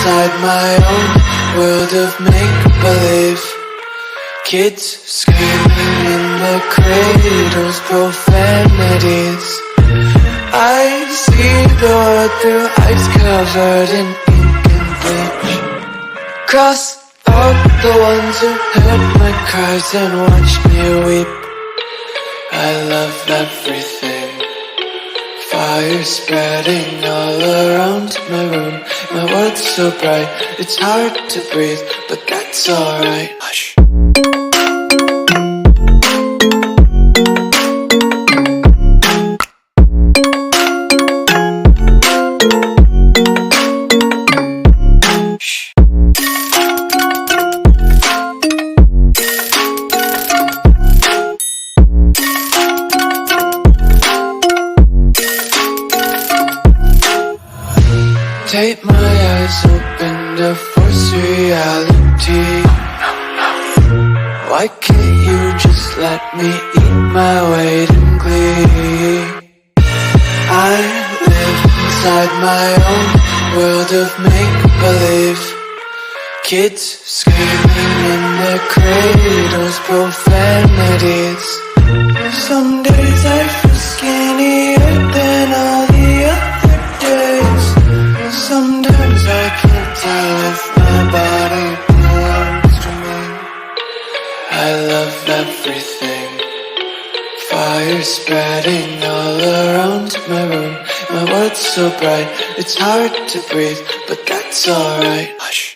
inside my own world of make-believe. Kids screaming in the cradles, profanities. I see the world through ice covered in ink and bleach. Cross out the ones who heard my cries and watched me weep. I love everything. Fire spreading all around my room. My world's so bright, it's hard to breathe, but that's alright. Hush. Tape my eyes open to force reality. Why can't you just let me eat my weight in glee? I live inside my own world of make-believe. Kids screaming in their cradles, profanities. Some days I feel skinnier than all the other days. Sometimes I can't tell if my body belongs to me. I love everything. Fire spreading all around my room. My world's so bright, it's hard to breathe, but that's alright. Hush.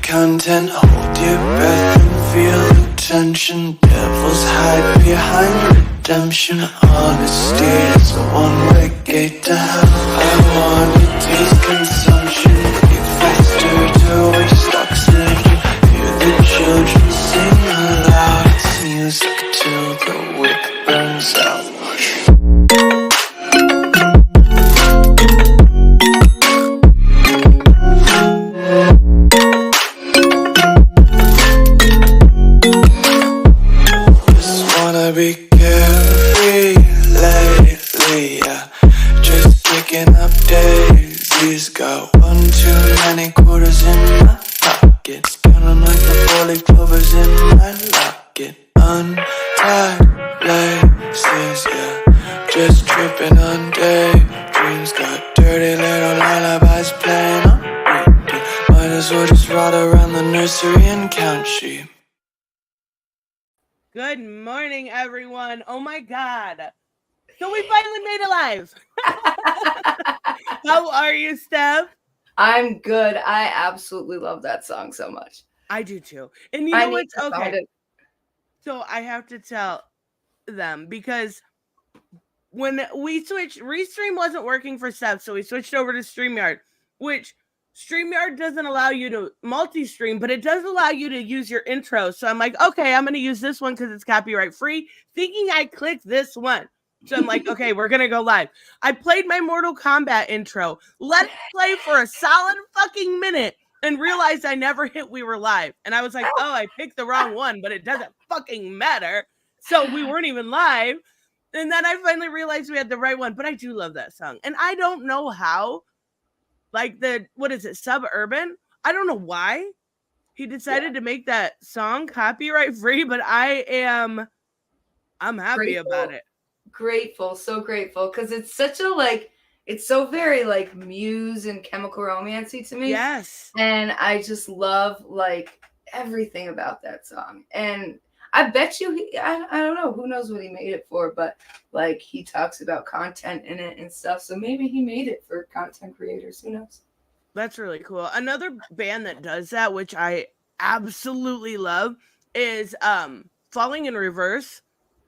Content, hold your breath and feel the tension. Devils hide behind redemption. Honesty is a one-way gate to hell. I wanna taste consumption. Get faster to waste oxygen. Hear the children sing aloud. It's music till the wick burns out. Be carefree lately, yeah. Just kicking up daisies. Got one too many quarters in my pocket. Counting like the 4-leaf clovers in my locket. Untied laces, yeah. Just tripping on daydreams. Got dirty little lullabies playing on repeat. Might as well just ride around the nursery and count sheep. Good morning, everyone. Oh my God. So we finally made it live. How are you, Steph? I'm good. I absolutely love that song so much. I do too. And you know what's okay? So I have to tell them because when we switched, Restream wasn't working for Steph, so we switched over to StreamYard, which StreamYard doesn't allow you to multi-stream, but it does allow you to use your intro. So I'm like, okay, I'm going to use this one because it's copyright free, thinking I clicked this one. So I'm like, okay, we're going to go live. I played my Mortal Kombat intro. Let it play for a solid fucking minute and realized I never hit we were live. And I was like, oh, I picked the wrong one, but it doesn't fucking matter. So we weren't even live. And then I finally realized we had the right one. But I do love that song. And I don't know how. Like what is it, Suburban? I don't know why he decided to make that song copyright free, but I'm happy about it. Grateful, so grateful, because it's such a it's so very like Muse and Chemical Romance-y to me. Yes. And I just love everything about that song. And I bet you I don't know, who knows what he made it for, but he talks about content in it and stuff. So maybe he made it for content creators. Who knows? That's really cool. Another band that does that, which I absolutely love, is Falling in Reverse.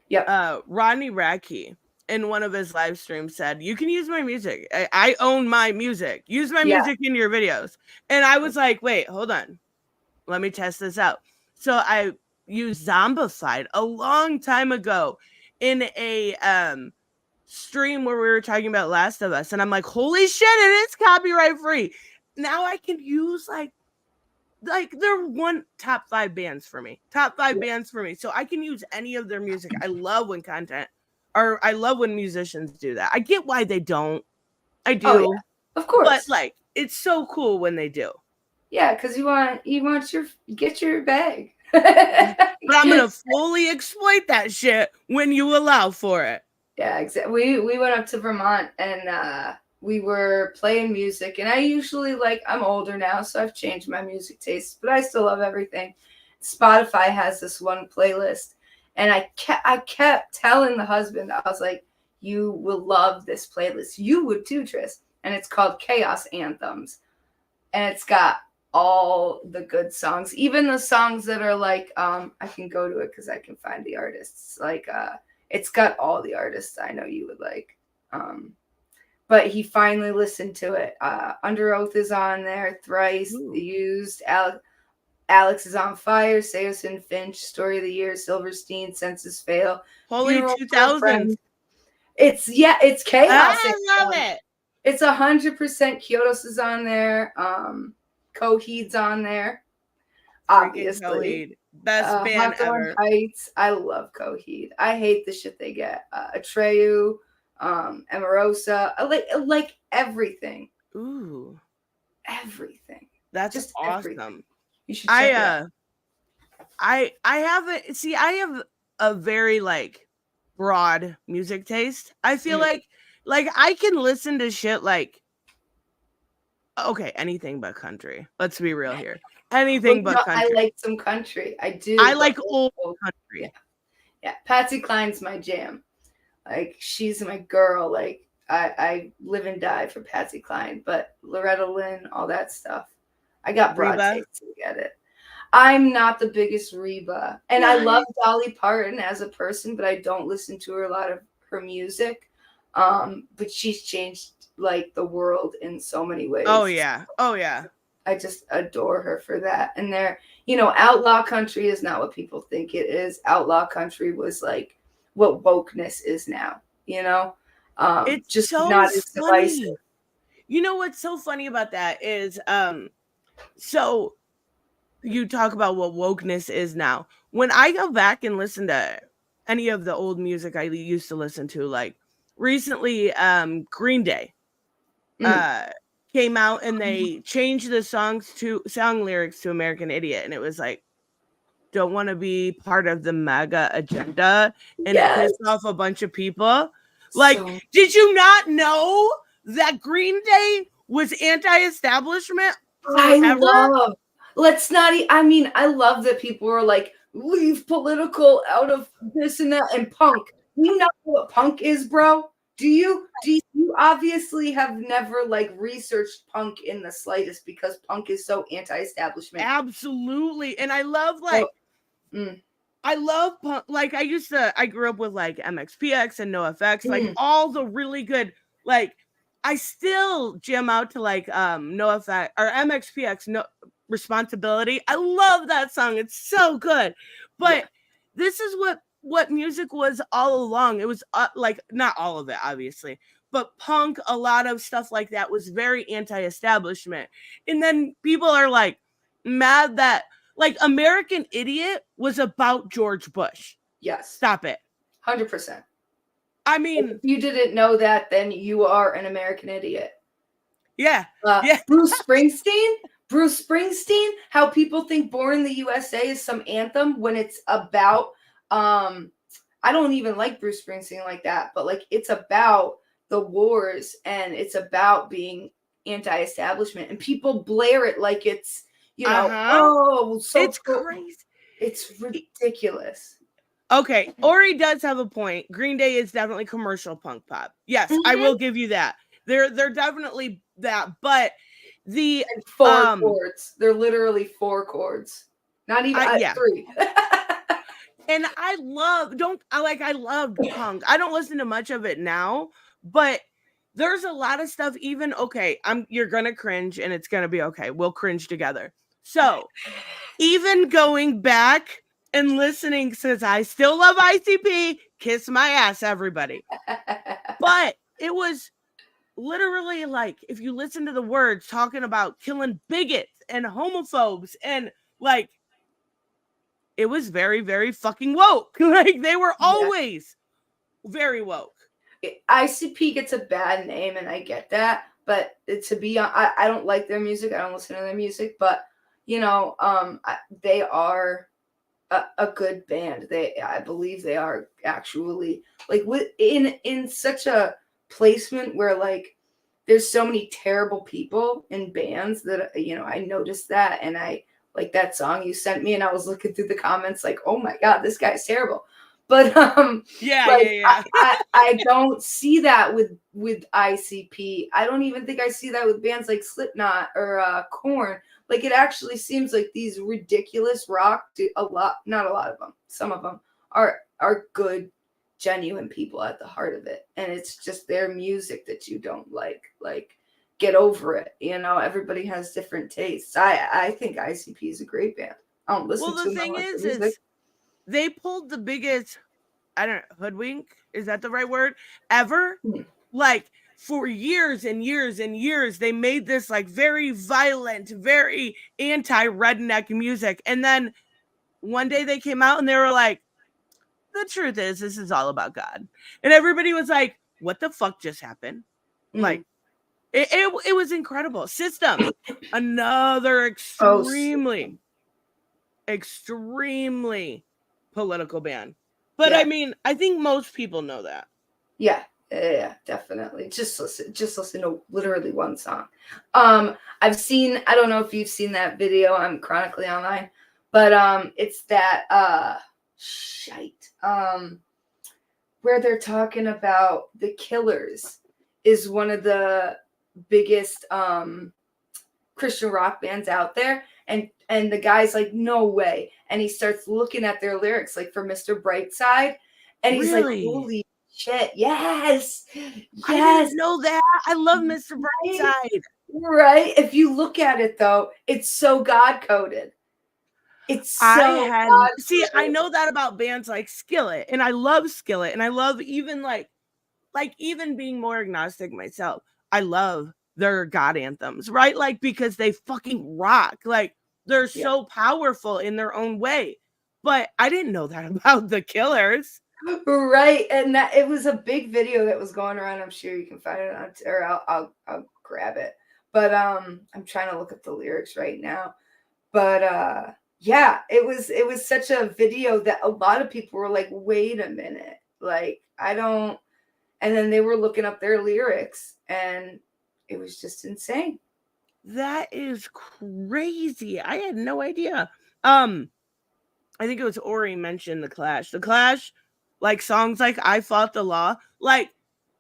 Yeah. Rodney Radke in one of his live streams said, "You can use my music. I own my music. Use my music in your videos." And I was like, "Wait, hold on. Let me test this out." So I used Zombified a long time ago in a stream where we were talking about Last of Us, and I'm like, holy shit, it is copyright free. Now I can use like they're top 5 bands for me. Top 5 bands for me. So I can use any of their music. I love when I love when musicians do that. I get why they don't. I do. Oh, yeah. Of course. But like, it's so cool when they do. Yeah, because you want get your bag. But I'm gonna fully exploit that shit when you allow for it. Yeah, exactly. We went up to Vermont and we were playing music, and I usually I'm older now, so I've changed my music taste, but I still love everything. Spotify has this one playlist, and I kept telling the husband, I was like, you will love this playlist. You would too, Tris. And it's called Chaos Anthems. And it's got all the good songs, even the songs that are like, I can go to it because I can find the artists. Like, it's got all the artists I know you would like. But he finally listened to it. Under Oath is on there. Thrice, Ooh. The Used, Alex is on Fire, Sayos and Finch, Story of the Year, Silverstein, Senses Fail. Holy 2000. It's chaos. I love it. It's 100% Kyotos is on there. Coheed's on there. Obviously. Coheed. Best band ever. Heights. I love Coheed. I hate the shit they get. Atreyu, Amorosa. I like everything. Ooh. Everything. That's just awesome. Everything. You should check it out. I have a very like broad music taste. I feel like I can listen to shit like anything but country. Let's be real here. Anything but country. I like some country. I do. I like old country. Yeah. Patsy Cline's my jam. Like, she's my girl. Like, I live and die for Patsy Cline. But Loretta Lynn, all that stuff. I got broad taste to get it. I'm not the biggest Reba. And I love Dolly Parton as a person, but I don't listen to a lot of her music. But she's changed like the world in so many ways. Oh yeah. I just adore her for that. And outlaw country is not what people think it is. Outlaw country was like what wokeness is now, it's just so not as divisive. You know what's so funny about that is so you talk about what wokeness is now. When I go back and listen to any of the old music I used to listen to, like recently, Green Day came out and they changed the song lyrics to American Idiot, and it was like, don't want to be part of the MAGA agenda, and it pissed off a bunch of people. Like, did you not know that Green Day was anti-establishment? I love that people were like, leave political out of this and that, and punk. You know what punk is, bro? Do you obviously have never researched punk in the slightest, because punk is so anti-establishment. Absolutely. And I love I love punk. Like, I grew up with MXPX and NoFX, all the really good, I still jam out to NoFX or MXPX, No Responsibility. I love that song. It's so good. But this is what music was all along. It was not all of it, obviously, but punk, a lot of stuff like that was very anti-establishment. And then people are mad that American Idiot was about George Bush. Yes. Stop it. 100%. I mean, if you didn't know that, then you are an American idiot. Yeah. Bruce Springsteen, how people think Born in the USA is some anthem when it's about, I don't even like Bruce Springsteen like that, but it's about the wars and it's about being anti-establishment, and people blare it like it's, so it's crazy. It's ridiculous. Okay, Ori does have a point. Green Day is definitely commercial punk pop. Yes, I will give you that. They're definitely that, but the four chords. They're literally 4 chords. Not even 3. And I love punk. I don't listen to much of it now, but there's a lot of stuff. Even you're gonna cringe, and it's gonna be okay. We'll cringe together. So, even going back and listening says I still love ICP. Kiss my ass, everybody. But it was literally like, if you listen to the words, talking about killing bigots and homophobes, and like, it was very, very fucking woke. Like, they were always very woke. ICP gets a bad name, and I get that, but to be honest, I don't like their music. I don't listen to their music, but you know, they are a good band. I believe they are actually like in such a placement where like there's so many terrible people in bands that, you know, I noticed that, and I like that song you sent me, and I was looking through the comments like, oh my god, this guy's terrible. But I don't see that with ICP. I don't even think I see that with bands like Slipknot or Korn. Like, it actually seems like these ridiculous rock, not a lot of them, some of them are good, genuine people at the heart of it. And it's just their music that you don't like. Like, get over it. You know, everybody has different tastes. I think ICP is a great band. I don't listen to them. Well, the thing is they pulled the biggest, I don't know, hoodwink, is that the right word, ever? Like, for years and years and years, they made this like very violent, very anti-redneck music. And then one day they came out and they were like, the truth is, this is all about God. And everybody was like, what the fuck just happened? Like, it was incredible. System, another extremely political band. But I mean, I think most people know that. Yeah, definitely. Just listen to literally one song. I've seen, I don't know if you've seen that video, I'm chronically online, but it's that shite. Where they're talking about The Killers is one of the biggest Christian rock bands out there, and the guy's like, no way, and he starts looking at their lyrics, like for Mr. Brightside, and he's like, holy shit, yes, I didn't know that. I love Mr. Brightside. Right? If you look at it though, it's so God coded. It's so I know that about bands like Skillet, and I love Skillet, and I love even like even being more agnostic myself, I love their God anthems, right? Like, because they fucking rock. Like, they're so powerful in their own way. But I didn't know that about The Killers. Right. And that it was a big video that was going around. I'm sure you can find it on, or I'll grab it. But I'm trying to look up the lyrics right now. But yeah, it was such a video that a lot of people were like, wait a minute, like, I don't. And then they were looking up their lyrics, and it was just insane. That is crazy. I had no idea. I think it was Ori mentioned The Clash. The Clash, like songs like I Fought the Law, like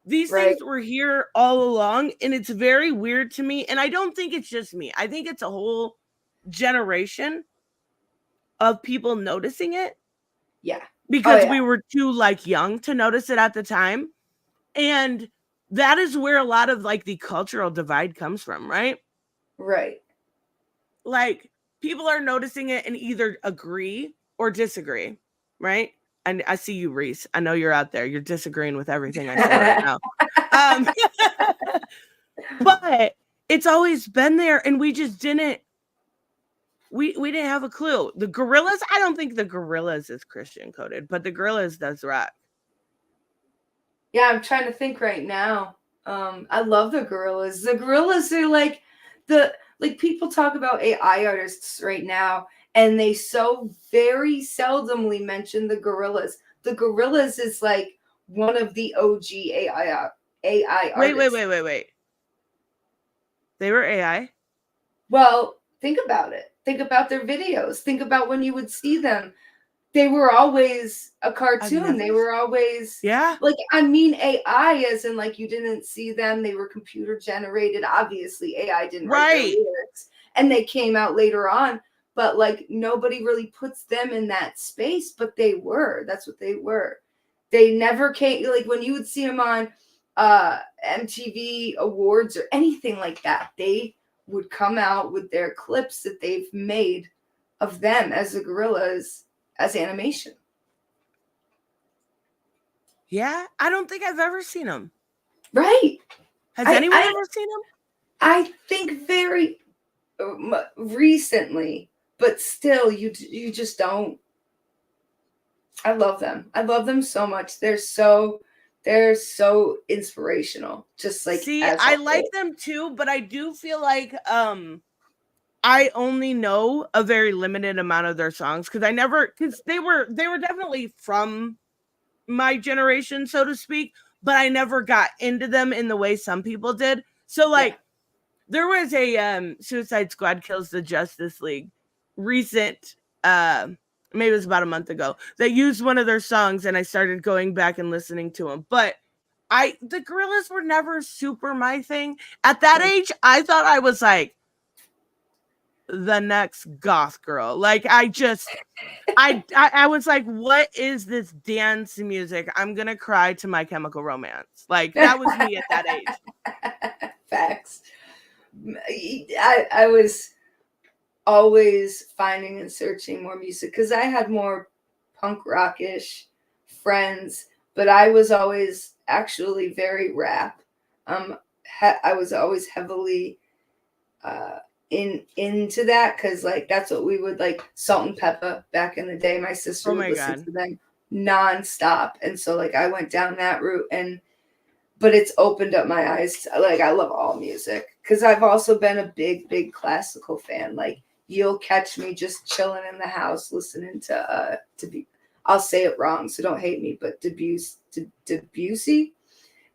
these things were here all along, and it's very weird to me. And I don't think it's just me. I think it's a whole generation of people noticing it. Yeah. Because we were too like young to notice it at the time. And that is where a lot of like the cultural divide comes from, right? Right. Like, people are noticing it and either agree or disagree, right? And I see you, Reese. I know you're out there. You're disagreeing with everything I say right now. But it's always been there, and we just didn't. We didn't have a clue. The Gorillaz, I don't think the Gorillaz is Christian coded, but the Gorillaz does rock. Yeah, I'm trying to think right now. I love the Gorillaz. The Gorillaz are like people talk about AI artists right now, and they so very seldomly mention the Gorillaz. The Gorillaz is like one of the OG AI artists. Wait. They were AI? Well, think about it. Think about their videos. Think about when you would see them. They were always a cartoon. They were always, like, I mean, AI as in like you didn't see them. They were computer generated. Obviously, AI didn't write their lyrics, and they came out later on. But like nobody really puts them in that space. But they were. That's what they were. They never came, like when you would see them on MTV Awards or anything like that. They would come out with their clips that they've made of them as the Gorillaz as animation. Yeah, I don't think I've ever seen them. Right. Has anyone ever seen them? I think very recently, but still, you just don't. I love them. I love them so much. They're so inspirational. Just like, see, I like them too, but I do feel like I only know a very limited amount of their songs because they were definitely from my generation, so to speak, but I never got into them in the way some people did. So like there was a Suicide Squad Kills the Justice League recent maybe it was about a month ago that used one of their songs, and I started going back and listening to them. But the Gorillaz were never super my thing. At that age, I thought I was like the next goth girl. Like I was like, what is this dance music? I'm gonna cry to My Chemical Romance. Like that was me at that age. Facts. I was always finding and searching more music because I had more punk rockish friends, but I was always actually very rap. I was always heavily into that because like that's what we would like. Salt and Pepper back in the day. My sister would listen to them nonstop, and so like I went down that route, but it's opened up my eyes. Like I love all music because I've also been a big classical fan. Like you'll catch me just chilling in the house listening to I'll say it wrong, so don't hate me, but Debussy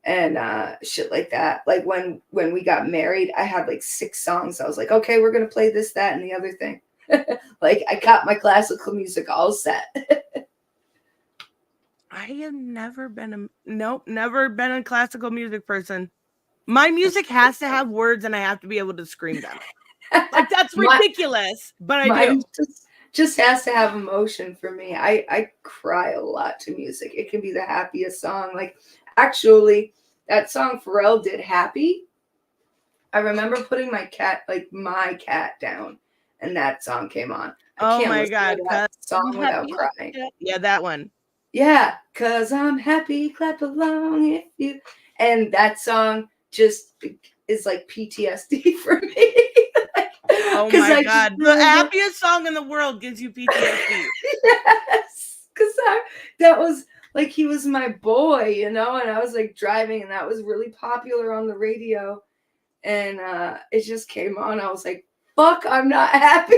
and shit like that. Like when we got married, I had like 6 songs. I was like, okay, we're gonna play this, that, and the other thing. Like I got my classical music all set. I have never been a classical music person. My music has to have words and I have to be able to scream them. Like that's ridiculous, but I do. Just has to have emotion for me. I cry a lot to music. It can be the happiest song. Like actually that song Pharrell did, Happy. I remember putting my cat down and that song came on. I can't listen to that song without crying. Yeah, that one. Yeah, 'cause I'm happy, clap along if you. And that song just is like PTSD for me. Oh my God. The happiest song in the world gives you PTSD. Yes, because that was like, he was my boy, you know, and I was like driving and that was really popular on the radio. And it just came on. I was like, fuck, I'm not happy.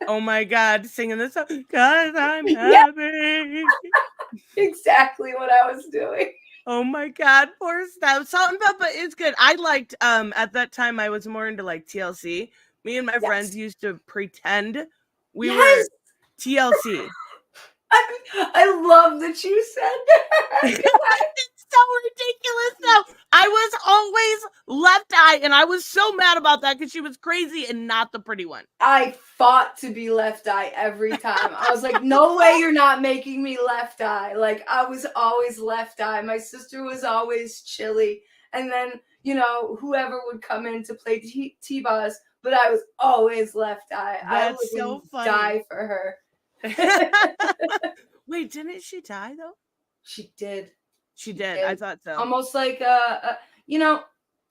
Oh my God, singing this song, 'cause I'm happy. Exactly what I was doing. Oh my God, poor stuff. Salt and Pepper is good. I liked at that time I was more into like TLC. Me and my friends used to pretend we were TLC. I love that you said that. It's so ridiculous though. I was always Left Eye, and I was so mad about that because she was crazy and not the pretty one. I fought to be Left Eye every time. I was like, no way you're not making me Left Eye. Like I was always Left Eye. My sister was always Chili. And then, you know, whoever would come in to play T-Boz, but I was always Left Eye. That's I would so funny. Die for her. Wait, didn't she die though? She did. She did. I thought so. Almost like you know,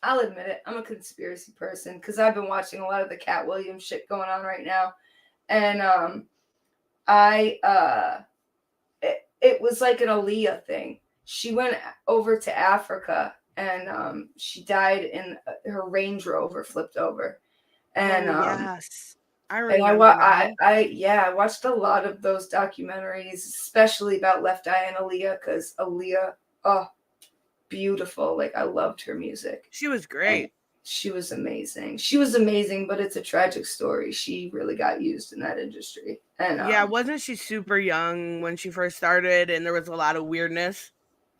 I'll admit it. I'm a conspiracy person because I've been watching a lot of the Cat Williams shit going on right now, and it was like an Aaliyah thing. She went over to Africa and she died in her Range Rover flipped over, and yes. I remember. I watched a lot of those documentaries, especially about Left Eye and Aaliyah, because Aaliyah, beautiful. Like I loved her music. She was great. And she was amazing. She was amazing, but it's a tragic story. She really got used in that industry. And yeah, wasn't she super young when she first started? And there was a lot of weirdness.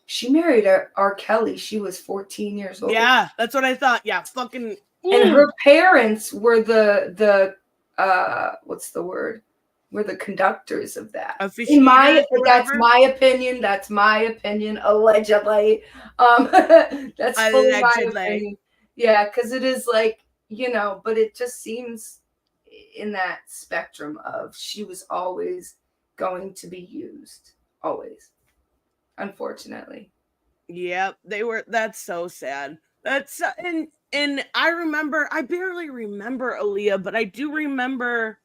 She married R. Kelly. She was 14 years old. Yeah, that's what I thought. Yeah, fucking. And her parents were the what's the word? Were the conductors of that. That's my opinion. That's my opinion. Allegedly. That's fully my opinion. Yeah, because it is like, you know, but it just seems in that spectrum of she was always going to be used always, unfortunately. Yep, that's so sad. That's and I barely remember Aaliyah, but I do remember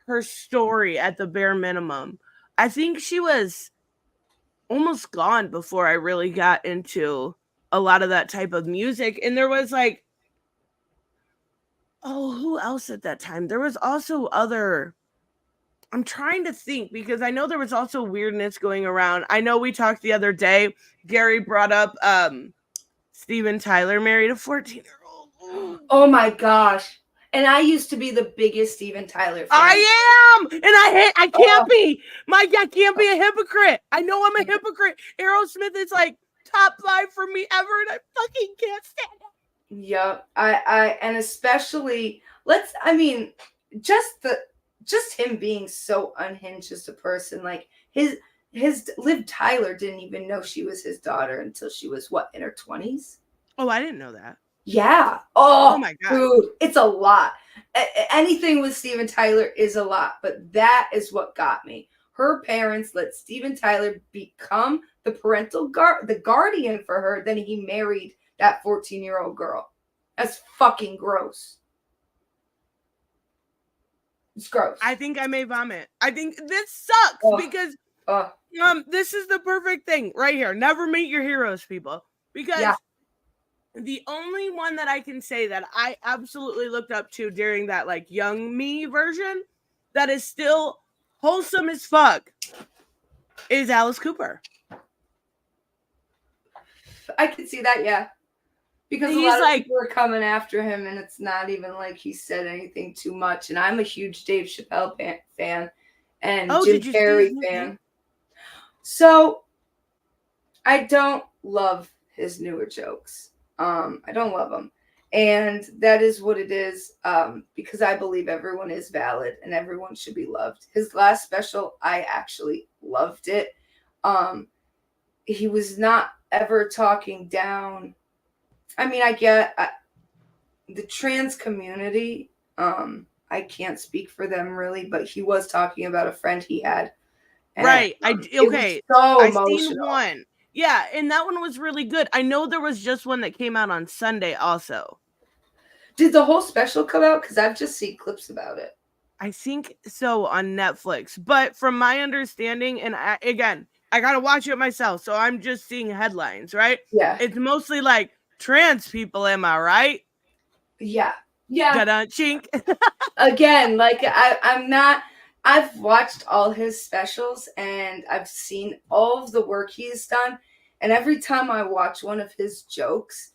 her story at the bare minimum. I think she was almost gone before I really got into a lot of that type of music. And there was like, oh, who else at that time? There was also I'm trying to think because I know there was also weirdness going around. I know we talked the other day. Gary brought up Steven Tyler married a 14-year-old. Oh my gosh. And I used to be the biggest Steven Tyler fan. I am, and I can't be. I can't be a hypocrite. I know I'm a hypocrite. Aerosmith is like top 5 for me ever, and I fucking can't stand it. Yep. And especially just him being so unhinged as a person. Like his Liv Tyler didn't even know she was his daughter until she was in her 20s. Oh, I didn't know that. Yeah. Oh my God. Dude, it's a lot. Anything with Steven Tyler is a lot, but that is what got me. Her parents let Steven Tyler become the parental the guardian for her. Then he married that 14-year-old girl. That's fucking gross. It's gross. I think I may vomit. I think this sucks because this is the perfect thing right here. Never meet your heroes, people. Because the only one that I can say that I absolutely looked up to during that like young me version that is still wholesome as fuck is Alice Cooper. I can see that, yeah. Because a lot of people are coming after him, and it's not even like he said anything too much. And I'm a huge Dave Chappelle fan and Jim Carrey fan. So I don't love his newer jokes. I don't love them. And that is what it is, because I believe everyone is valid and everyone should be loved. His last special, I actually loved it. He was not ever talking down. I mean, I get the trans community. I can't speak for them really, but he was talking about a friend he had. And, right. I've seen one. Yeah, and that one was really good. I know there was just one that came out on Sunday also. Did the whole special come out? Because I've just seen clips about it. I think so on Netflix. But from my understanding, and I got to watch it myself, so I'm just seeing headlines, right? Yeah. It's mostly like trans people, am I right? Yeah. Yeah. Da-da, chink. Again, like I'm not... I've watched all his specials and I've seen all of the work he's done. And every time I watch one of his jokes,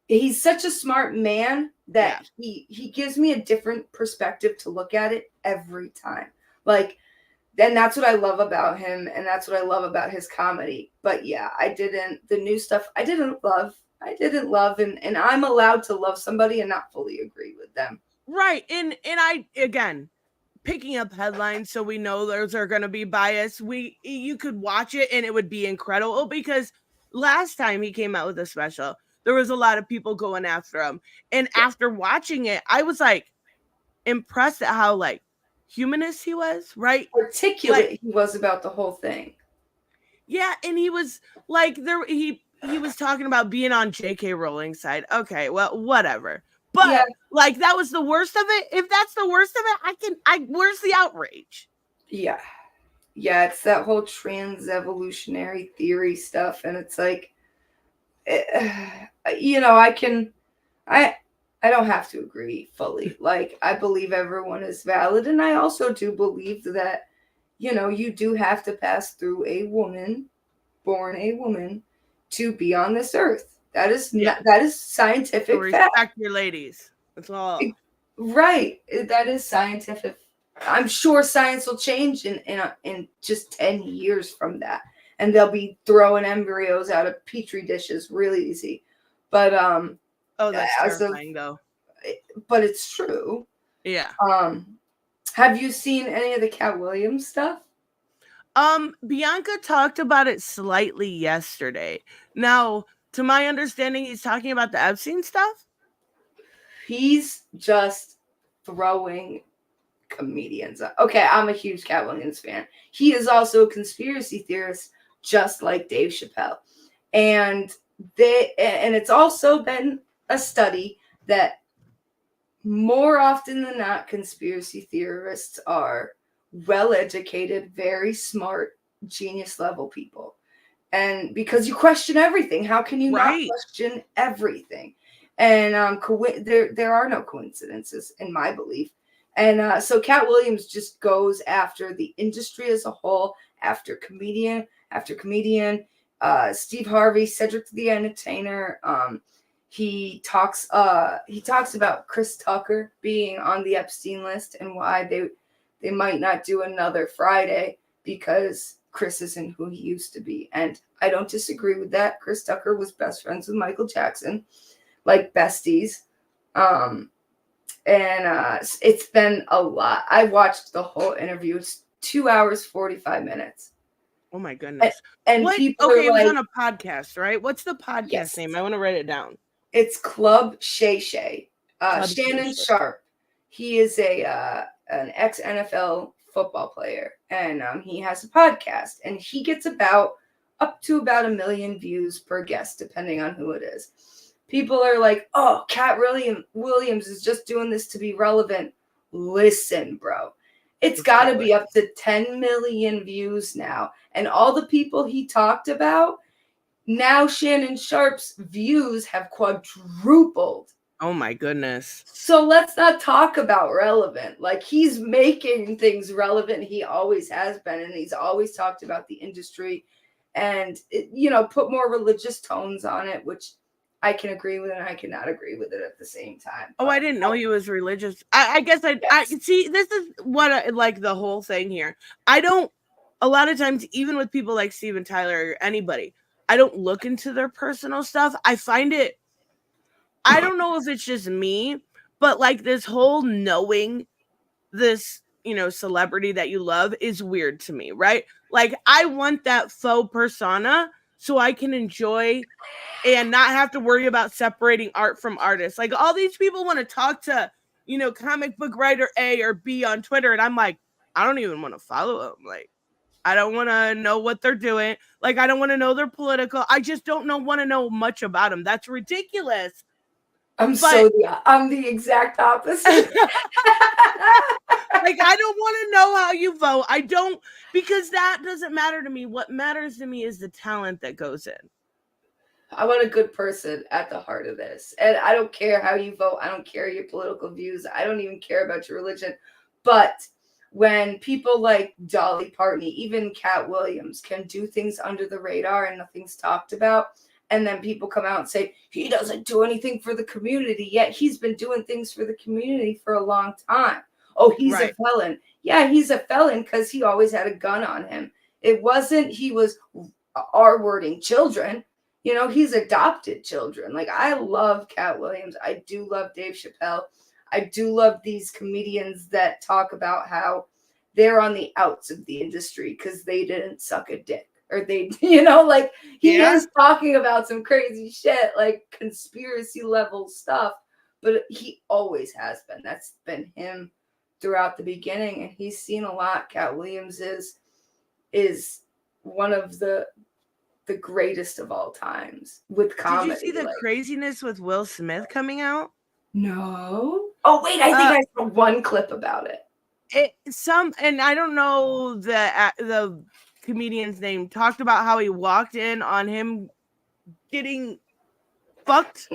he's such a smart man that he gives me a different perspective to look at it every time. Like, and that's what I love about him. And that's what I love about his comedy. But yeah, the new stuff I didn't love. And I'm allowed to love somebody and not fully agree with them. Right. And I, again, picking up headlines so we know those are going to be biased. You could watch it and it would be incredible because last time he came out with a special, there was a lot of people going after him. And after watching it, I was like impressed at how like humanist he was, right? Articulate he was about the whole thing. Yeah, and he was like he was talking about being on J.K. Rowling's side. Okay, well, whatever. But like that was the worst of it. If that's the worst of it, where's the outrage? Yeah. Yeah, it's that whole trans evolutionary theory stuff. And it's like, you know, I don't have to agree fully. Like, I believe everyone is valid. And I also do believe that, you know, you do have to pass through born a woman, to be on this earth. That is scientific so respect your ladies. That's all. Right. That is scientific. I'm sure science will change in just 10 years from that. And they'll be throwing embryos out of petri dishes really easy. But that's terrifying though. But it's true. Yeah. Have you seen any of the Cat Williams stuff? Bianca talked about it slightly yesterday. Now, to my understanding, he's talking about the Epstein stuff. He's just throwing comedians. Okay, I'm a huge Cat Williams fan. He is also a conspiracy theorist, just like Dave Chappelle. And it's also been a study that more often than not, conspiracy theorists are well-educated, very smart, genius-level people. And because you question everything, how can you not question everything? And there are no coincidences, in my belief. And so Cat Williams just goes after the industry as a whole, after comedian after comedian. Steve Harvey, Cedric the Entertainer. He talks about Chris Tucker being on the Epstein list and why they might not do another Friday because Chris isn't who he used to be. And I don't disagree with that. Chris Tucker was best friends with Michael Jackson, like besties. It's been a lot. I watched the whole interview. It's 2 hours, 45 minutes. Oh my goodness. And people it was on a podcast, right? What's the podcast name? I want to write it down. It's Club Shay Shay. Shannon Sharpe. He is an ex-NFL football player, and he has a podcast, and he gets up to about 1 million views per guest, depending on who it is. People are like, oh, Cat Williams is just doing this to be relevant. Listen, bro. It's got to be up to 10 million views now. And all the people he talked about, now Shannon Sharpe's views have quadrupled. Oh my goodness. So let's not talk about relevant. Like, he's making things relevant. He always has been. And he's always talked about the industry and, put more religious tones on it, which I can agree with and I cannot agree with it at the same time. Oh, I didn't know he was religious. I guess I see. This is what I like the whole thing here. A lot of times, even with people like Steven Tyler or anybody, I don't look into their personal stuff. I find it, I don't know if it's just me, but like this whole knowing this, celebrity that you love is weird to me, right? Like, I want that faux persona so I can enjoy and not have to worry about separating art from artists. Like, all these people want to talk to, comic book writer A or B on Twitter. And I'm like, I don't even want to follow them. Like, I don't want to know what they're doing. Like, I don't want to know their political. I just don't want to know much about them. That's ridiculous. I'm the exact opposite. Like, I don't want to know how you vote. I don't, because that doesn't matter to me. What matters to me is the talent that goes in. I want a good person at the heart of this. And I don't care how you vote. I don't care your political views. I don't even care about your religion. But when people like Dolly Parton, even Cat Williams, can do things under the radar and nothing's talked about, and then people come out and say, he doesn't do anything for the community, yet he's been doing things for the community for a long time. Oh, he's a felon. Yeah, he's a felon because he always had a gun on him. It wasn't he was R-wording children. He's adopted children. Like, I love Cat Williams. I do love Dave Chappelle. I do love these comedians that talk about how they're on the outs of the industry because they didn't suck a dick. Or they, like, he is talking about some crazy shit, like conspiracy level stuff. But he always has been. That's been him throughout the beginning. And he's seen a lot. Cat Williams is one of the greatest of all times with comedy. Did you see the craziness with Will Smith coming out? No. Oh wait, I think I saw one clip about it. And I don't know the comedian's name, talked about how he walked in on him getting fucked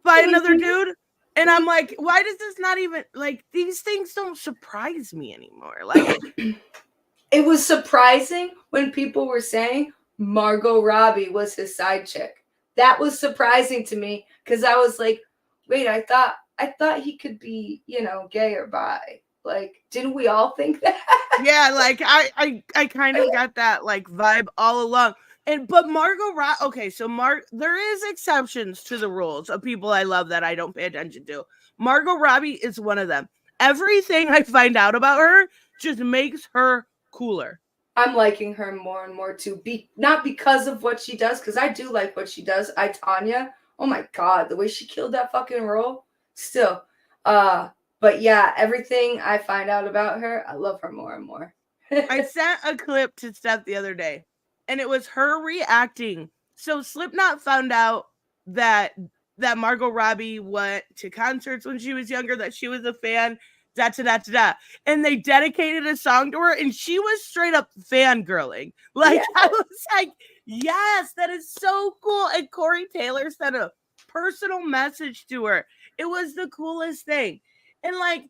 by another dude. And I'm like, why does this not even, like, these things don't surprise me anymore. Like, it was surprising when people were saying Margot Robbie was his side chick. That was surprising to me because I was like, wait, I thought he could be, gay or bi. Like, didn't we all think that? Yeah, like I kind of got that like vibe all along. But Margot Robbie, okay, so there is exceptions to the rules of people I love that I don't pay attention to. Margot Robbie is one of them. Everything I find out about her just makes her cooler. I'm liking her more and more too. Not because of what she does, because I do like what she does. Tanya, oh my God, the way she killed that fucking role. Still, But yeah, everything I find out about her, I love her more and more. I sent a clip to Steph the other day, and it was her reacting. So Slipknot found out that Margot Robbie went to concerts when she was younger, that she was a fan, and they dedicated a song to her, and she was straight up fangirling. Like, I was like, yes, that is so cool. And Corey Taylor sent a personal message to her. It was the coolest thing. And like,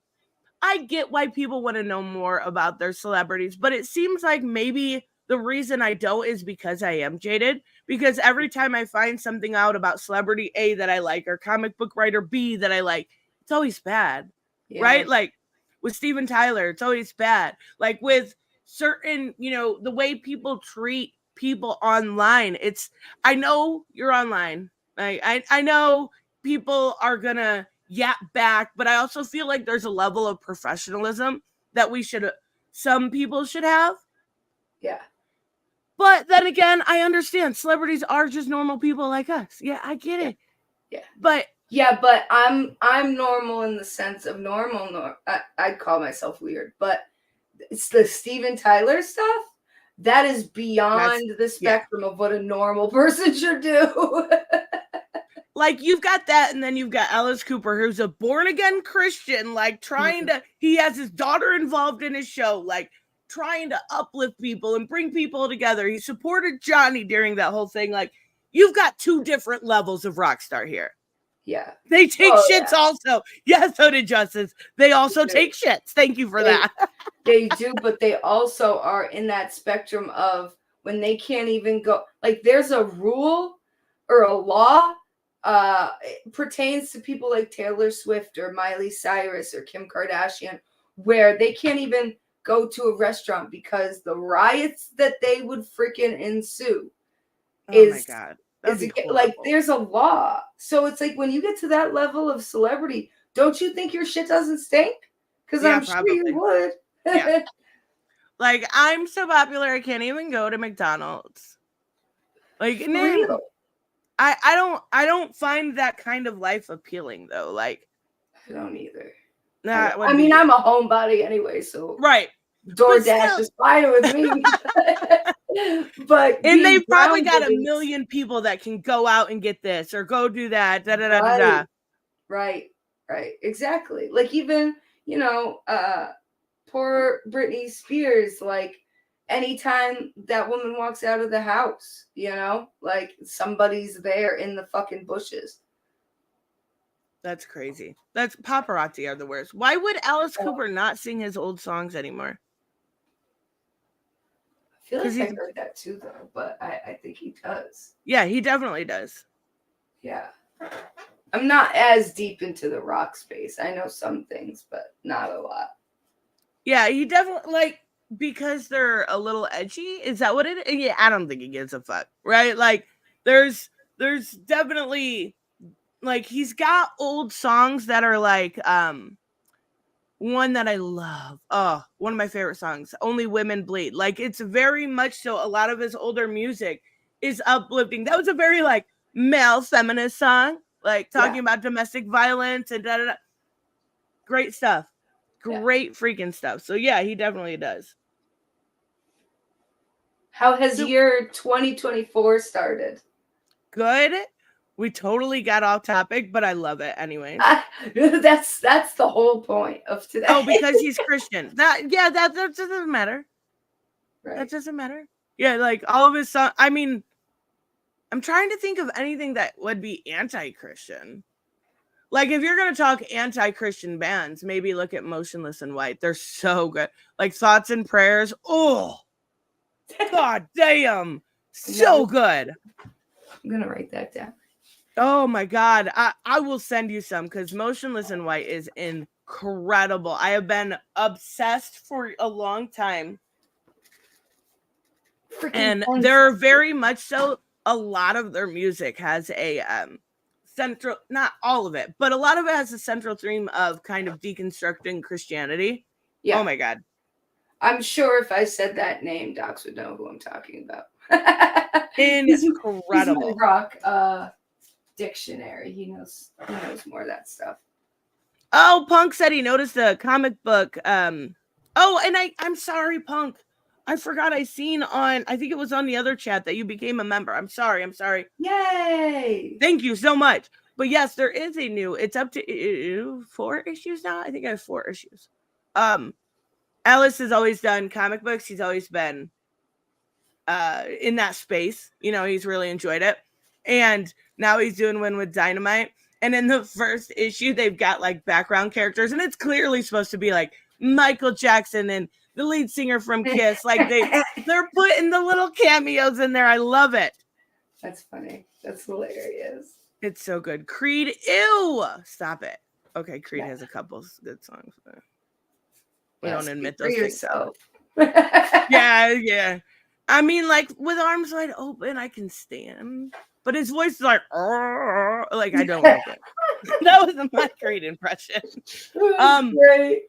I get why people want to know more about their celebrities, but it seems like maybe the reason I don't is because I am jaded. Because every time I find something out about celebrity A that I like, or comic book writer B that I like, it's always bad, right? Like with Steven Tyler, it's always bad. Like with certain, the way people treat people online. I know you're online. I know people are gonna yap back, but I also feel like there's a level of professionalism that some people should have. Yeah. But then again, I understand celebrities are just normal people like us. Yeah, I get it. Yeah. But I'm normal in the sense of normal. I'd call myself weird, but it's the Steven Tyler stuff that is beyond the spectrum of what a normal person should do. Like, you've got that, and then you've got Alice Cooper, who's a born-again Christian, like, he has his daughter involved in his show, like, trying to uplift people and bring people together. He supported Johnny during that whole thing. Like, you've got two different levels of rock star here. Yeah. They take shits also. Yeah, so did Justice. They also take shits. Thank you for that. They do, but they also are in that spectrum of when they can't even go, like, there's a rule or a law it pertains to people like Taylor Swift or Miley Cyrus or Kim Kardashian, where they can't even go to a restaurant because the riots that they would freaking ensue my God. Like, there's a law. So it's like, when you get to that level of celebrity, don't you think your shit doesn't stink? Because I'm probably sure you would. Yeah. Like, I'm so popular, I can't even go to McDonald's. Like, real. I don't find that kind of life appealing, though. Like, I don't either. I mean, I'm a homebody anyway, so right. DoorDash is fine with me. But they probably got a million people that can go out and get this or go do that. Right. Exactly. Like, even, poor Britney Spears, like, anytime that woman walks out of the house, like, somebody's there in the fucking bushes. That's crazy. That's paparazzi are the worst. Why would Alice Cooper not sing his old songs anymore? I feel like I heard that too, though, but I think he does. Yeah, he definitely does. Yeah. I'm not as deep into the rock space. I know some things, but not a lot. Yeah, he definitely, like, because they're a little edgy. Is that what it is? Yeah, I don't think he gives a fuck, right? Like, there's definitely, like, he's got old songs that are like, one that I love. Oh, one of my favorite songs, Only Women Bleed. Like, it's very much so, a lot of his older music is uplifting. That was a very, like, male feminist song, like, talking about domestic violence and da-da-da. Great stuff. Great freaking stuff. So, yeah, he definitely does. How has year 2024 started? Good. We totally got off topic, but I love it anyway. That's the whole point of today. Oh, because he's Christian. That doesn't matter. Right. That doesn't matter. Yeah, like, all of his songs. I mean, I'm trying to think of anything that would be anti-Christian. Like, if you're going to talk anti-Christian bands, maybe look at Motionless in White. They're so good. Like, Thoughts and Prayers. Oh, God damn. So good. I'm going to write that down. Oh, my God. I will send you some, because Motionless in White is incredible. I have been obsessed for a long time. And they're very much so, a lot of their music has a central, not all of it, but a lot of it has a central theme of kind of deconstructing Christianity. Yeah. Oh my God. I'm sure if I said that name, Docs would know who I'm talking about. Incredible. He's my rock dictionary. He knows more of that stuff. Oh, Punk said he noticed a comic book. Oh, and I'm sorry, Punk. I forgot I seen on, I think it was on the other chat that you became a member. I'm sorry. Yay! Thank you so much. But yes, there is a new, it's up to 4 issues now. I think I have 4 issues. Ellis has always done comic books. He's always been in that space. You know, he's really enjoyed it. And now he's doing one with Dynamite. And in the first issue, they've got like background characters, and it's clearly supposed to be like Michael Jackson and the lead singer from Kiss. Like they're putting the little cameos in there. I love it. That's funny. That's hilarious. It's so good. Creed, ew! Stop it. Okay, Creed has a couple good songs. We don't admit those things. Yeah. I mean, like, with Arms Wide Open, I can stand. But his voice is like I don't like it. That was my Creed impression. Great.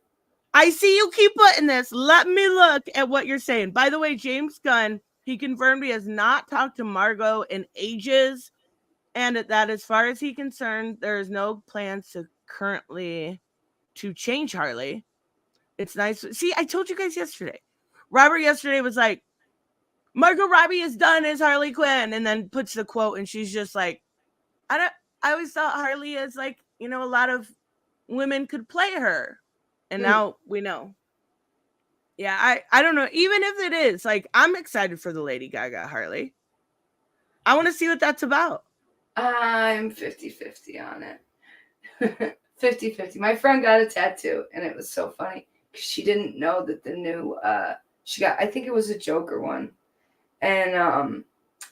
I see you keep putting this. Let me look at what you're saying. By the way, James Gunn, he confirmed he has not talked to Margot in ages, and that as far as he's concerned, there is no plans to currently to change Harley. It's nice. See, I told you guys yesterday. Robert yesterday was like, Margot Robbie is done as Harley Quinn, and then puts the quote, and she's just like, I always thought Harley is like, you know, a lot of women could play her. And now we know. Yeah, I don't know. Even if it is, like, I'm excited for the Lady Gaga Harley. I want to see what that's about. I'm 50-50 on it. 50-50. My friend got a tattoo, and it was so funny because she didn't know that the new she got, I think it was a Joker one, and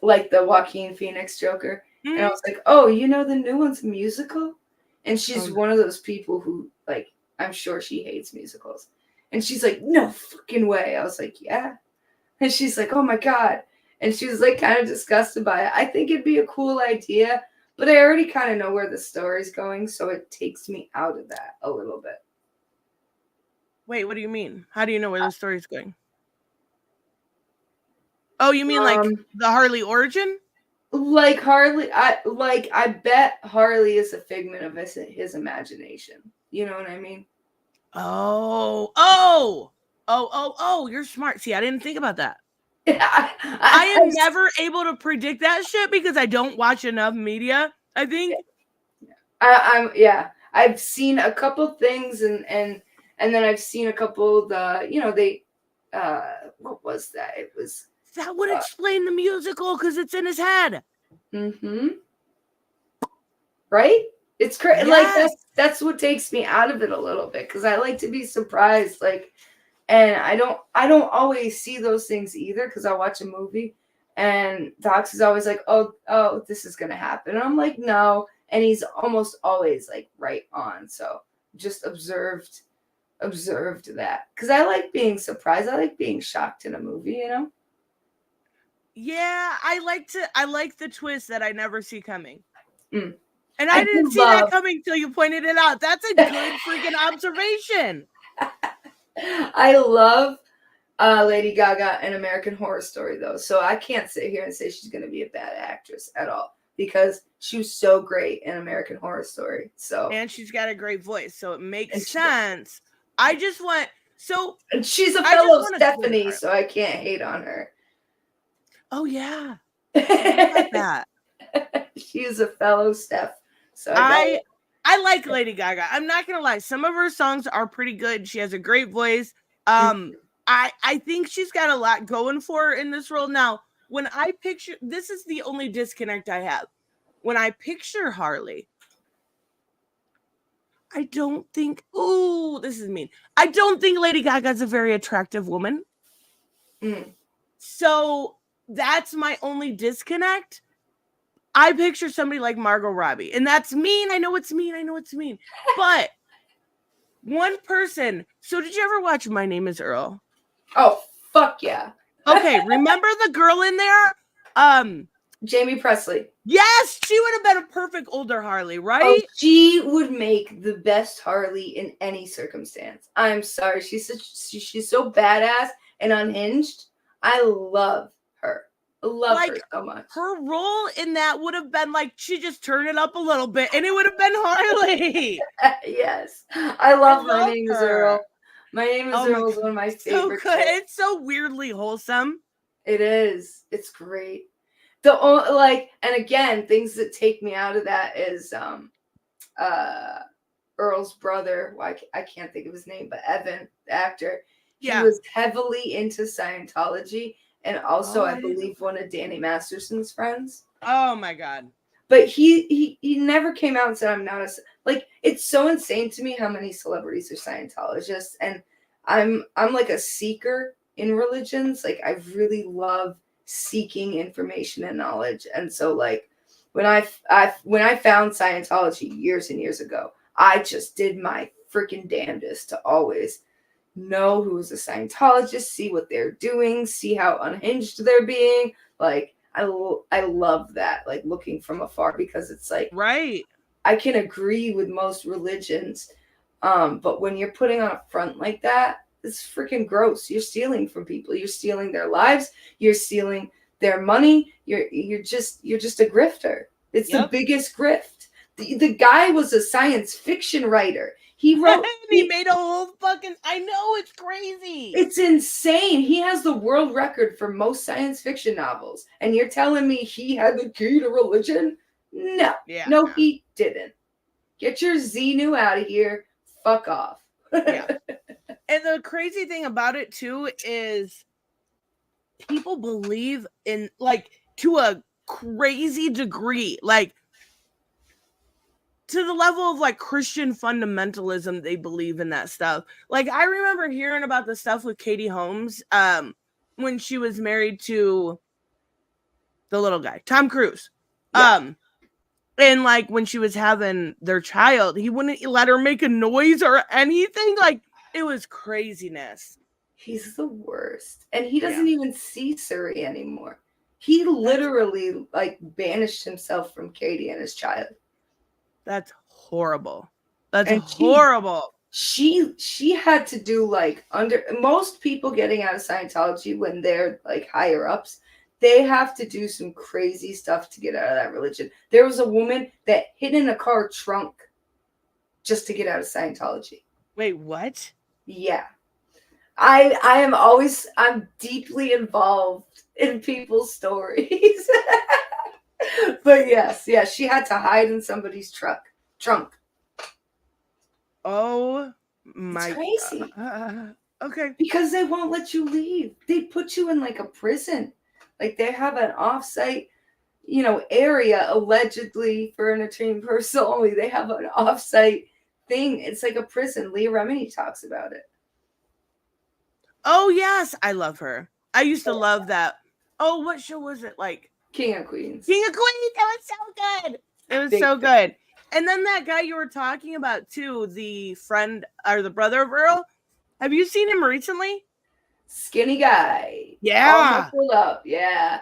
like the Joaquin Phoenix Joker. Mm-hmm. And I was like, oh, you know, the new one's a musical? And she's one of those people who, like, I'm sure she hates musicals. And she's like, no fucking way. I was like, yeah. And she's like, oh my God. And she was like kind of disgusted by it. I think it'd be a cool idea, but I already kind of know where the story's going, so it takes me out of that a little bit. Wait, what do you mean? How do you know where the story's going? Oh, you mean like the Harley origin? Like Harley, I bet Harley is a figment of his imagination. You know what I mean? Oh, you're smart. See, I didn't think about that. I am never able to predict that shit because I don't watch enough media, I think. I've seen a couple things and then I've seen a couple of the, you know, they what was that? It was that would explain the musical because it's in his head. Mm-hmm. Right? It's crazy. Yes. Like that's what takes me out of it a little bit because I like to be surprised. Like, and I don't always see those things either because I watch a movie and Docs is always like, oh, this is gonna happen. And I'm like, no. And he's almost always like right on. So just observed that because I like being surprised. I like being shocked in a movie, you know? Yeah, I like the twist that I never see coming. Mm. And I didn't see that coming till you pointed it out. That's a good freaking observation. I love Lady Gaga in American Horror Story, though. So I can't sit here and say she's going to be a bad actress at all because she was so great in American Horror Story. So and she's got a great voice, so it makes sense. I just want and she's a fellow Stephanie, so I can't hate on her. Oh yeah, I like that. She's a fellow Steph. So I like Lady Gaga. I'm not gonna lie. Some of her songs are pretty good. She has a great voice. I think she's got a lot going for her in this role. Now, when I picture, this is the only disconnect I have. When I picture Harley, I don't think. Ooh, this is mean. I don't think Lady Gaga's a very attractive woman. So that's my only disconnect. I picture somebody like Margot Robbie, and that's mean. I know it's mean. But one person. So did you ever watch My Name is Earl? Oh, fuck yeah. Okay, remember the girl in there? Jamie Presley. Yes, she would have been a perfect older Harley, right? Oh, she would make the best Harley in any circumstance. I'm sorry. She's so badass and unhinged. I love her. Love her so much. Her role in that would have been like she just turned it up a little bit, and it would have been Harley. Yes, I love My Name Is Earl. My Name Is Earl is one of my favorite. So good. It's so weirdly wholesome. It is. It's great. The only like, and again, things that take me out of that is Earl's brother. Well, I can't think of his name, but Evan, the actor. He was heavily into Scientology, and also I believe one of Danny Masterson's friends. Oh my god! But he never came out and said I'm not a like. It's so insane to me how many celebrities are Scientologists, and I'm like a seeker in religions. Like I really love seeking information and knowledge, and so like when I found Scientology years and years ago, I just did my freaking damnedest to always know who's a Scientologist, see what they're doing, see how unhinged they're being. Like I love that, like looking from afar, because it's like, right, I can agree with most religions, but when you're putting on a front like that, it's freaking gross. You're stealing from people. You're stealing their lives. You're stealing their money. You're just a grifter. It's the biggest grift. The guy was a science fiction writer. He wrote. He made a whole fucking. I know, it's crazy. It's insane. He has the world record for most science fiction novels, and you're telling me he had the key to religion? No. Yeah. No, he didn't. Get your Xenu out of here. Fuck off. Yeah. And the crazy thing about it too is people believe in, like, to a crazy degree, like to the level of like Christian fundamentalism. They believe in that stuff. Like I remember hearing about the stuff with Katie Holmes when she was married to the little guy, Tom Cruise. Yeah. And like when she was having their child, he wouldn't let her make a noise or anything. Like it was craziness. He's the worst. And he doesn't even see Suri anymore. He literally like banished himself from Katie and his child. That's horrible. That's horrible. She had to do like most people getting out of Scientology when they're like higher ups, they have to do some crazy stuff to get out of that religion. There was a woman that hid in a car trunk just to get out of Scientology. Wait, what? Yeah. I'm deeply involved in people's stories. But yes, she had to hide in somebody's trunk. Oh my! It's crazy. Okay. Because they won't let you leave. They put you in like a prison. Like they have an off-site, area allegedly for entertainment purposes only. They have an off-site thing. It's like a prison. Leah Remini talks about it. Oh yes, I love her. I used to love that. Oh, what show was it? Like King of Queens. King of Queens. That was so good. It was so good. And then that guy you were talking about too, the friend or the brother of Earl. Have you seen him recently? Skinny guy. Yeah. All up. Yeah.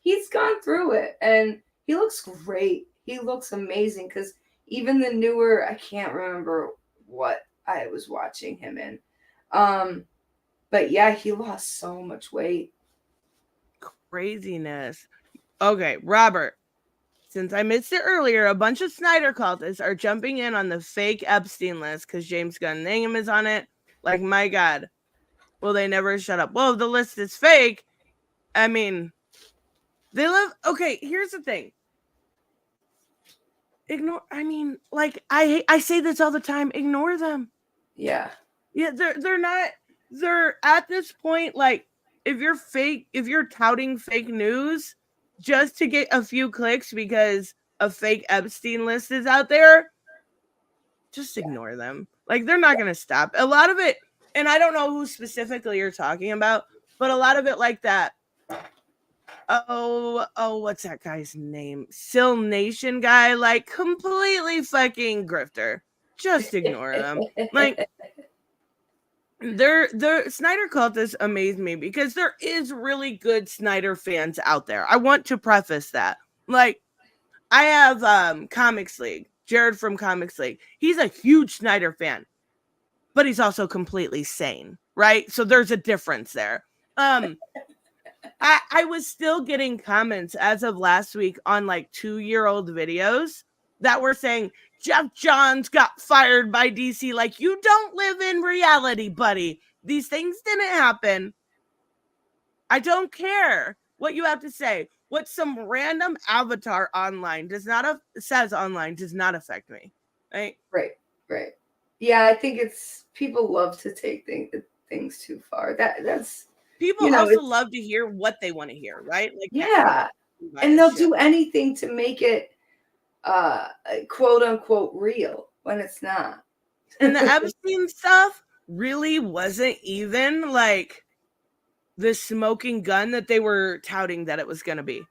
He's gone through it, and he looks great. He looks amazing, because even the newer, I can't remember what I was watching him in. But yeah, he lost so much weight. Craziness. Okay, Robert. Since I missed it earlier, a bunch of Snyder cultists are jumping in on the fake Epstein list because James Gunn's name is on it. Like, my God. Will they never shut up? Well, the list is fake. I mean, they live... Okay, here's the thing. I say this all the time. Ignore them. Yeah. Yeah, they're not... They're at this point, like, if you're touting fake news just to get a few clicks because a fake Epstein list is out there, just ignore them. Like, they're not going to stop. A lot of it, and I don't know who specifically you're talking about, but a lot of it like that. Oh, what's that guy's name? Sil Nation guy, like, completely fucking grifter. Just ignore them. Like, the Snyder cultists amaze me because there is really good Snyder fans out there. I want to preface that. Like, I have Comics League, Jared from Comics League. He's a huge Snyder fan, but he's also completely sane, right? So there's a difference there. I was still getting comments as of last week on like 2-year-old videos that were saying Jeff Johns got fired by DC. Like, you don't live in reality, buddy. These things didn't happen. I don't care what you have to say. What some random avatar online says online does not affect me. Right? Right. Yeah, I think it's people love to take things too far. That's people also love to hear what they want to hear, right? Like, yeah, and they'll do anything to make it quote unquote real when it's not. And the Epstein stuff really wasn't even like the smoking gun that they were touting that it was going to be.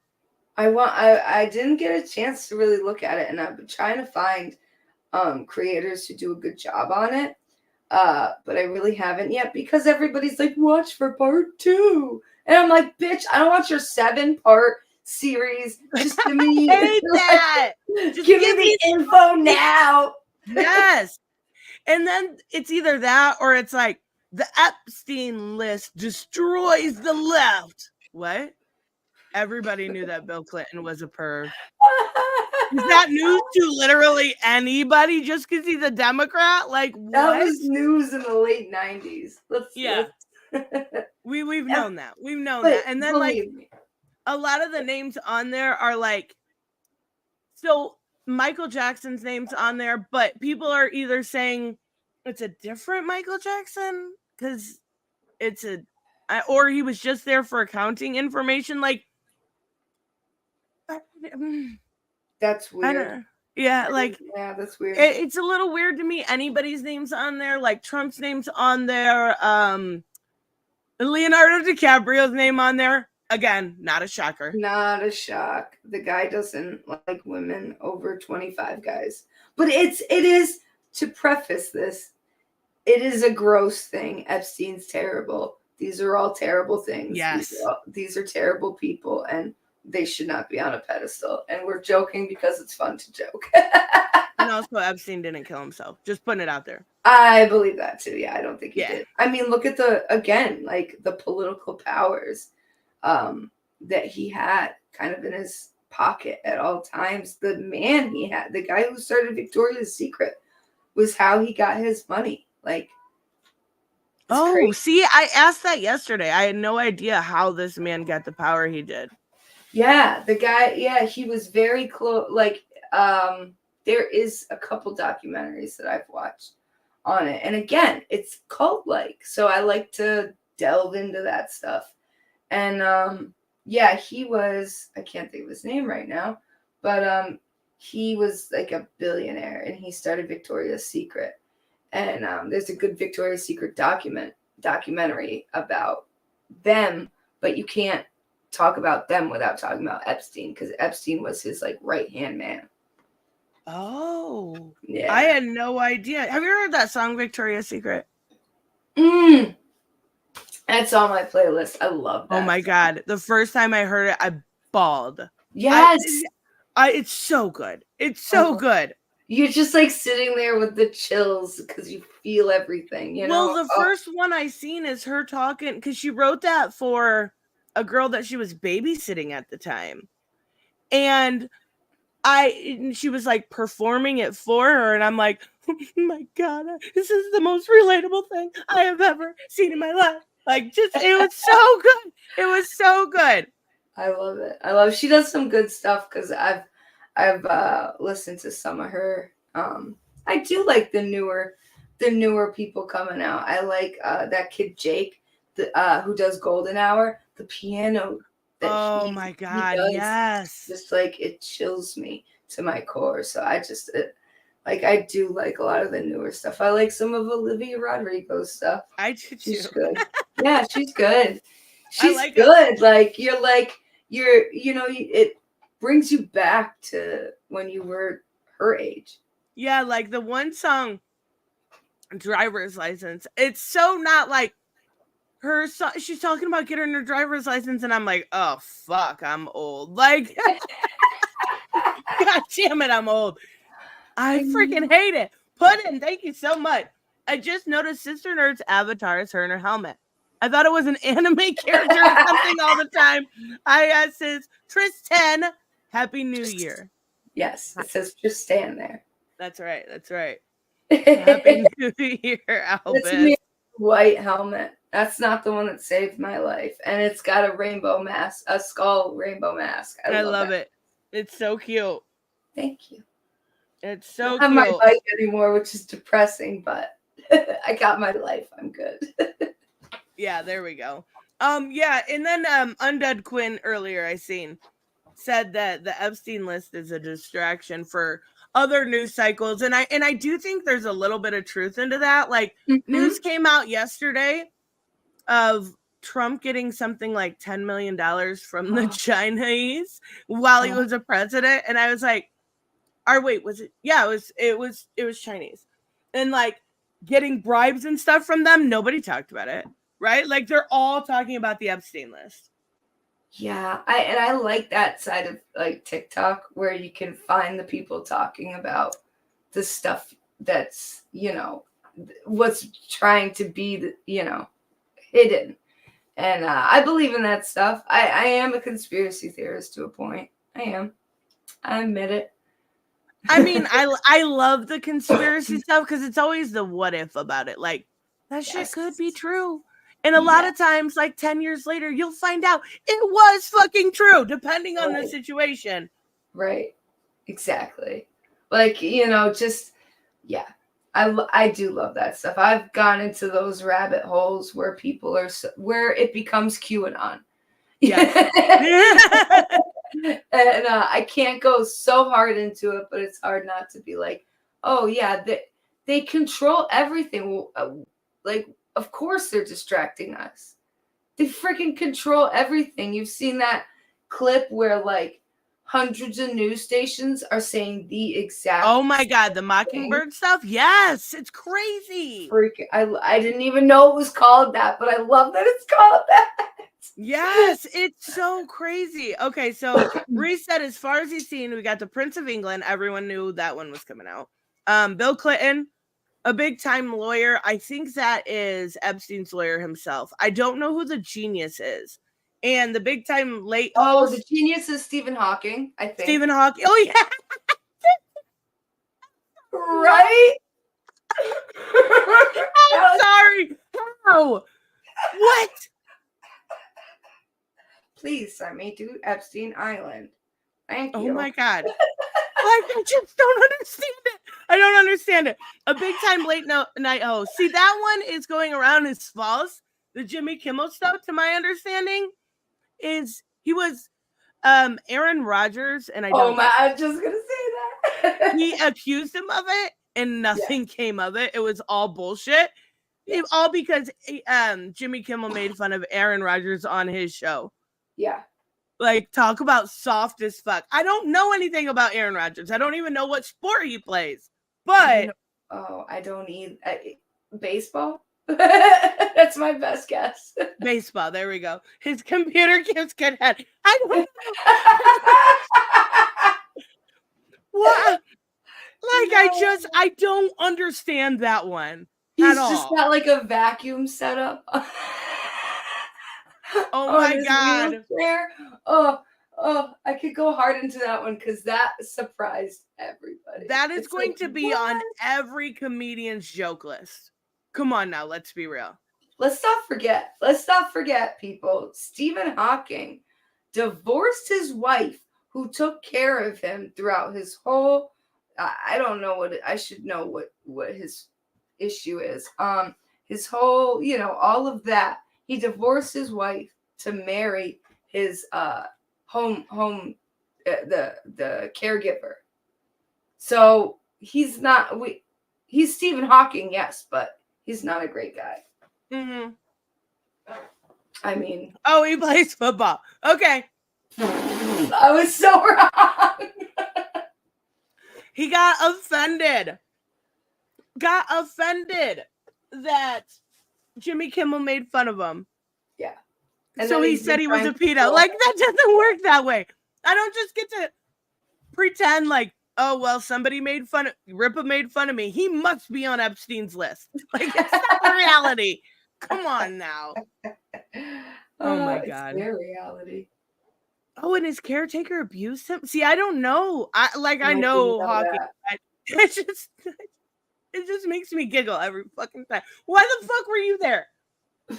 I didn't get a chance to really look at it, and I've been trying to find creators who do a good job on it. But I really haven't yet because everybody's like, watch for part 2. And I'm like, bitch, I don't want your 7-part series. Just give me, I hate that. Just give me the info now. Yes. And then it's either that or it's like the Epstein list destroys the left. What? Everybody knew that Bill Clinton was a perv. Is that news to literally anybody just because he's a Democrat? Like, what? That was news in the late 90s. We've known that. We've known that. And then like a lot of the names on there are like, so Michael Jackson's name's on there, but people are either saying it's a different Michael Jackson because or he was just there for accounting information. Like, that's weird. Yeah, like, yeah, that's weird. It's a little weird to me. Anybody's name's on there, like Trump's name's on there, Leonardo DiCaprio's name on there. Again, not a shocker. Not a shock. The guy doesn't like women over 25, guys. But it is, to preface this, it is a gross thing. Epstein's terrible. These are all terrible things. Yes. These are terrible people, and they should not be on a pedestal. And we're joking because it's fun to joke. And also, Epstein didn't kill himself. Just putting it out there. I believe that too. Yeah, I don't think he did. I mean, look at the political powers that he had kind of in his pocket at all times. The man he had, the guy who started Victoria's Secret, was how he got his money. Like, crazy. See, I asked that yesterday. I had no idea how this man got the power he did. Yeah, the guy, he was very close. Like, there is a couple documentaries that I've watched on it. And again, it's cult-like. So I like to delve into that stuff. And he was, I can't think of his name right now, but he was like a billionaire and he started Victoria's Secret. And there's a good Victoria's Secret documentary about them, but you can't talk about them without talking about Epstein, because Epstein was his like right-hand man. Oh, yeah. I had no idea. Have you heard that song, Victoria's Secret? That's on my playlist. I love that. Oh my God. The first time I heard it, I bawled. Yes. It's so good. It's so good. You're just like sitting there with the chills because you feel everything, you know? Well, the first one I seen is her talking, because she wrote that for a girl that she was babysitting at the time. And she was like performing it for her, and I'm like, oh my God, this is the most relatable thing I have ever seen in my life. Like, just, it was so good. It was so good. I love it. She does some good stuff because I've listened to some of her. I do like the newer people coming out. I like that kid Jake, who does Golden Hour, the piano. Oh my God, yes. Just like, it chills me to my core. So I do like a lot of the newer stuff. I like some of Olivia Rodrigo's stuff. I do too. She's good. Yeah, she's good. She's like good. It. Like it brings you back to when you were her age. Yeah, like the one song, Driver's License. It's so not like her song. She's talking about getting her driver's license, and I'm like, oh fuck, I'm old. Like, God damn it, I'm old. I freaking hate it. Puddin', thank you so much. I just noticed Sister Nerd's avatar is her in her helmet. I thought it was an anime character or something all the time. IS is Tristan. Happy New Year. Yes, it says Tristan there. That's right. Happy New Year, Albus. It's me, white helmet. That's not the one that saved my life. And it's got a rainbow mask, a skull rainbow mask. I love it. It's so cute. Thank you. It's so cute. I don't have my bike anymore, which is depressing, but I got my life. I'm good. Yeah, there we go. Yeah, and then Undead Quinn earlier I seen said that the Epstein list is a distraction for other news cycles, and I do think there's a little bit of truth into that. Like, news came out yesterday of Trump getting something like $10 million from the Chinese while he was a president, and I was like, or wait, was it? Yeah, it was Chinese, and like getting bribes and stuff from them. Nobody talked about it, right? Like, they're all talking about the Epstein list. Yeah, I like that side of like TikTok where you can find the people talking about the stuff that's, you know, what's trying to be, you know, hidden. And I believe in that stuff. I am a conspiracy theorist to a point. I am. I admit it. I mean, I love the conspiracy stuff because it's always the what if about it. Like, that shit could be true. And a lot of times, like 10 years later, you'll find out it was fucking true, depending on the situation. Right. Exactly. Like, you know, just, yeah. I do love that stuff. I've gone into those rabbit holes where people are, where it becomes QAnon. Yeah. And I can't go so hard into it, but it's hard not to be like, oh, yeah, they control everything. Like, of course they're distracting us. They freaking control everything. You've seen that clip where like hundreds of news stations are saying the exact. Oh my God, the Mockingbird stuff? Yes, it's crazy. I didn't even know it was called that, but I love that it's called that. Yes, it's so crazy. Okay, so reset as far as he's seen, we got the Prince of England. Everyone knew that one was coming out. Bill Clinton, a big time lawyer. I think that is Epstein's lawyer himself. I don't know who the genius is. And the big time late host. The genius is Stephen Hawking, I think. Stephen Hawking. Oh, yeah. Right? I'm sorry. How? What? Please send me to Epstein Island. Thank you. Oh my God. I just don't understand it. I don't understand it. A big time late night host. See, that one is going around as false. The Jimmy Kimmel stuff, to my understanding, is he was Aaron Rodgers, and I was just gonna say that. He accused him of it, and nothing came of it. It was all bullshit. All because Jimmy Kimmel made fun of Aaron Rodgers on his show. Yeah. Like, talk about soft as fuck. I don't know anything about Aaron Rodgers. I don't even know what sport he plays. But I don't need baseball. That's my best guess. Baseball. There we go. His computer gives good head. I don't know. What? Like, I don't understand that one. He's just got like a vacuum setup. Oh my God. Wheelchair. Oh, I could go hard into that one because that surprised everybody. That is going to be on every comedian's joke list. Come on now, let's be real. Let's not forget, people. Stephen Hawking divorced his wife who took care of him throughout his whole, I don't know I should know what his issue is. His whole, you know, all of that. He divorced his wife to marry his the caregiver. So he's Stephen Hawking, yes, but he's not a great guy. Mm-hmm. I mean, he plays football. Okay. I was so wrong. He got offended that Jimmy Kimmel made fun of him. Yeah. And so he said he was a pedo. Like, that doesn't work that way. I don't just get to pretend like, oh, well, somebody made fun of Ripa made fun of me. He must be on Epstein's list. Like, it's not the reality. Come on now. Oh my God. It's their reality. Oh, and his caretaker abused him? See, I don't know. I know hockey. It just makes me giggle every fucking time. Why the fuck were you there? Why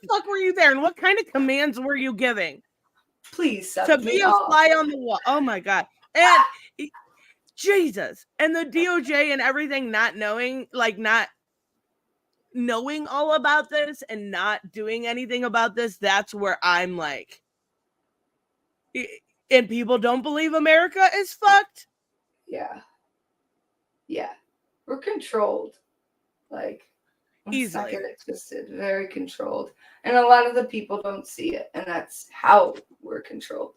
the fuck were you there? And what kind of commands were you giving? Please, to be a fly on the wall. Oh my God. And Jesus. And the DOJ and everything not knowing all about this and not doing anything about this, that's where I'm like, and people don't believe America is fucked? Yeah. We're controlled. Like, let's not get it twisted. Very controlled. And a lot of the people don't see it. And that's how we're controlled.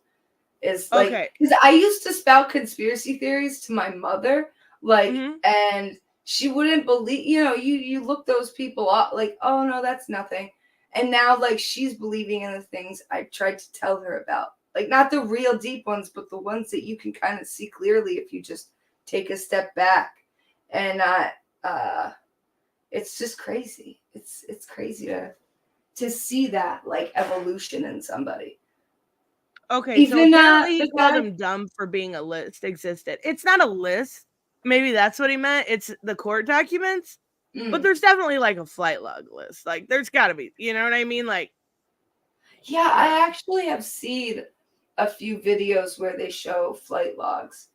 Is like, because I used to spout conspiracy theories to my mother, like, and she wouldn't believe, you look those people up, like, oh no, that's nothing. And now, like, she's believing in the things I tried to tell her about. Like, not the real deep ones, but the ones that you can kind of see clearly if you just take a step back. And it's just crazy. It's crazy to see that, like, evolution in somebody. Okay, even, so apparently he called him dumb for being a list existed. It's not a list. Maybe that's what he meant. It's the court documents. But there's definitely, like, a flight log list. Like, there's got to be. You know what I mean? Like, yeah, I actually have seen a few videos where they show flight logs,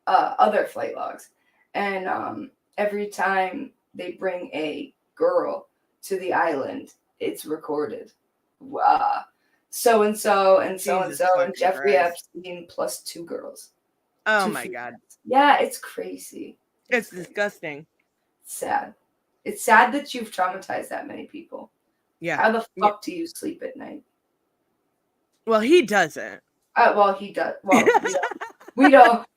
other flight logs. And every time they bring a girl to the island, it's recorded. Wow. So-and-so and so-and-so and Jeffrey Epstein plus 2 girls. Oh my God. Yeah, it's crazy. It's disgusting. It's sad. It's sad that you've traumatized that many people. Yeah. How the fuck do you sleep at night? Well, he doesn't. Well, he does. Well, we don't.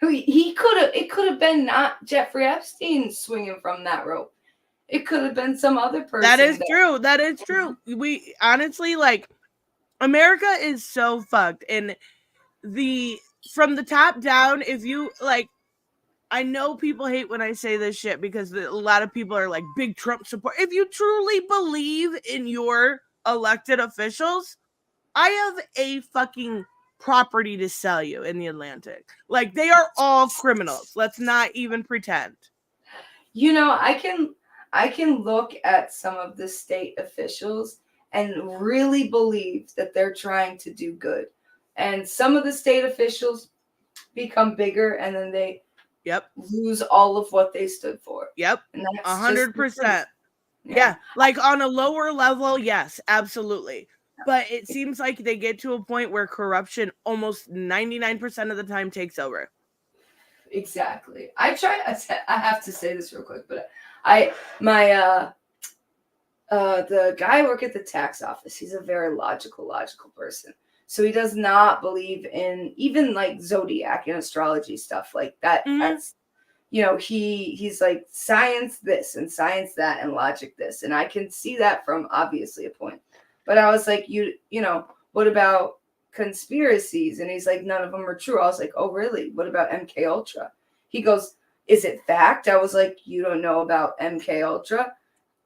It could have been not Jeffrey Epstein swinging from that rope. It could have been some other person. That is true. That is true. We honestly, like, America is so fucked. And from the top down, if you, like, I know people hate when I say this shit because a lot of people are like big Trump support. If you truly believe in your elected officials, I have a fucking property to sell you in the Atlantic. Like, they are all criminals. Let's not even pretend. I can look at some of the state officials and really believe that they're trying to do good. And some of the state officials become bigger and then they lose all of what they stood for. Yep. And that's 100%. Yeah. Like, on a lower level, yes, absolutely. But it seems like they get to a point where corruption almost 99% of the time takes over. Exactly. I have to say this real quick, but the guy I work at the tax office, he's a very logical person. So he does not believe in even like zodiac and astrology stuff like that. That's, he's like science this and science that and logic this. And I can see that from obviously a point. But I was like, what about conspiracies? And he's like, none of them are true. I was like, oh, really? What about MK Ultra? He goes, is it fact? I was like, you don't know about MK Ultra?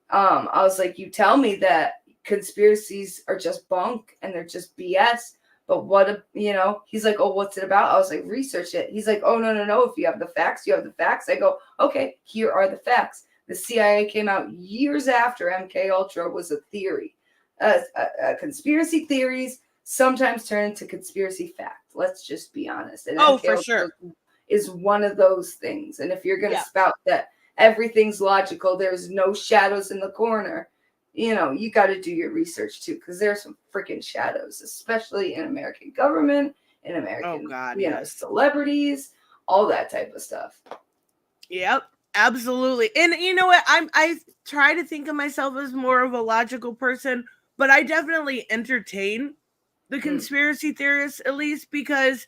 I was like, you tell me that conspiracies are just bunk and they're just BS. But he's like, oh, what's it about? I was like, research it. He's like, oh, no. If you have the facts, you have the facts. I go, okay, here are the facts. The CIA came out years after MK Ultra was a theory. Conspiracy theories sometimes turn into conspiracy fact. Let's just be honest. And MK for sure is one of those things. And if you're going to spout that everything's logical, there's no shadows in the corner, you got to do your research too, because there's some freaking shadows, especially in American government, in American, celebrities, all that type of stuff. Yep, absolutely. And you know what? I try to think of myself as more of a logical person, but I definitely entertain the conspiracy theorists, at least, because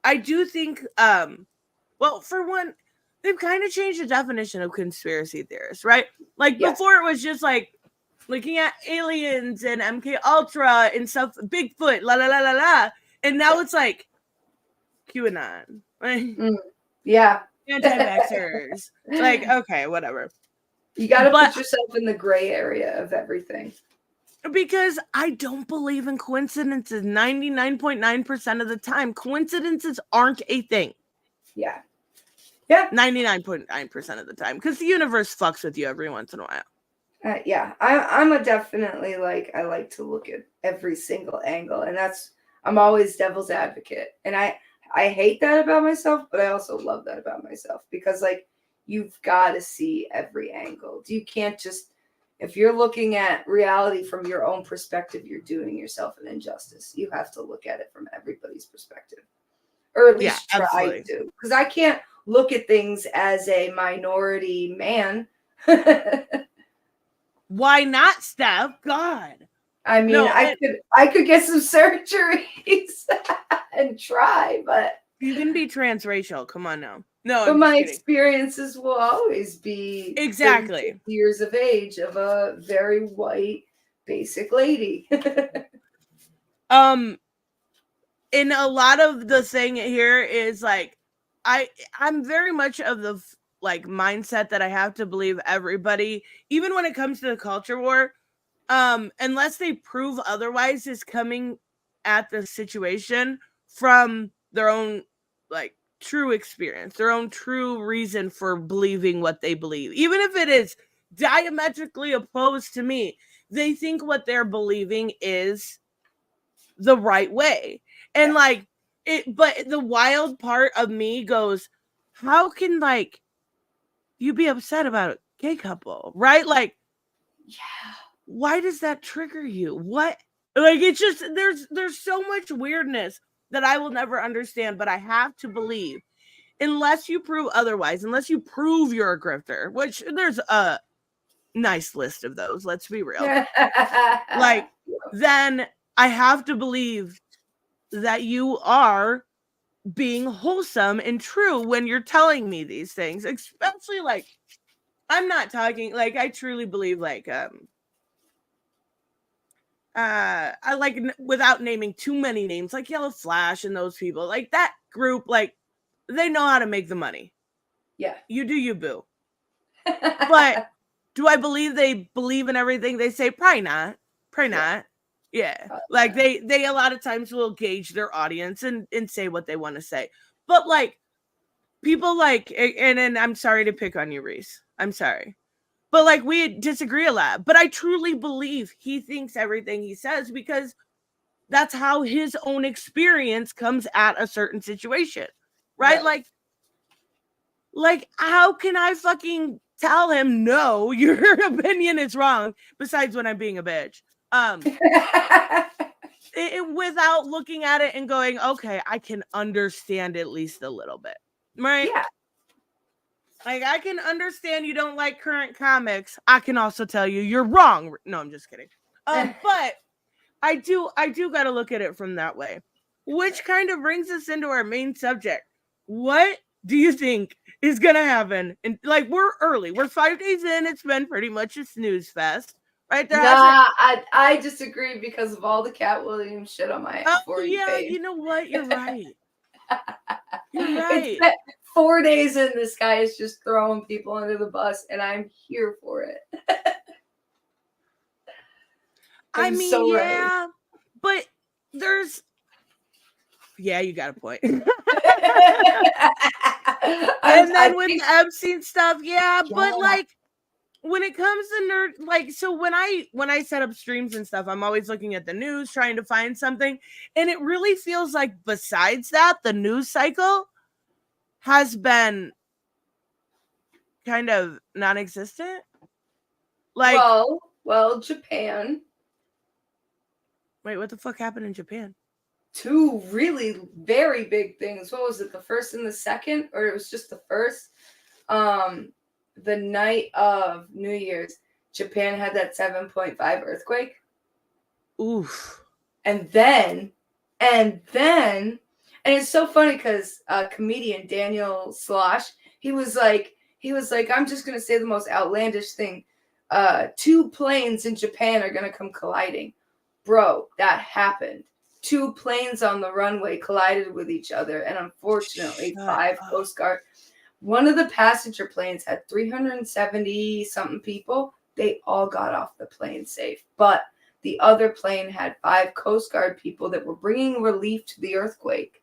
I do think, well, for one, they've kind of changed the definition of conspiracy theorists, right? Like, before it was just like looking at aliens and MK Ultra and stuff, Bigfoot, la la la la la, and now it's like QAnon, like, yeah, anti-vaxxers, like, okay, whatever. You got to put yourself in the gray area of everything. Because I don't believe in coincidences 99.9% of the time. Coincidences aren't a thing. Yeah. Yeah. 99.9% of the time. Because the universe fucks with you every once in a while. Yeah. I'm a definitely like, I like to look at every single angle. And I'm always devil's advocate. And I hate that about myself, but I also love that about myself. Because like, you've got to see every angle. You can't just, if you're looking at reality from your own perspective, you're doing yourself an injustice. You have to look at it from everybody's perspective, or at least try absolutely. to. Because I can't look at things as a minority man. Why not, Steph? God. I mean, no, I could get some surgeries and try, but you can be transracial. Come on now. No, but my experiences will always be exactly years of age of a very white basic lady. And a lot of the thing here is like I'm very much of the like mindset that I have to believe everybody, even when it comes to the culture war, unless they prove otherwise, is coming at the situation from their own like true experience, their own true reason for believing what they believe. Even if it is diametrically opposed to me, they think what they're believing is the right way. And like it, but the wild part of me goes, how can like you be upset about a gay couple, right? Like, yeah, why does that trigger you? What? Like, it's just there's so much weirdness that I will never understand, but I have to believe, unless you prove otherwise, unless you prove you're a grifter, which there's a nice list of those, let's be real. Like, then I have to believe that you are being wholesome and true when you're telling me these things, especially like, I'm not talking like, I truly believe like, I like, without naming too many names, like Yellow Flash and those people, like that group, like they know how to make the money. Yeah. You do you, boo. But do I believe they believe in everything they say? Probably not. Probably not. Yeah. Like they a lot of times will gauge their audience and say what they want to say. But like people like, and I'm sorry to pick on you, Reese. I'm sorry. But like we disagree a lot. But I truly believe he thinks everything he says because that's how his own experience comes at a certain situation. Right? Like how can I fucking tell him no, your opinion is wrong, besides when I'm being a bitch. Without looking at it and going, okay, I can understand at least a little bit. Right? Yeah. Like, I can understand you don't like current comics. I can also tell you you're wrong. No, I'm just kidding. But I do got to look at it from that way. Which kind of brings us into our main subject. What do you think is going to happen? And like, we're early. We're 5 days in. It's been pretty much a snooze fest. Right there. I disagree because of all the Cat Williams shit on my page. You know what? You're right. You're right. 4 days in, this guy is just throwing people under the bus, and I'm here for it. I mean, so yeah, ready. But there's, yeah, you got a point. And then with the Epstein stuff, yeah, but like when it comes to nerd, like, so when I set up streams and stuff, I'm always looking at the news, trying to find something, and it really feels like besides that, the news cycle has been kind of non-existent. Like, well, Japan. Wait, what the fuck happened in Japan? 2 really very big things. What was it? The first and the second, or it was just the first? The night of New Year's, Japan had that 7.5 earthquake. Oof. And then, and it's so funny because comedian Daniel Slosh, he was like, I'm just gonna say the most outlandish thing. 2 planes in Japan are gonna come colliding. Bro, that happened. 2 planes on the runway collided with each other, and unfortunately, 5 Coast Guard. One of the passenger planes had 370 something people. They all got off the plane safe. But the other plane had 5 Coast Guard people that were bringing relief to the earthquake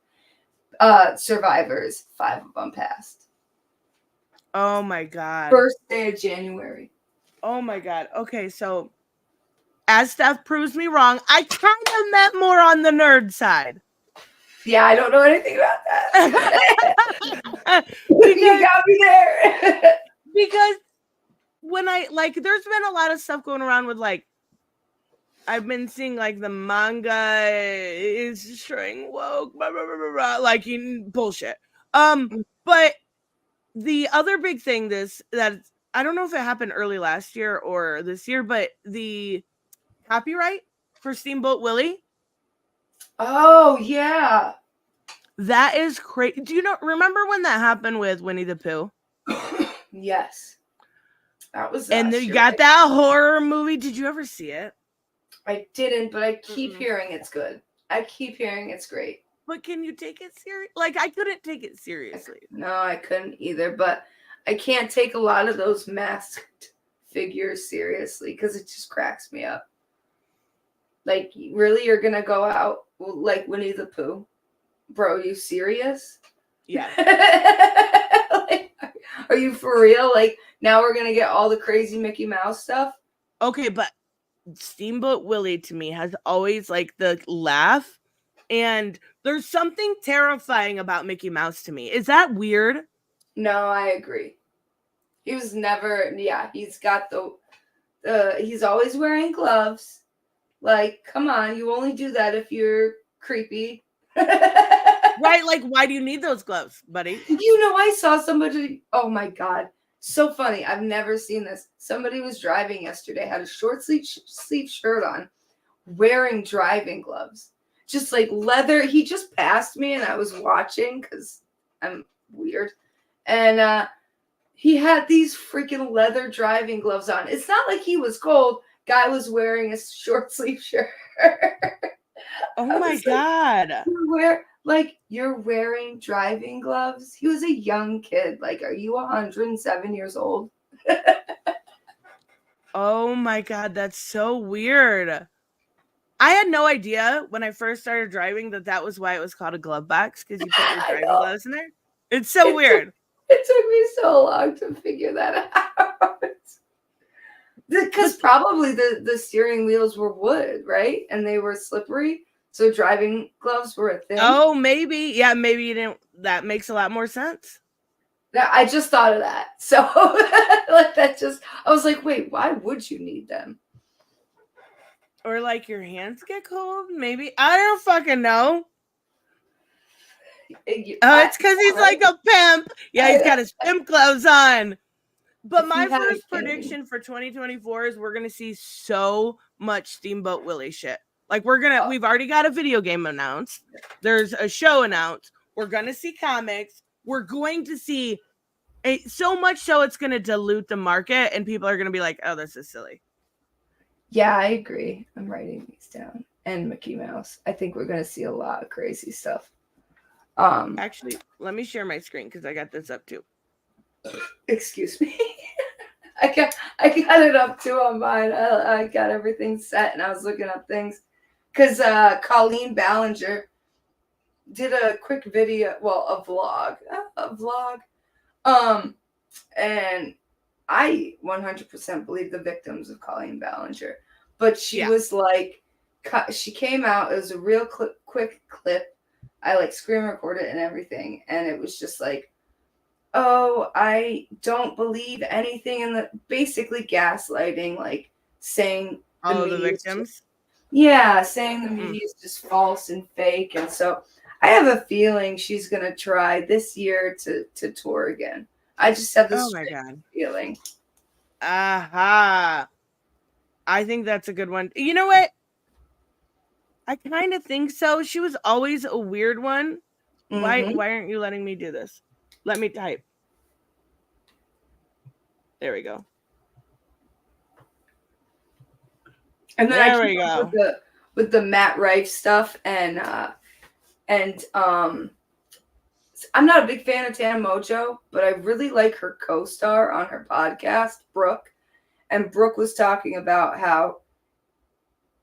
survivors. 5 of them passed. Oh my God. First day of January. Oh my God. Okay, so as Steph proves me wrong, I kind of meant more on the nerd side. Yeah, I don't know anything about that. You got me there. Because when I, like, there's been a lot of stuff going around with, like, I've been seeing, like, the manga is destroying woke, blah, blah, blah, blah, blah, like, bullshit. But the other big thing that I don't know if it happened early last year or this year, but the copyright for Steamboat Willie. Oh, yeah. That is crazy. Do you remember when that happened with Winnie the Pooh? Yes. That was and you got that horror movie. Did you ever see it? I didn't, but I keep hearing it's good. I keep hearing it's great. But can you take it serious? Like, I couldn't take it seriously. No, I couldn't either, but I can't take a lot of those masked figures seriously because it just cracks me up. Like, really, you're gonna go out like Winnie the Pooh? Bro, you serious? Yeah. Like, are you for real? Like, now we're gonna get all the crazy Mickey Mouse stuff? Okay, but Steamboat Willie to me has always, like, the laugh, and there's something terrifying about Mickey Mouse to me. Is that weird? No, I agree. He was never, he's got he's always wearing gloves. Like, come on, you only do that if you're creepy. Right, like, why do you need those gloves, buddy? You know, I saw somebody, oh my God, so funny. I've never seen this. Somebody was driving yesterday, had a short sleeve shirt on, wearing driving gloves. Just like leather. He just passed me and I was watching because I'm weird. And he had these freaking leather driving gloves on. It's not like he was cold. Guy was wearing a short sleeve shirt. Oh my God. You're wearing driving gloves? He was a young kid. Like, are you 107 years old? Oh my God, that's so weird. I had no idea when I first started driving that was why it was called a glove box, because you put your driving gloves in there. It's so weird. It took me so long to figure that out. Because probably the steering wheels were wood, right? And they were slippery. So driving gloves were a thing. Oh, maybe. Yeah, maybe you didn't. That makes a lot more sense. I just thought of that. So I was like, wait, why would you need them? Or like your hands get cold? Maybe. I don't fucking know. It's because he's like a pimp. Yeah, he's got his pimp gloves on. But my first prediction for 2024 is we're going to see so much Steamboat Willie shit. Like, we've already got a video game announced. There's a show announced. We're going to see comics. We're going to see so much so it's going to dilute the market and people are going to be like, oh, this is silly. Yeah, I agree. I'm writing these down. And Mickey Mouse. I think we're going to see a lot of crazy stuff. Actually, let me share my screen because I got this up too. Excuse me. I got it up too on mine. I got everything set and I was looking up things. Because Colleen Ballinger did a quick video, a vlog. And I 100% believe the victims of Colleen Ballinger. But she was like, she came out, it was a real quick clip. I like screen recorded and everything. And it was just like, oh, I don't believe anything in basically gaslighting, like saying the victims. Saying the media is just false and fake. And so I have a feeling she's going to try this year to tour again. I just have this feeling. Aha. I think that's a good one. You know what? I kind of think so. She was always a weird one. Mm-hmm. Why aren't you letting me do this? Let me type. There we go. And then there we go. With the Matt Rife stuff and I'm not a big fan of Tana Mongeau, but I really like her co-star on her podcast, Brooke. And Brooke was talking about how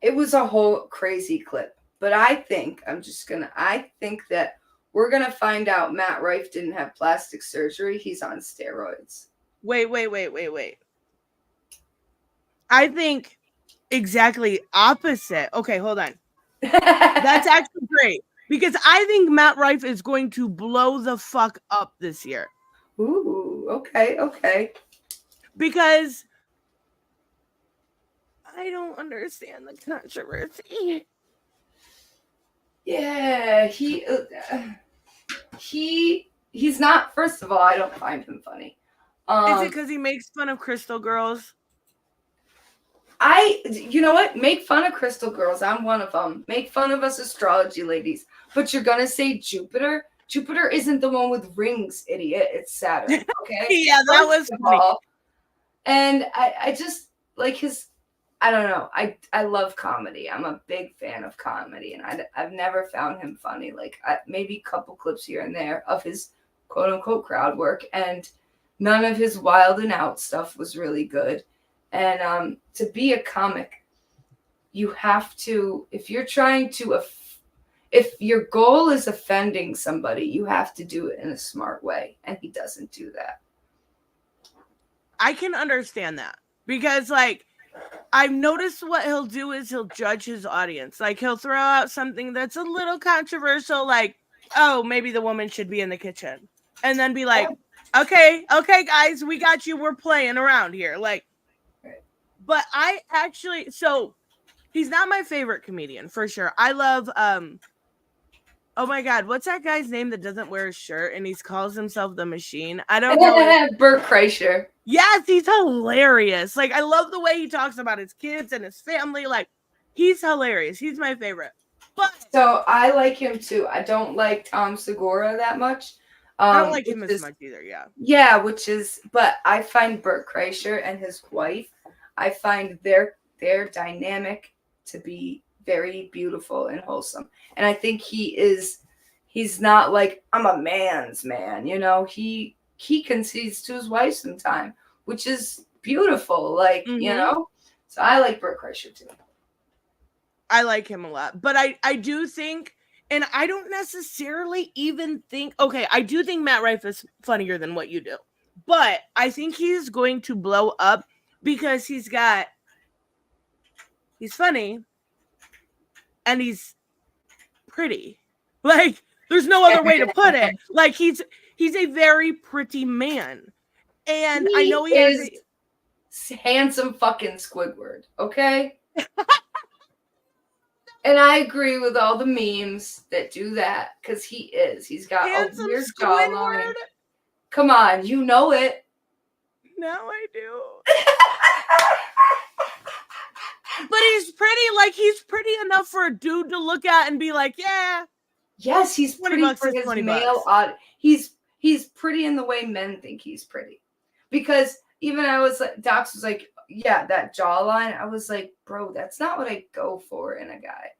it was a whole crazy clip. But I think that we're going to find out Matt Rife didn't have plastic surgery. He's on steroids. Wait. I think exactly opposite. Okay, hold on. That's actually great. Because I think Matt Rife is going to blow the fuck up this year. Ooh, okay. Because I don't understand the controversy. Yeah, he's not. First of all, I don't find him funny. Is it because he makes fun of Crystal Girls? You know what? Make fun of Crystal Girls. I'm one of them. Make fun of us astrology ladies. But you're gonna say Jupiter? Jupiter isn't the one with rings, idiot. It's Saturn. Okay. Yeah, that was funny. And I just like his. I don't know. I love comedy. I'm a big fan of comedy, and I've never found him funny. Like maybe a couple clips here and there of his quote unquote crowd work, and none of his wild and out stuff was really good. And to be a comic, you have to, if you're trying to, if your goal is offending somebody, you have to do it in a smart way. And he doesn't do that. I can understand that because, like, I've noticed what he'll do is he'll judge his audience. Like, he'll throw out something that's a little controversial, like, oh, maybe the woman should be in the kitchen. And then be like, okay, guys, we got you. We're playing around here. Like, but I actually, so he's not my favorite comedian for sure. I love, oh my God, what's that guy's name that doesn't wear a shirt and he calls himself the Machine? I don't know. Bert Kreischer. Yes, he's hilarious. Like, I love the way he talks about his kids and his family. Like, he's hilarious. He's my favorite. But so I like him too. I don't like Tom Segura that much. I don't like him as much either. Yeah. Yeah, but I find Bert Kreischer and his wife, I find their dynamic to be very beautiful and wholesome. And I think he's not like, I'm a man's man, you know, he concedes to his wife sometime, which is beautiful. Like, you know, so I like Bert Kreischer too. I like him a lot, but I do think, and I don't necessarily even think, okay, I do think Matt Rife is funnier than what you do, but I think he's going to blow up because he's funny and he's pretty. Like, there's no other way to put it. Like, he's a very pretty man. And I know he is handsome fucking Squidward, okay? And I agree with all the memes that do that, because he's got handsome a weird Squidward. jawline. Come on, you know it. Now I do. But he's pretty. Like, he's pretty enough for a dude to look at and be like, yeah. Yes, he's pretty for his male audience. He's pretty in the way men think he's pretty. Because even Docs was like, yeah, that jawline. I was like, bro, that's not what I go for in a guy.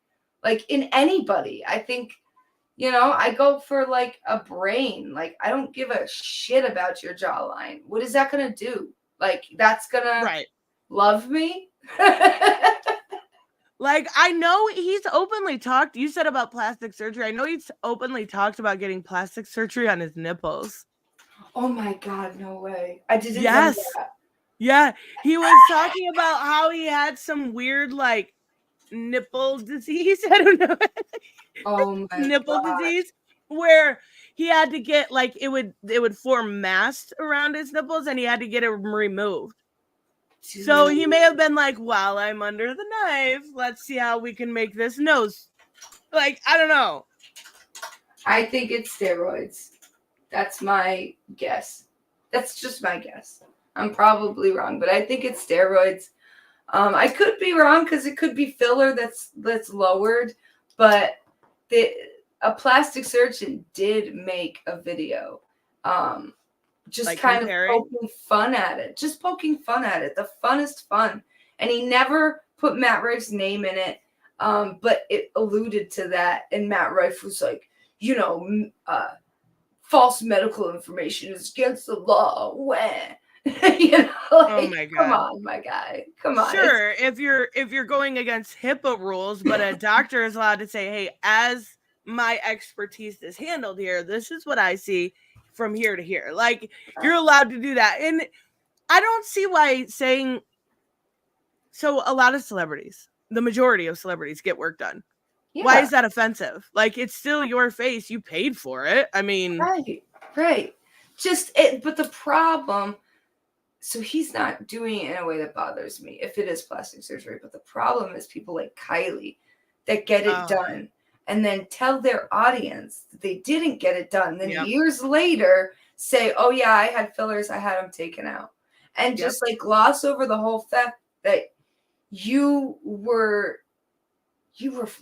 Like, in anybody. I think, you know, I go for like a brain. Like, I don't give a shit about your jawline. What is that gonna do? Like, that's gonna love me? Like, I know he's openly talked. You said about plastic surgery. I know he's openly talked about getting plastic surgery on his nipples. Oh my God, no way. I didn't know that. Yeah, he was talking about how he had some weird, like, nipple disease. I don't know. Oh my nipple God. disease, where he had to get, like, it would form mass around his nipples, and he had to get it removed. Dude. So he may have been like, while I'm under the knife, let's see how we can make this nose. Like, I don't know. I think it's steroids. That's my guess. That's just my guess. I'm probably wrong, but I think it's steroids. I could be wrong because it could be filler that's lowered, but a plastic surgeon did make a video. Just like kind comparing? Of poking fun at it. Just poking fun at it. The funnest fun. And he never put Matt Rife's name in it, but it alluded to that. And Matt Rife was like, you know, false medical information is against the law. When like, oh my God. Come on, my guy. Come on. Sure, if you're going against HIPAA rules, but a doctor is allowed to say, hey, as my expertise is handled here, this is what I see from here to here. Like, you're allowed to do that. And I don't see why saying so. A lot of celebrities, the majority of celebrities, get work done. Yeah. Why is that offensive? Like, it's still your face. You paid for it. I mean, right. Just it, but the problem, so he's not doing it in a way that bothers me if it is plastic surgery. But the problem is people like Kylie that get it done and then tell their audience that they didn't get it done. Then years later say, oh yeah, I had fillers, I had them taken out. And just like gloss over the whole fact that you were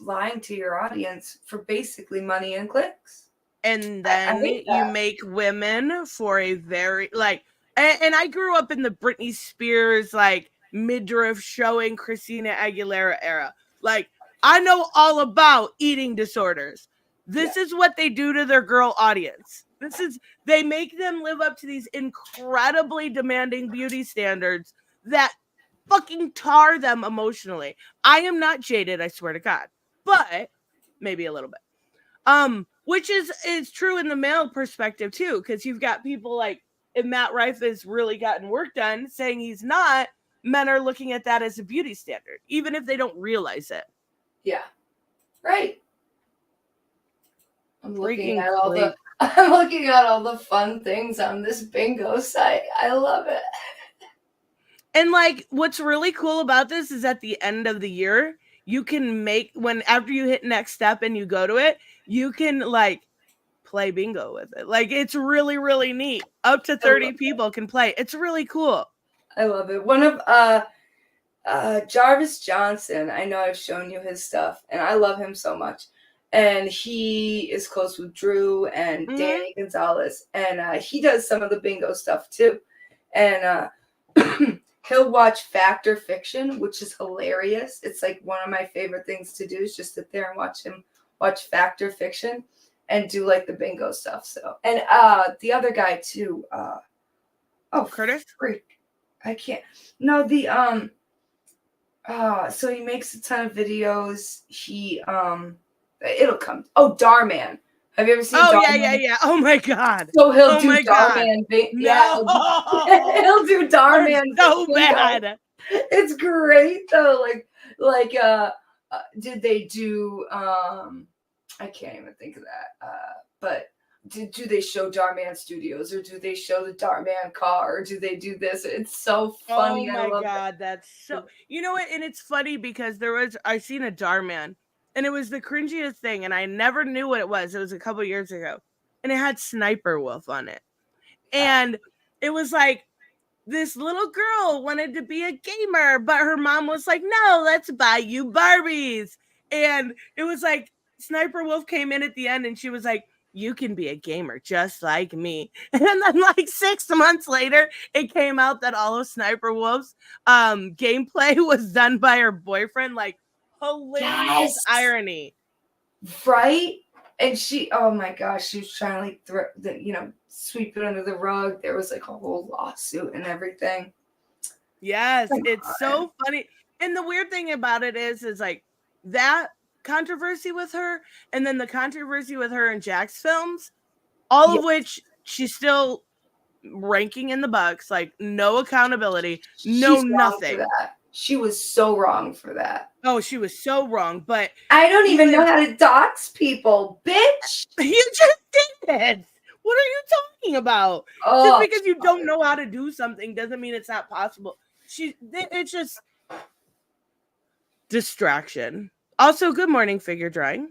lying to your audience for basically money and clicks. And then you make women for a very like, and I grew up in the Britney Spears, like midriff showing Christina Aguilera era. Like, I know all about eating disorders. This is what they do to their girl audience. They make them live up to these incredibly demanding beauty standards that fucking tar them emotionally. I am not jaded, I swear to God, but maybe a little bit. Which is true in the male perspective too, because you've got people like, if Matt Rife has really gotten work done, saying he's not, men are looking at that as a beauty standard, even if they don't realize it. Yeah, right. I'm looking at all the fun things on this bingo site. I love it. And like, what's really cool about this is at the end of the year, you can after you hit next step and you go to it, you can like play bingo with it. Like, it's really, really neat. Up to 30 people can play. It's really cool. I love it. One of Jarvis Johnson, I know I've shown you his stuff, and I love him so much. And he is close with Drew and Danny Gonzalez, and he does some of the bingo stuff too. And he'll watch Fact or Fiction, which is hilarious. It's like one of my favorite things to do is just sit there and watch Fact or Fiction and do like the bingo stuff. So, and the other guy too. Curtis? Freak. I can't. No, so he makes a ton of videos. It'll come. Oh, Darman. Have you ever seen Darman? Yeah. Oh my God. So he'll do Darman. He'll do Darman. So bad. It's great though. Like did they do I can't even think of that. But do they show Darman Studios, or do they show the Darman car, or do they do this? It's so funny. Oh my God, that's so. You know what? And it's funny because I seen a Darman, and it was the cringiest thing, and I never knew what it was. It was a couple years ago, and it had Sniper Wolf on it, and it was like this little girl wanted to be a gamer, but her mom was like, "No, let's buy you Barbies," and it was like Sniper Wolf came in at the end, and she was like, you can be a gamer just like me. And then like 6 months later, it came out that all of Sniper Wolf's gameplay was done by her boyfriend. Like, hilarious irony. Right? And she, oh my gosh, she was trying to like sweep it under the rug. There was like a whole lawsuit and everything. Yes, it's so funny. And the weird thing about it is like that controversy with her, and then the controversy with her and Jack's films, all of which she's still ranking in the bucks, like no accountability, nothing. She was so wrong for that. Oh, she was so wrong, but I don't even know how to dox people, bitch. You just did. What are you talking about? Just because you don't know how to do something doesn't mean it's not possible. It's just distraction. Also, good morning, Figure Drawing.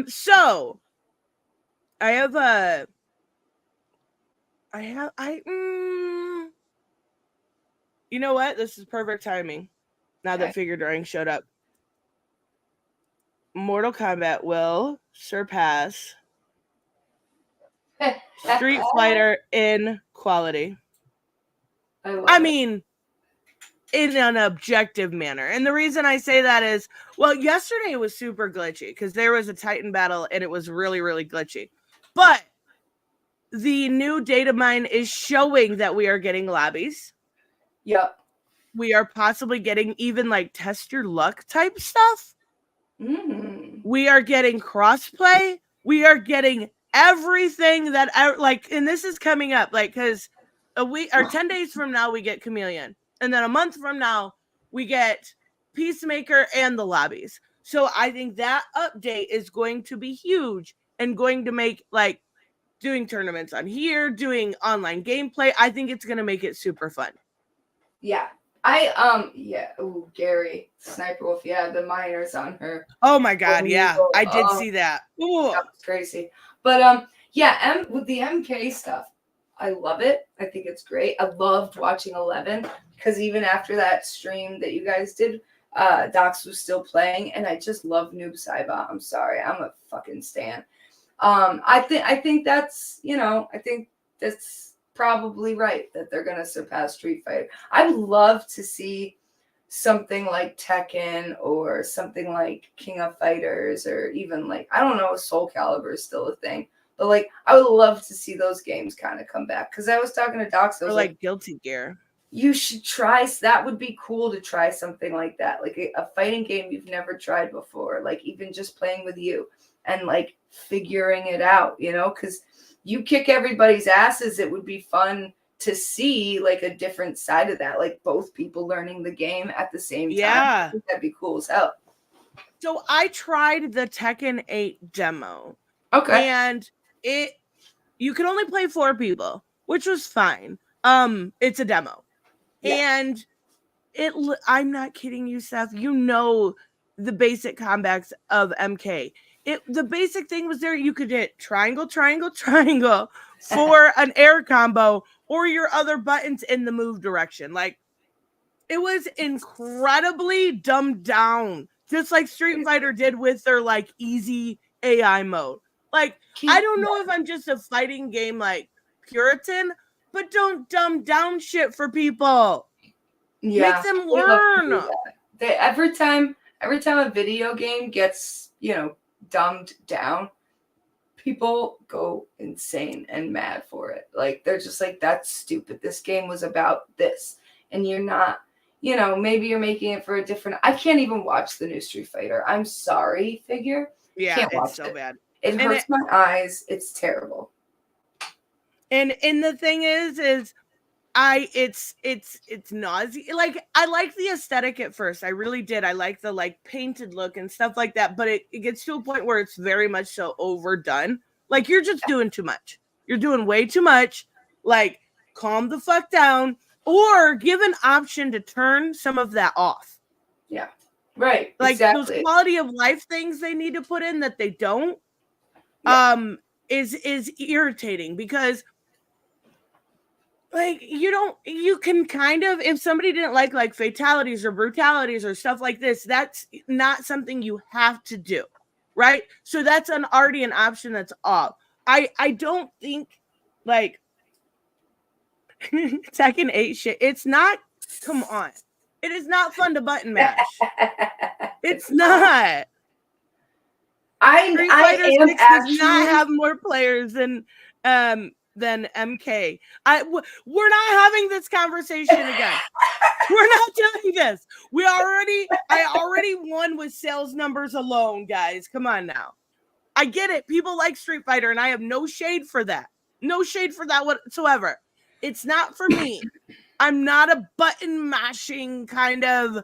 So I have you know what? This is perfect timing. Now that Figure Drawing showed up. Mortal Kombat will surpass Street Fighter in quality. I mean, in an objective manner. And the reason I say that is, well, yesterday was super glitchy because there was a Titan battle and it was really, really glitchy. But the new data mine is showing that we are getting lobbies. Yep. We are possibly getting even like test your luck type stuff. We are getting crossplay. We are getting everything that and this is coming up because a week or 10 days from now we get Chameleon, and then a month from now we get Peacemaker and the lobbies. So I think that update is going to be huge and going to make like doing tournaments on here, doing online gameplay. I think it's going to make it super fun. Yeah. Ooh, Gary, Sniper Wolf, the miners on her. Oh my god, yeah. I did see that. Ooh. That was crazy. But with the MK stuff, I love it. I think it's great. I loved watching 11 because even after that stream that you guys did, Docs was still playing, and I just love Noob Saibot. I'm sorry, I'm a fucking stan. I think that's I think that's probably right that they're gonna surpass Street Fighter. I'd love to see something like Tekken or something like King of Fighters, or even like, I don't know if Soul Calibur is still a thing, but like I would love to see those games kind of come back. Because I was talking to Docs, I was like Guilty Gear. You should try. That would be cool to try something like that, like a fighting game you've never tried before, like even just playing with you and like figuring it out, because you kick everybody's asses. It would be fun to see like a different side of that, like both people learning the game at the same time. Yeah, I think that'd be cool as hell. So I tried the Tekken 8 demo. Okay. And you could only play 4 people, which was fine. It's a demo. Yeah. And I'm not kidding you, Seth. The basic combats of MK. The basic thing was there. You could hit triangle, triangle, triangle for an air combo, or your other buttons in the move direction. Like, it was incredibly dumbed down, just like Street Fighter did with their like easy AI mode. Like, I don't know if I'm just a fighting game like Puritan, but don't dumb down shit for people. Yeah, make them learn. Every time a video game gets dumbed down, people go insane and mad for it. Like, they're just like, that's stupid. This game was about this, and you're not. Maybe you're making it for a different. I can't even watch the new Street Fighter. I'm sorry, Figure. Yeah, can't watch it's so bad. It hurts my eyes. It's terrible. And the thing is it's nausea. Like, I like the aesthetic at first. I really did. I like the like painted look and stuff like that. But it gets to a point where it's very much so overdone. Like, you're just doing too much. You're doing way too much. Like, calm the fuck down, or give an option to turn some of that off. Yeah, right. Like, exactly. Those quality of life things they need to put in that they don't. Is irritating, because like you can kind of, if somebody didn't like fatalities or brutalities or stuff like this, that's not something you have to do, right? So that's already an option that's off. I don't think like Tekken 8 shit. It's not. Come on, it is not fun to button mash. It's not. Street Fighter 6 does not have more players than MK. We're not having this conversation again. We're not doing this. I already won with sales numbers alone, guys. Come on now. I get it. People like Street Fighter, and I have no shade for that. No shade for that whatsoever. It's not for me. I'm not a button mashing kind of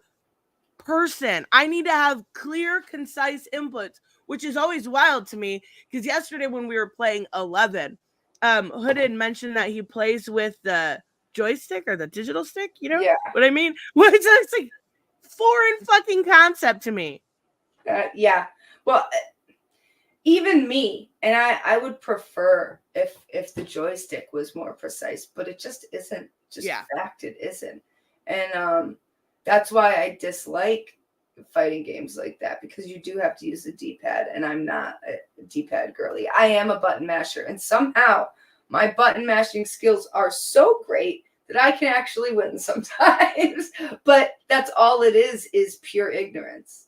person. I need to have clear, concise inputs, which is always wild to me, because yesterday when we were playing 11, Hooded mentioned that he plays with the joystick or the digital stick, what I mean? Well, it's like foreign fucking concept to me. Yeah. Well, even me, and I would prefer if the joystick was more precise, but it just isn't. Fact, it isn't. And that's why I dislike fighting games like that, because you do have to use the D-pad, and I'm not a D-pad girly. I am a button masher, and somehow my button mashing skills are so great that I can actually win sometimes. But that's all it is pure ignorance.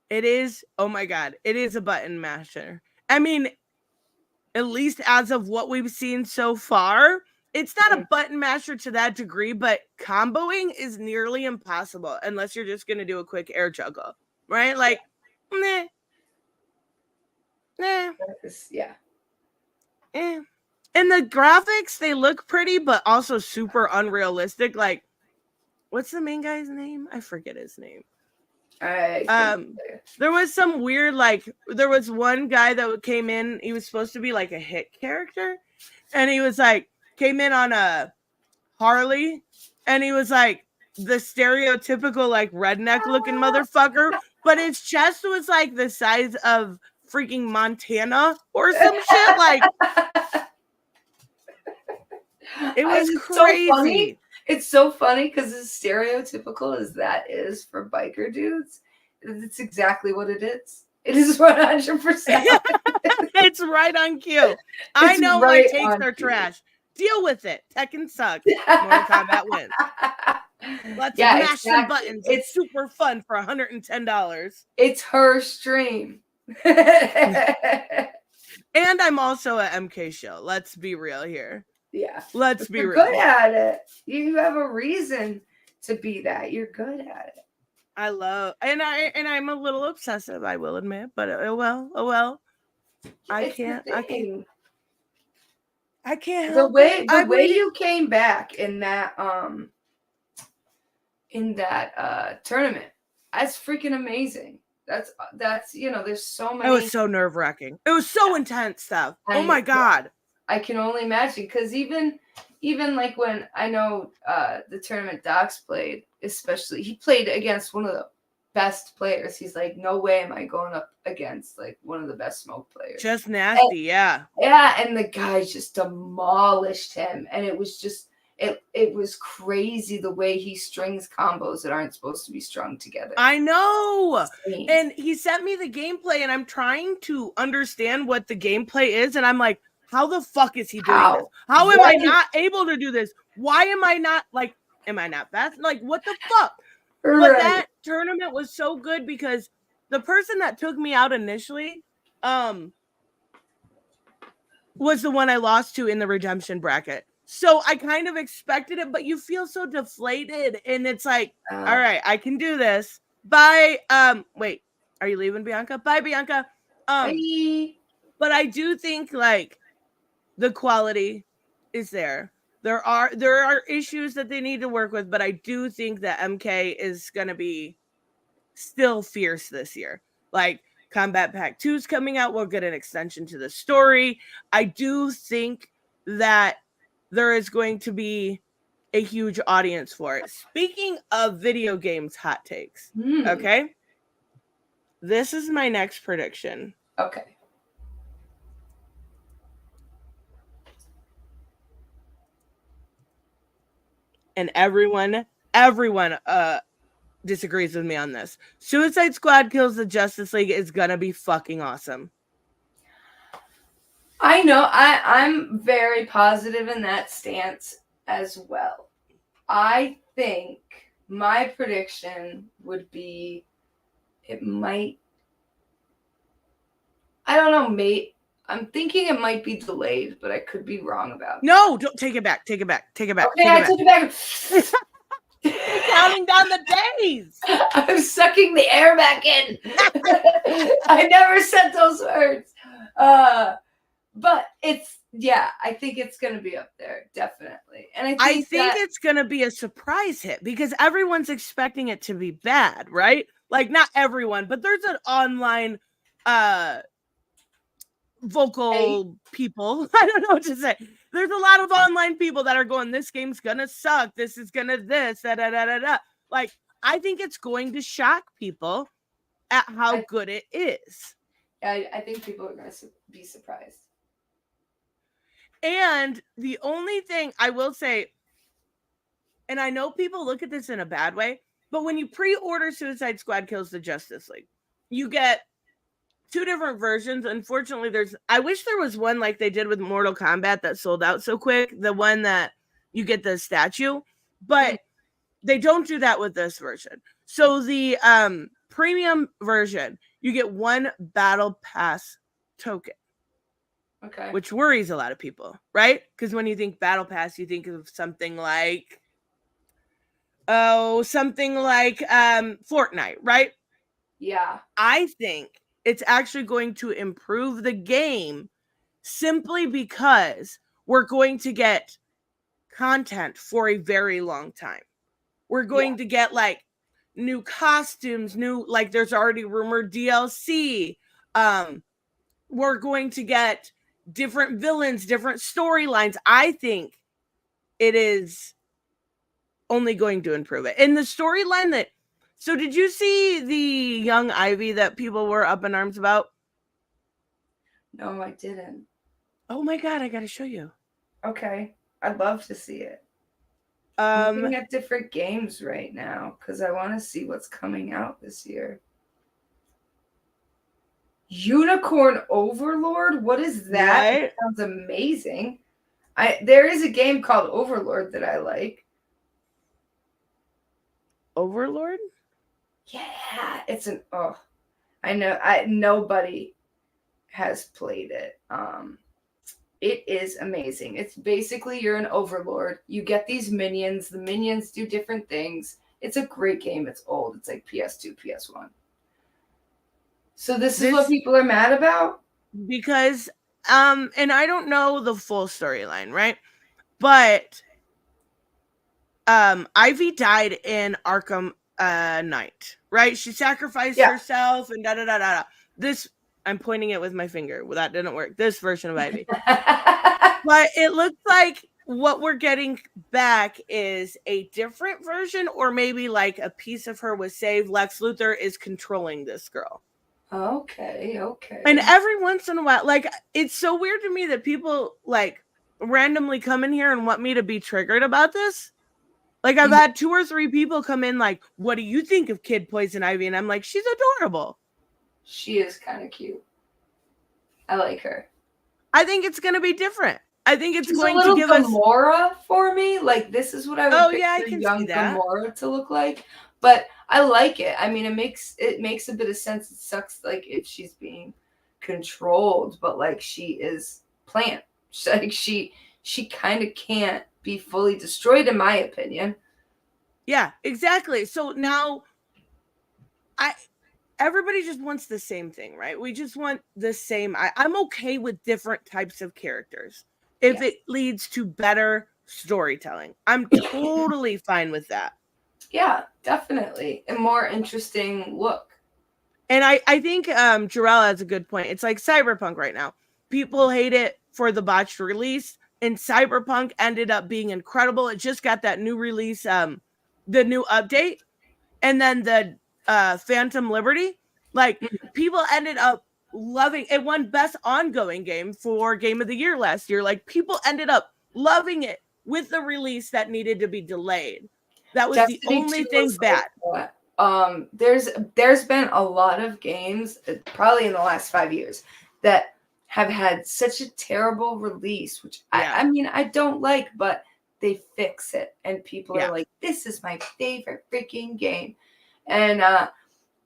It is, oh my God, it is a button masher. I mean, at least as of what we've seen so far, it's not a button masher to that degree, but comboing is nearly impossible unless you're just going to do a quick air juggle, right? Like, nah. Yeah. And the graphics, they look pretty, but also super unrealistic. Like, what's the main guy's name? I forget his name. There was some weird, like, there was one guy that came in, he was supposed to be like a hit character, and he was like, came in on a Harley, and he was like the stereotypical like redneck looking motherfucker, but his chest was like the size of freaking Montana or some shit. Like, it was crazy. So funny. It's so funny because as stereotypical as that is for biker dudes, it's exactly what it is. It is 100%. It's right on cue. I know my takes are trash. Deal with it. Tekken sucks. Mortal Kombat wins. Let's mash some buttons. It's super fun for $110. It's her stream. And I'm also a MK show. Let's be real here. Yeah. Let's be real. You're good at it. You have a reason to be that. You're good at it. I love, and I'm a little obsessive, I will admit, but oh well. I can't. The way you came back in that tournament, that's freaking amazing. That's there's so many. It was so nerve-wracking. It was so intense stuff. Oh my God. I can only imagine, because even like when I know the tournament Docs played, especially, he played against one of the best players. He's like, no way am I going up against like one of the best smoke players. Just nasty, yeah. Yeah, and the guy just demolished him, and it was just it was crazy the way he strings combos that aren't supposed to be strung together. I know. And he sent me the gameplay, and I'm trying to understand what the gameplay is, and I'm like, how the fuck is he doing this? How am I not able to do this? Why am I not, like, am I not fast? Like, what the fuck? Right. But that tournament was so good because the person that took me out initially was the one I lost to in the redemption bracket. So I kind of expected it, but you feel so deflated, and it's like, all right, I can do this. Bye. Wait, are you leaving, Bianca? Bye, Bianca. Bye. But I do think, like, the quality is there. There are issues that they need to work with, but I do think that MK is going to be still fierce this year. Like, Combat Pack 2 is coming out. We'll get an extension to the story. I do think that there is going to be a huge audience for it. Speaking of video games hot takes, okay? This is my next prediction. Okay. And everyone disagrees with me on this. Suicide Squad Kills the Justice League is gonna be fucking awesome. I know. I'm very positive in that stance as well. I think my prediction would be it might. I don't know, mate. I'm thinking it might be delayed, but I could be wrong about it. No, don't take it back. Take it back. Take it back. Okay, I took it back. Counting down the days. I'm sucking the air back in. I never said those words. But I think it's going to be up there, definitely. And I think it's going to be a surprise hit because everyone's expecting it to be bad, right? Like, not everyone, but there's an online vocal people. I don't know what to say. There's a lot of online people that are going, this game's gonna suck. This is gonna da. Like, I think it's going to shock people at how good it is. I think people are going to be surprised. And the only thing I will say, and I know people look at this in a bad way, but when you pre-order Suicide Squad Kills the Justice League, you get 2 different versions. Unfortunately, I wish there was one like they did with Mortal Kombat that sold out so quick. The one that you get the statue, but they don't do that with this version. So the premium version, you get 1 battle pass token. Okay. Which worries a lot of people, right? Because when you think battle pass, you think of something like Fortnite, right? Yeah. I think it's actually going to improve the game simply because we're going to get content for a very long time. We're going to get like new costumes, like there's already rumored DLC. We're going to get different villains, different storylines. I think it is only going to improve it. And the storyline so did you see the young Ivy that people were up in arms about? No, I didn't. Oh my God, I got to show you. Okay. I'd love to see it. I'm looking at different games right now because I want to see what's coming out this year. Unicorn Overlord? What is that? Right? That sounds amazing. There is a game called Overlord that I like. Overlord? Yeah, it's I know nobody has played it. It is amazing. It's basically you're an overlord. You get these minions. The minions do different things. It's a great game. It's old. It's like PS2, PS1. So this is what people are mad about? Because and I don't know the full storyline, right? But Ivy died in Arkham Knight, right? She sacrificed herself and da da da da. This, I'm pointing it with my finger. Well, that didn't work. This version of Ivy. But it looks like what we're getting back is a different version, or maybe like a piece of her was saved. Lex Luthor is controlling this girl. Okay. And every once in a while, like, it's so weird to me that people like randomly come in here and want me to be triggered about this. Like, I've had 2 or 3 people come in like, what do you think of Kid Poison Ivy? And I'm like, she's adorable. She is kind of cute. I like her. I think it's going to be different. I think it's going to give Gamora for me. Like, this is what I would picture young Gamora to look like. But I like it. I mean, it makes a bit of sense. It sucks, like, if she's being controlled, but like she is plant. Like she kind of can't be fully destroyed, in my opinion. Yeah, exactly. So now everybody just wants the same thing, right? We just want the same. I'm okay with different types of characters if it leads to better storytelling. I'm totally fine with that. Yeah, definitely. A more interesting look. And I think Jarrell has a good point. It's like Cyberpunk right now. People hate it for the botched release, and Cyberpunk ended up being incredible. It just got that new release, the new update, and then the Phantom Liberty. Like, people ended up loving it. Won Best Ongoing Game for Game of the Year last year. Like, people ended up loving it with the release that needed to be delayed. That was Destiny the only thing bad. There's been a lot of games, probably in the last 5 years, that have had such a terrible release, which I mean, I don't like, but they fix it. And people are like, this is my favorite freaking game. And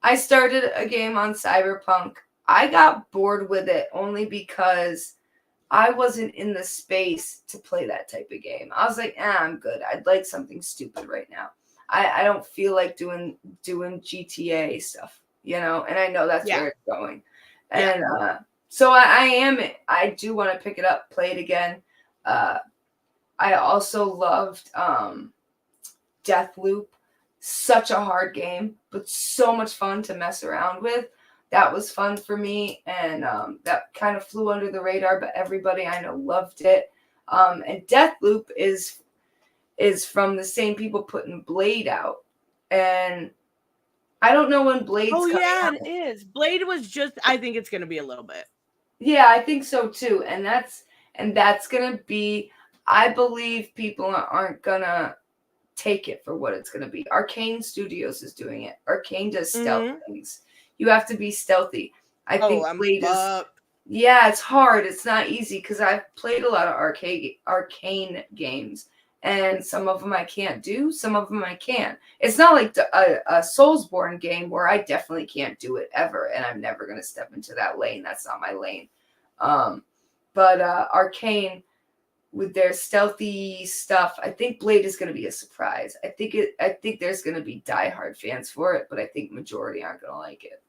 I started a game on Cyberpunk. I got bored with it only because I wasn't in the space to play that type of game. I was like, I'm good. I'd like something stupid right now. I don't feel like doing GTA stuff, you know, and I know that's where it's going. And so I do want to pick it up, play it again. I also loved Deathloop. Such a hard game, but so much fun to mess around with. That was fun for me, and that kind of flew under the radar, but everybody I know loved it. And Deathloop is from the same people putting Blade out, and I don't know when Blade's coming out. It is. Blade was just, I think it's going to be a little bit. Yeah, I think so too, and that's going to be, I believe people aren't going to take it for what it's going to be. Arcane Studios is doing it. Arcane does stealth things. You have to be stealthy. I think Blade is. Yeah, it's hard. It's not easy because I've played a lot of arcane games, and some of them I can't do, some of them I can. It's not like a Soulsborne game where I definitely can't do it ever, and I'm never going to step into that lane. That's not my lane. But Arcane, with their stealthy stuff, I think Blade is going to be a surprise. I think there's going to be diehard fans for it, but I think majority aren't going to like it.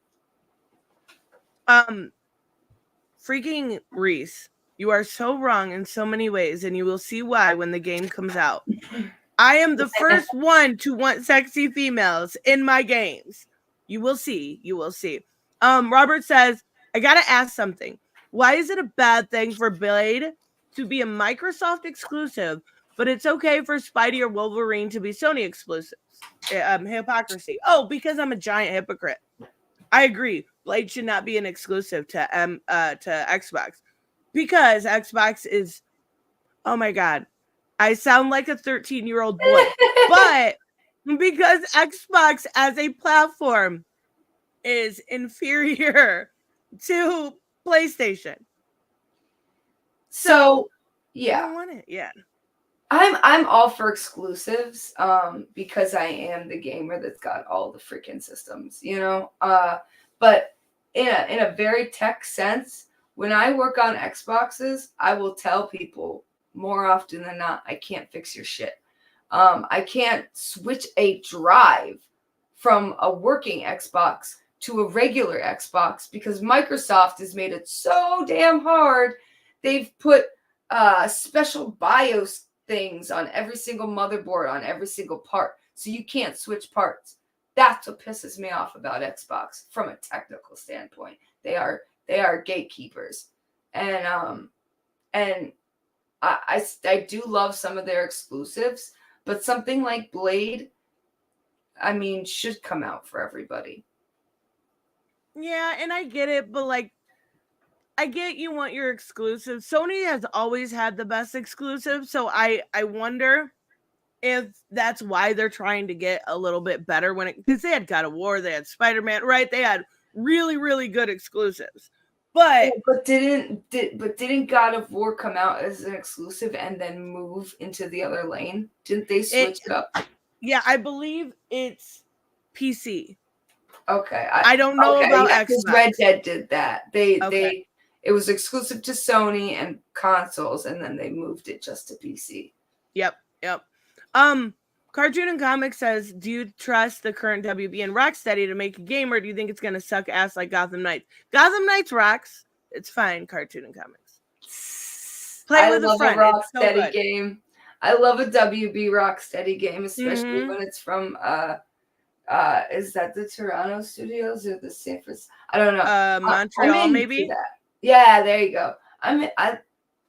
Freaking Reese, you are so wrong in so many ways, and you will see why when the game comes out. I am the first one to want sexy females in my games. You will see. You will see. Robert says, I gotta ask something. Why is it a bad thing for Blade to be a Microsoft exclusive, but it's okay for Spidey or Wolverine to be Sony exclusives? Hypocrisy. Oh, because I'm a giant hypocrite. I agree. Blade should not be an exclusive to Xbox, because Xbox is, oh my God, I sound like a 13-year-old boy, but because Xbox as a platform is inferior to PlayStation. So yeah, I don't want it. Yeah. I'm all for exclusives, because I am the gamer that's got all the freaking systems, but in a very tech sense, when I work on Xboxes, I will tell people more often than not, I can't fix your shit. I can't switch a drive from a working Xbox to a regular Xbox because Microsoft has made it so damn hard. They've put special BIOS things on every single motherboard, on every single part, so you can't switch parts. That's what pisses me off about Xbox from a technical standpoint. They are gatekeepers, and I do love some of their exclusives, but something like Blade, I mean, should come out for everybody. Yeah, and I get it, but like, I get you want your exclusive. Sony has always had the best exclusive, so I wonder if that's why they're trying to get a little bit better because they had God of War, they had Spider-Man, right? They had really, really good exclusives. But didn't God of War come out as an exclusive and then move into the other lane? Didn't they switch it up? Yeah, I believe it's PC. Okay, I don't know about Xbox. Red Dead did that. It was exclusive to Sony and consoles, and then they moved it just to PC. Yep. Cartoon and Comics says, do you trust the current WB and Rocksteady to make a game, or do you think it's going to suck ass like Gotham Knights? Gotham Knights rocks. It's fine, Cartoon and Comics. Play with a friend. I love a Rocksteady game. I love a WB Rocksteady game, especially when it's from, is that the Toronto studios or the San Francisco? I don't know. Montreal, maybe? Yeah, there you go.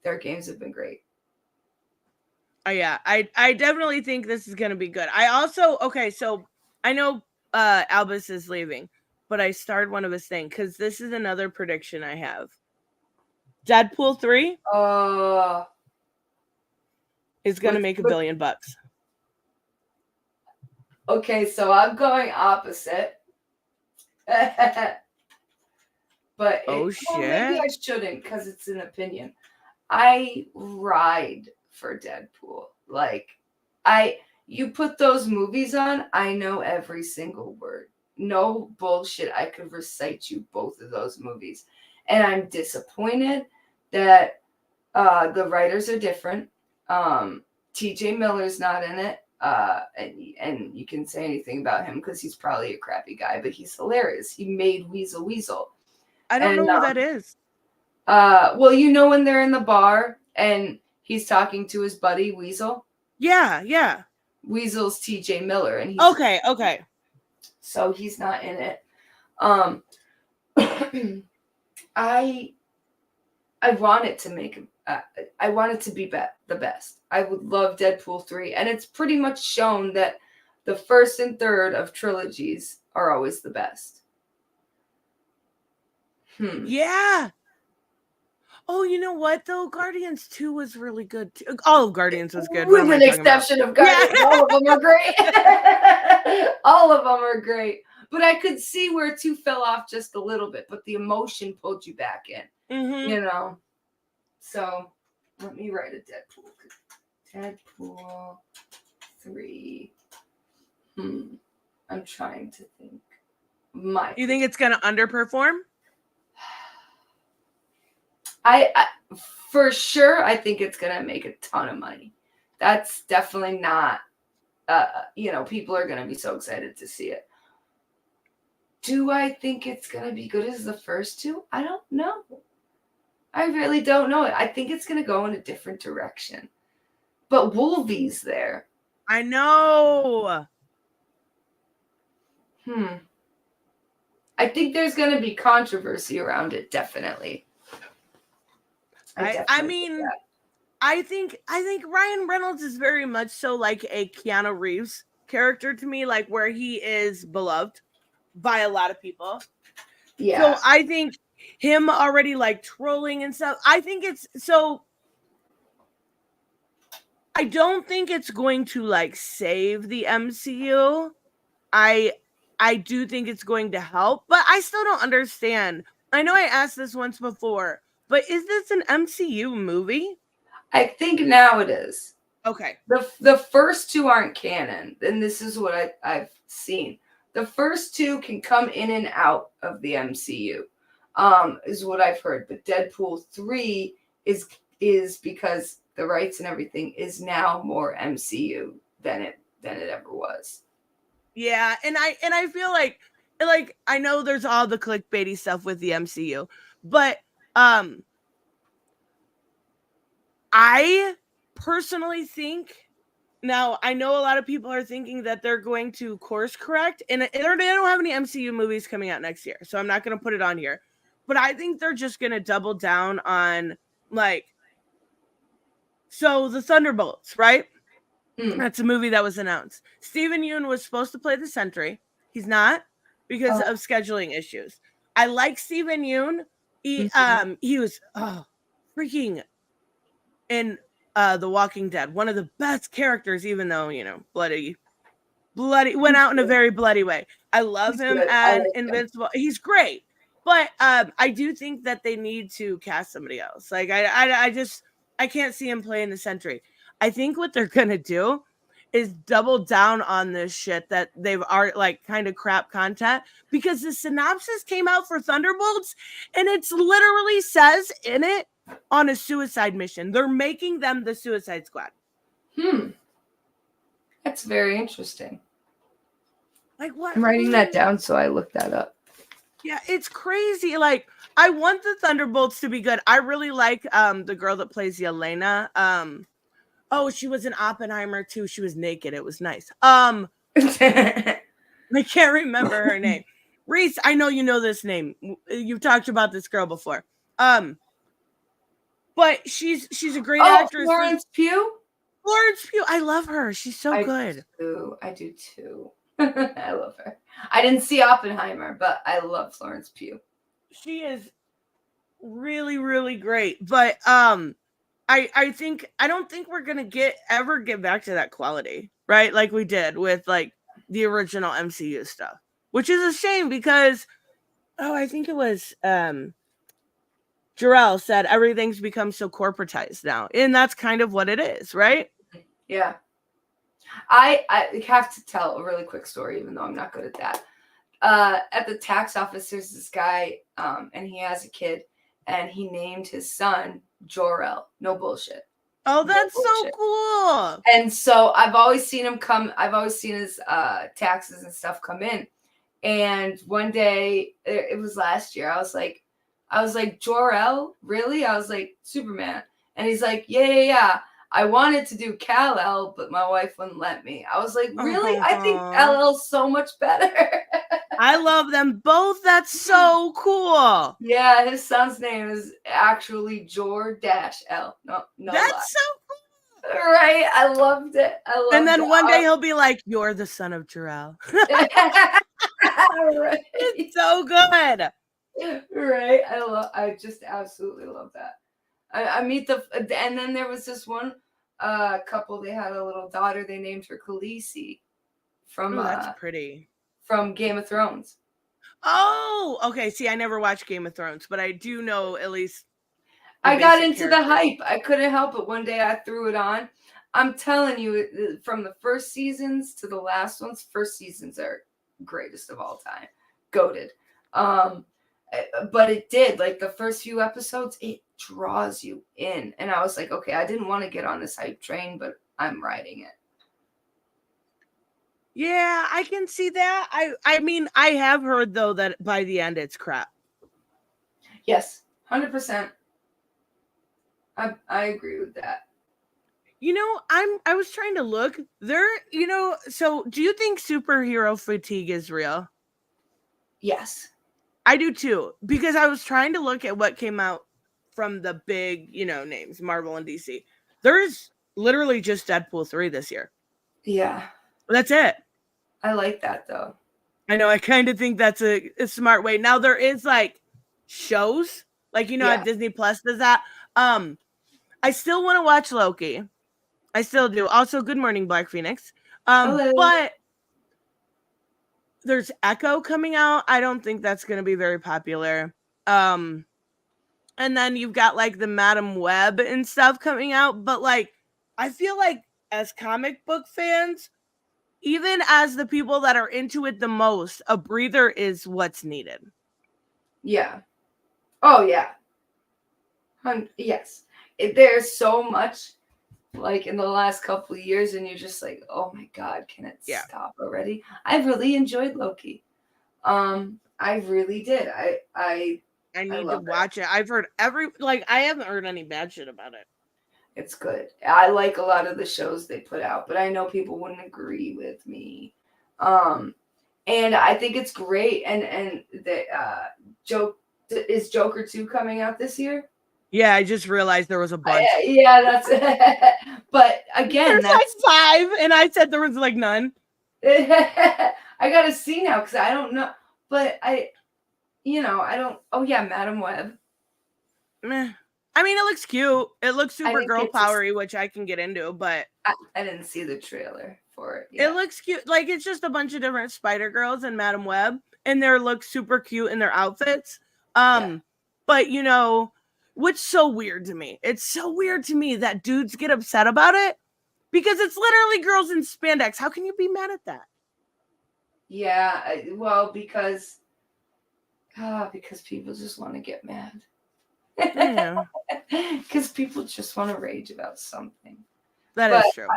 Their games have been great. Oh, yeah, I definitely think this is going to be good. I also, so I know Albus is leaving, but I starred one of his things because this is another prediction I have. Deadpool 3 is going to make $1 billion. Okay, so I'm going opposite. But shit. Maybe I shouldn't because it's an opinion. I ride for Deadpool. Like, you put those movies on, I know every single word. No bullshit. I could recite you both of those movies. And I'm disappointed that the writers are different. TJ Miller's not in it. And you can say anything about him because he's probably a crappy guy, but he's hilarious. He made Weasel. I don't know who that is. Well, when they're in the bar and he's talking to his buddy Weasel. Yeah. Weasel's TJ Miller, and he's okay. So he's not in it. I want it to make. I want it to be the best. I would love Deadpool 3, and it's pretty much shown that the first and third of trilogies are always the best. Yeah. Oh, you know what though? Guardians 2 was really good too. All of Guardians was good. With an exception of Guardians. Yeah. All of them are great. All of them are great. But I could see where 2 fell off just a little bit, but the emotion pulled you back in. Mm-hmm. So let me write a Deadpool Deadpool 3. I'm trying to think. You think it's gonna underperform? I for sure I think it's gonna make a ton of money. That's definitely not people are gonna be so excited to see it. Do I think it's gonna be good as the first two? I don't know. I really don't know. I think it's gonna go in a different direction. But Wolvie's there. I know. I think there's gonna be controversy around it, definitely. I mean, I think Ryan Reynolds is very much so like a Keanu Reeves character to me, like where he is beloved by a lot of people. Yeah. So I think him already like trolling and stuff. I think it's so. I don't think it's going to like save the MCU. I do think it's going to help, but I still don't understand. I know I asked this once before, but is this an MCU movie? I think now it is. Okay. The first two aren't canon, and this is what I've seen. The first two can come in and out of the MCU, is what I've heard. But Deadpool 3 is because the rights and everything is now more MCU than it ever was. Yeah, and I feel like I know there's all the clickbaity stuff with the MCU, but I personally think, now I know a lot of people are thinking that they're going to course correct, and they don't have any MCU movies coming out next year, so I'm not going to put it on here. But I think they're just going to double down on so the Thunderbolts, right? That's a movie that was announced. Steven Yeun was supposed to play the Sentry. He's not because of scheduling issues. I like Steven Yeun. He was freaking in The Walking Dead, one of the best characters, even though bloody went out in a very bloody way. I love him and Invincible. He's great, but I do think that they need to cast somebody else. Like I can't see him playing the Sentry. I think what they're gonna do is double down on this shit that they've already kind of crap content, because the synopsis came out for Thunderbolts and it's literally says in it on a suicide mission. They're making them the Suicide Squad. That's very interesting. Like what? I'm writing that down so I look that up. Yeah, it's crazy. Like I want the Thunderbolts to be good. I really like the girl that plays Yelena. She was in Oppenheimer too. She was naked. It was nice. I can't remember her name. Reese, I know you know this name. You've talked about this girl before. But she's a great actress. Florence Pugh? Florence Pugh. I love her. She's so good. I do too. I love her. I didn't see Oppenheimer, but I love Florence Pugh. She is really, really great. But I don't think we're gonna ever get back to that quality, right? Like we did with the original MCU stuff, which is a shame because I think it was Jarrell said everything's become so corporatized now, and that's kind of what it is, right? Yeah. I have to tell a really quick story, even though I'm not good at that. At the tax office, there's this guy, and he has a kid, and he named his son Jor-El. No bullshit. Oh, that's so cool. And so I've always seen him come. I've always seen his taxes and stuff come in. And one day, it was last year, I was like, Jor-El? Really? I was like, Superman. And he's like, yeah. I wanted to do Kal-El, but my wife wouldn't let me. I was like, really? I think LL's so much better. I love them both. That's so cool. Yeah, his son's name is actually Jor-L. No, that's so cool. Right? I loved it. And then one day he'll be like, "You're the son of Jarrell." Right. It's so good. Right? I just absolutely love that. I meet and then there was this one couple. They had a little daughter. They named her Khaleesi from. That's pretty. From Game of Thrones. Oh, okay. See, I never watched Game of Thrones, but I do know at least. I got into the hype. I couldn't help it. One day I threw it on. I'm telling you, from the first seasons to the last ones, first seasons are greatest of all time. Goated. But it did, like the first few episodes, it draws you in. And I was like, okay, I didn't want to get on this hype train, but I'm riding it. Yeah, I can see that. I mean, I have heard though that by the end it's crap. Yes, 100%. I agree with that. You know, I was trying to look there, you know, so do you think superhero fatigue is real? Yes. I do too, because I was trying to look at what came out from the big, you know, names, Marvel and DC. There's literally just Deadpool 3 this year. Yeah. That's it. I like that though. I know, I kind of think that's a smart way. Now there is like shows, like, you know, how Disney Plus does that. I still want to watch Loki. I still do. Also, Good Morning Black Phoenix. But there's Echo coming out. I don't think that's going to be very popular. And then you've got like the Madam Web and stuff coming out. But like, I feel like as comic book fans, even as the people that are into it the most, a breather is what's needed. Yeah. Oh, yeah. Yes. There's so much like in the last couple of years, and you're just like, oh my God, can it stop already? I really enjoyed Loki. I really did. I need to watch it. I've heard I haven't heard any bad shit about it. It's good. I like a lot of the shows they put out, but I know people wouldn't agree with me. And I think it's great. And the is Joker 2 coming out this year? Yeah, I just realized there was a bunch. Yeah, that's but again, there's like 5, and I said there was like none. I gotta see now because I don't know. But I don't. Oh yeah, Madam Web. Meh. I mean, it looks cute. It looks super girl powery, which I can get into, but I didn't see the trailer for it yet. It looks cute. Like, it's just a bunch of different Spider Girls and Madam Web, and they look super cute in their outfits. But you know, what's so weird to me? It's so weird to me that dudes get upset about it because it's literally girls in spandex. How can you be mad at that? Yeah, well, because people just want to get mad. Because people just want to rage about something. That is true.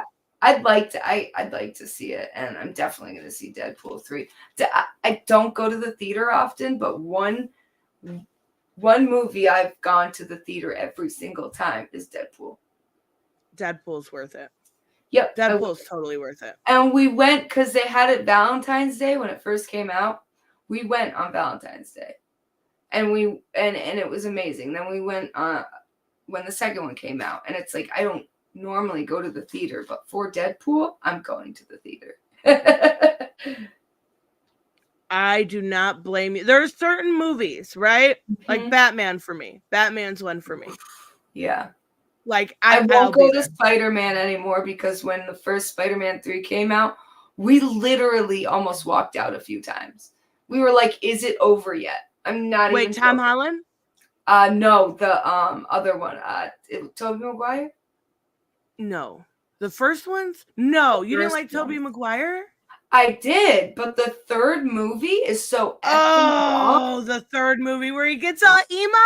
I'd like to see it, and I'm definitely going to see Deadpool 3. I don't go to the theater often, but one movie I've gone to the theater every single time is Deadpool. Deadpool's worth it. Yep. Deadpool's totally worth it. And we went because they had it Valentine's Day when it first came out. We went on Valentine's Day. And it was amazing. Then we went when the second one came out. And it's like, I don't normally go to the theater, but for Deadpool, I'm going to the theater. I do not blame you. There are certain movies, right? Mm-hmm. Like Batman for me. Batman's one for me. Yeah. Like I won't go to Spider-Man anymore because when the first Spider-Man 3 came out, we literally almost walked out a few times. We were like, is it over yet? I'm not Wait, Tom Holland? No, the other one. Tobey Maguire? No. The first ones? No, you didn't like Tobey Maguire? I did, but the third movie is so long. The third movie where he gets all emo?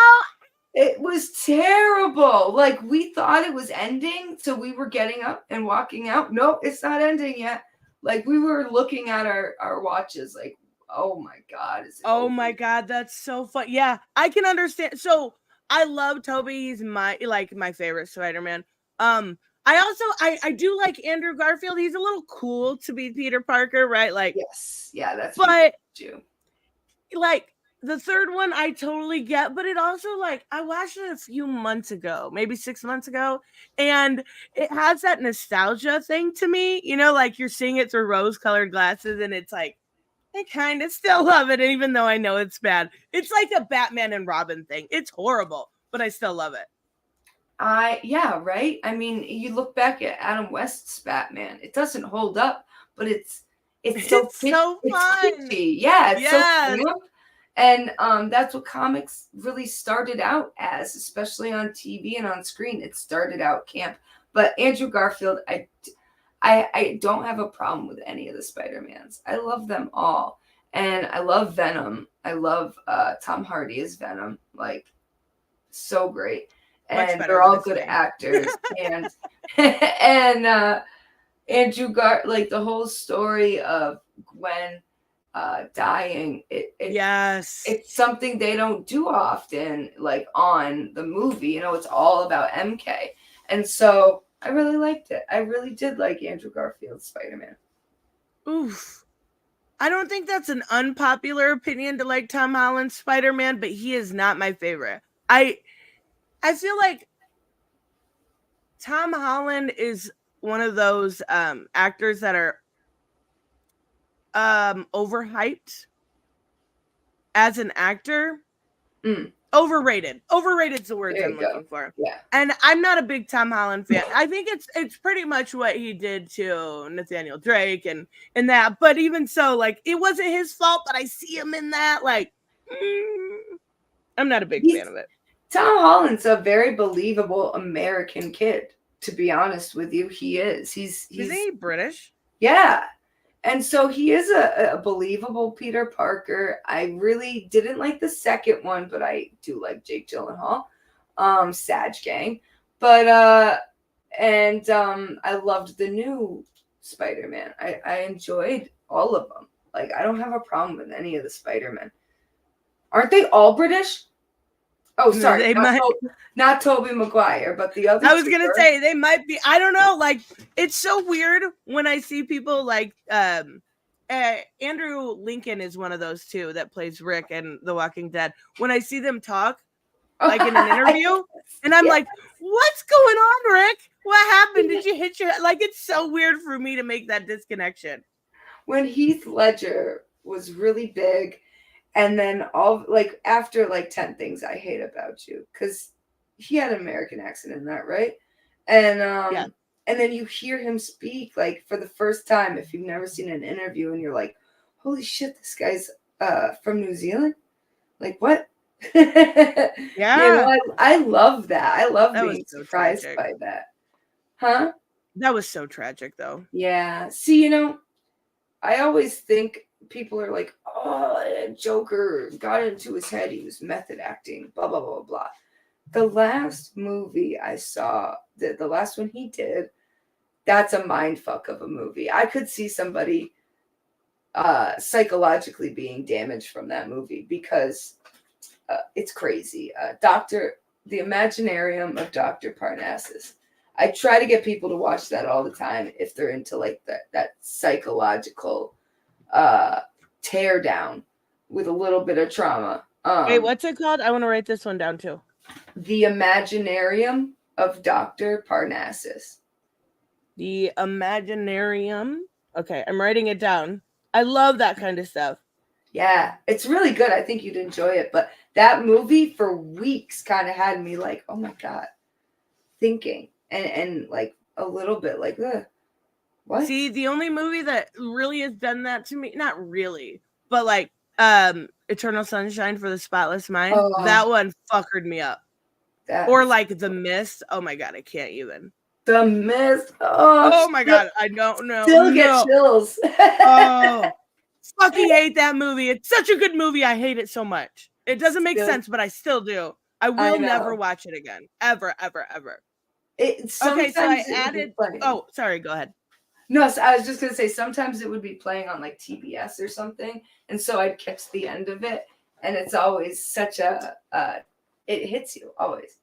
It was terrible. Like, we thought it was ending, so we were getting up and walking out. Nope, it's not ending yet. Like, we were looking at our watches like, oh my God. Oh my God, that's so fun. Yeah, I can understand. So I love Tobey. He's my favorite Spider-Man. I do like Andrew Garfield. He's a little cool to be Peter Parker, right? Like, yes, yeah, that's but like the third one I totally get, but it also, like, I watched it a few months ago, maybe 6 months ago, and it has that nostalgia thing to me, you know, like you're seeing it through rose-colored glasses, and it's like, I kind of still love it, even though I know it's bad. It's like a Batman and Robin thing. It's horrible, but I still love it. Yeah, right? I mean, you look back at Adam West's Batman. It doesn't hold up, but it's so fun. It's kitschy. Yeah, it's so fun. And that's what comics really started out as, especially on TV and on screen. It started out camp. But Andrew Garfield, I don't have a problem with any of the Spider-Mans. I love them all. And I love Venom. I love Tom Hardy as Venom. Like, so great. And they're all good actors. And Andrew like the whole story of Gwen dying, it's something they don't do often, like on the movie. You know, it's all about MK. And so I really liked it. I really did like Andrew Garfield's Spider-Man. Oof. I don't think that's an unpopular opinion to like Tom Holland's Spider-Man, but he is not my favorite. I feel like Tom Holland is one of those actors that are overhyped as an actor. Overrated. Overrated's the word I'm looking for. Yeah. And I'm not a big Tom Holland fan. I think it's pretty much what he did to Nathaniel Drake and that. But even so, like, it wasn't his fault, but I see him in that. Like, I'm not a big fan of it. Tom Holland's a very believable American kid, to be honest with you. He is. Isn't he British? Yeah. And so he is a believable Peter Parker. I really didn't like the second one, but I do like Jake Gyllenhaal, Sag Gang. But I loved the new Spider-Man. I enjoyed all of them. Like, I don't have a problem with any of the Spider-Men. Aren't they all British? Oh, sorry. Not Tobey Maguire, but the other. I was going to say they might be. I don't know. Like, it's so weird when I see people like Andrew Lincoln is one of those two that plays Rick in The Walking Dead. When I see them talk, like in an interview, and I'm like, what's going on, Rick? What happened? Did you hit your head? Like, it's so weird for me to make that disconnection. When Heath Ledger was really big, and then after 10 Things I Hate About You, because he had an American accent in that, right? And and then you hear him speak like for the first time if you've never seen an interview, and you're like, holy shit, this guy's from New Zealand? Like, what? Yeah. You know, I love that. I love being surprised by that. Huh? That was so tragic, though. Yeah. See, you know, I always think people are like, oh, Joker got into his head. He was method acting, blah, blah, blah, blah. The last movie I saw, the last one he did, that's a mind fuck of a movie. I could see somebody psychologically being damaged from that movie because it's crazy. The Imaginarium of Dr. Parnassus. I try to get people to watch that all the time if they're into like that psychological tear down with a little bit of trauma. Wait, what's it called? I want to write this one down too. The Imaginarium of Dr. Parnassus. The Imaginarium. Okay, I'm writing it down. I love that kind of stuff. Yeah, it's really good. I think you'd enjoy it. But that movie for weeks kind of had me like, oh my God, thinking and like a little bit like, what? See, the only movie that really has done that to me, not really, but like Eternal Sunshine for the Spotless Mind, that one fuckered me up. Or like The Mist. Oh my God, I can't even. The Mist. Oh my God, I don't know. Still get chills. Oh, fucking hate that movie. It's such a good movie. I hate it so much. It doesn't make sense, but I still do. I will never watch it again. Ever, ever, ever. Okay, so I added. Oh, sorry. Go ahead. No, so I was just gonna say sometimes it would be playing on like TBS or something, and so I'd catch the end of it, and it's always such a it hits you always.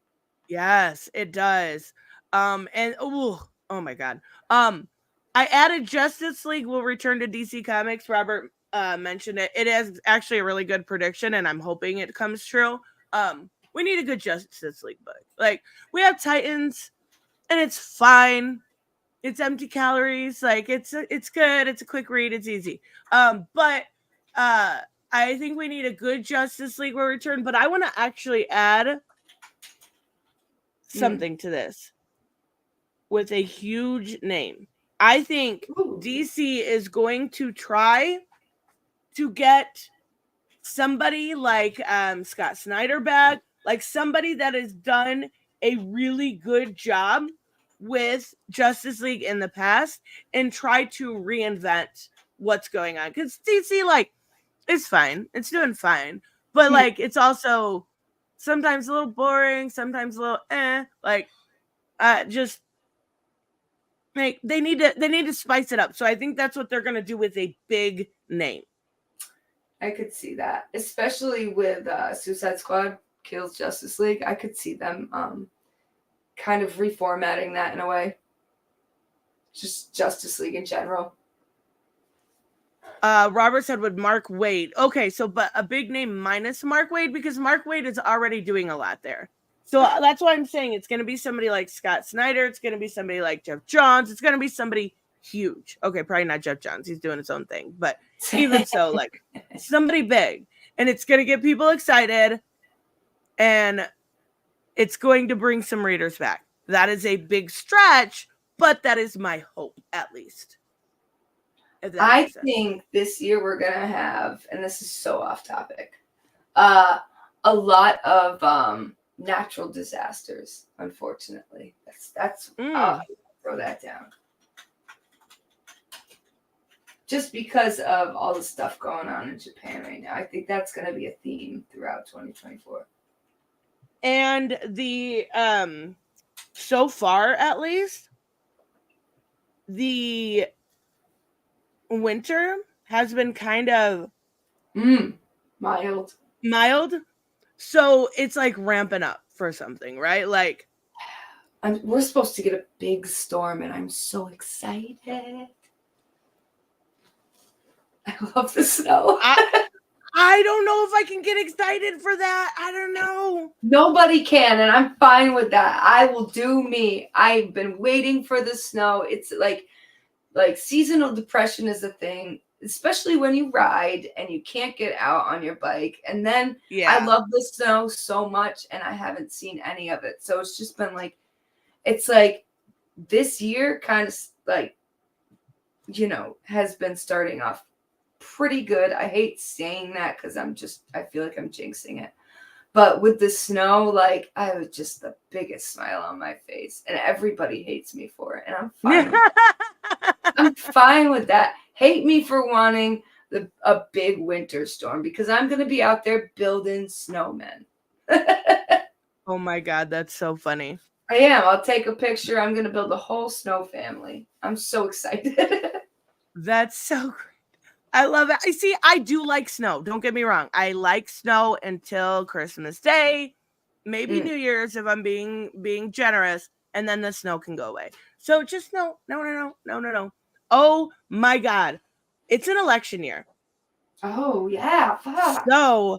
Yes, it does. And oh my God. I added Justice League will return to DC Comics. Robert mentioned it. It is actually a really good prediction, and I'm hoping it comes true. We need a good Justice League book. Like, we have Titans, and it's fine. It's empty calories. Like, it's good. It's a quick read. It's easy. But I think we need a good Justice League will return. But I want to actually add something to this with a huge name. I think DC is going to try to get somebody like Scott Snyder back, like somebody that has done a really good job with Justice League in the past and try to reinvent what's going on. Because DC, like, it's fine. It's doing fine. But, like, it's also sometimes a little boring, sometimes a little like, just, like, they need to spice it up. So I think that's what they're going to do with a big name. I could see that, especially with Suicide Squad kills Justice League. I could see them kind of reformatting that in a way. Just Justice League in general. Robert said with Mark Waid. Okay, so but a big name minus Mark Waid, because Mark Waid is already doing a lot there. So that's why I'm saying it's going to be somebody like Scott Snyder. It's going to be somebody like Jeff Johns. It's going to be somebody huge. Okay, probably not Jeff Johns. He's doing his own thing. But even so, like, somebody big. And it's going to get people excited. And it's going to bring some readers back. That is a big stretch, but that is my hope, at least. I think this year we're going to have, and this is so off topic, a lot of natural disasters, unfortunately. That's I'll throw that down. Just because of all the stuff going on in Japan right now. I think that's going to be a theme throughout 2024. And the so far, at least, the winter has been kind of mild. So it's like ramping up for something, right? Like, we're supposed to get a big storm, and I'm so excited. I love the snow. I don't know if I can get excited for that. I don't know. Nobody can, and I'm fine with that. I will do me. I've been waiting for the snow. It's like seasonal depression is a thing, especially when you ride and you can't get out on your bike. And then I love the snow so much, and I haven't seen any of it. So it's just been like, it's like this year kind of like, has been starting off pretty good. I hate saying that because I feel like I'm jinxing it. But with the snow, like, I was just the biggest smile on my face, and everybody hates me for it, and I'm fine with that. I'm fine with that. Hate me for wanting a big winter storm, because I'm going to be out there building snowmen. Oh my God, that's so funny. I am. I'll take a picture. I'm going to build a whole snow family. I'm so excited. That's so great. I love it. I do like snow. Don't get me wrong. I like snow until Christmas Day, maybe New Year's if I'm being generous, and then the snow can go away. So just no. Oh my God. It's an election year. Oh yeah. Fuck. So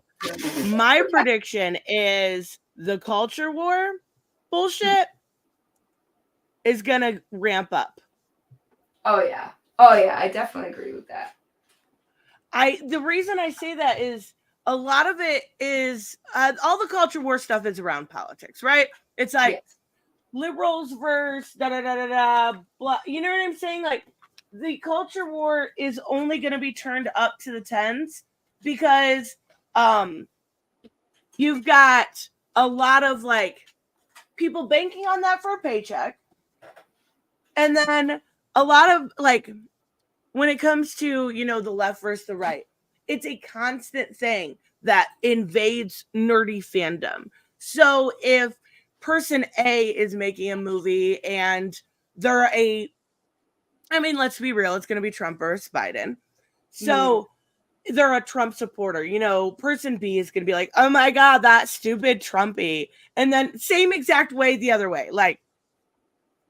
my prediction is the culture war bullshit is gonna ramp up. Oh yeah. I definitely agree with that. The reason I say that is a lot of it is all the culture war stuff is around politics, right? It's like liberals versus da da da da da blah. You know what I'm saying? Like, the culture war is only going to be turned up to the 10s because you've got a lot of like people banking on that for a paycheck, and then a lot of like, when it comes to, the left versus the right, it's a constant thing that invades nerdy fandom. So if person A is making a movie and let's be real, it's going to be Trump versus Biden. So they're a Trump supporter. Person B is going to be like, oh my God, that stupid Trumpy. And then same exact way the other way. Like,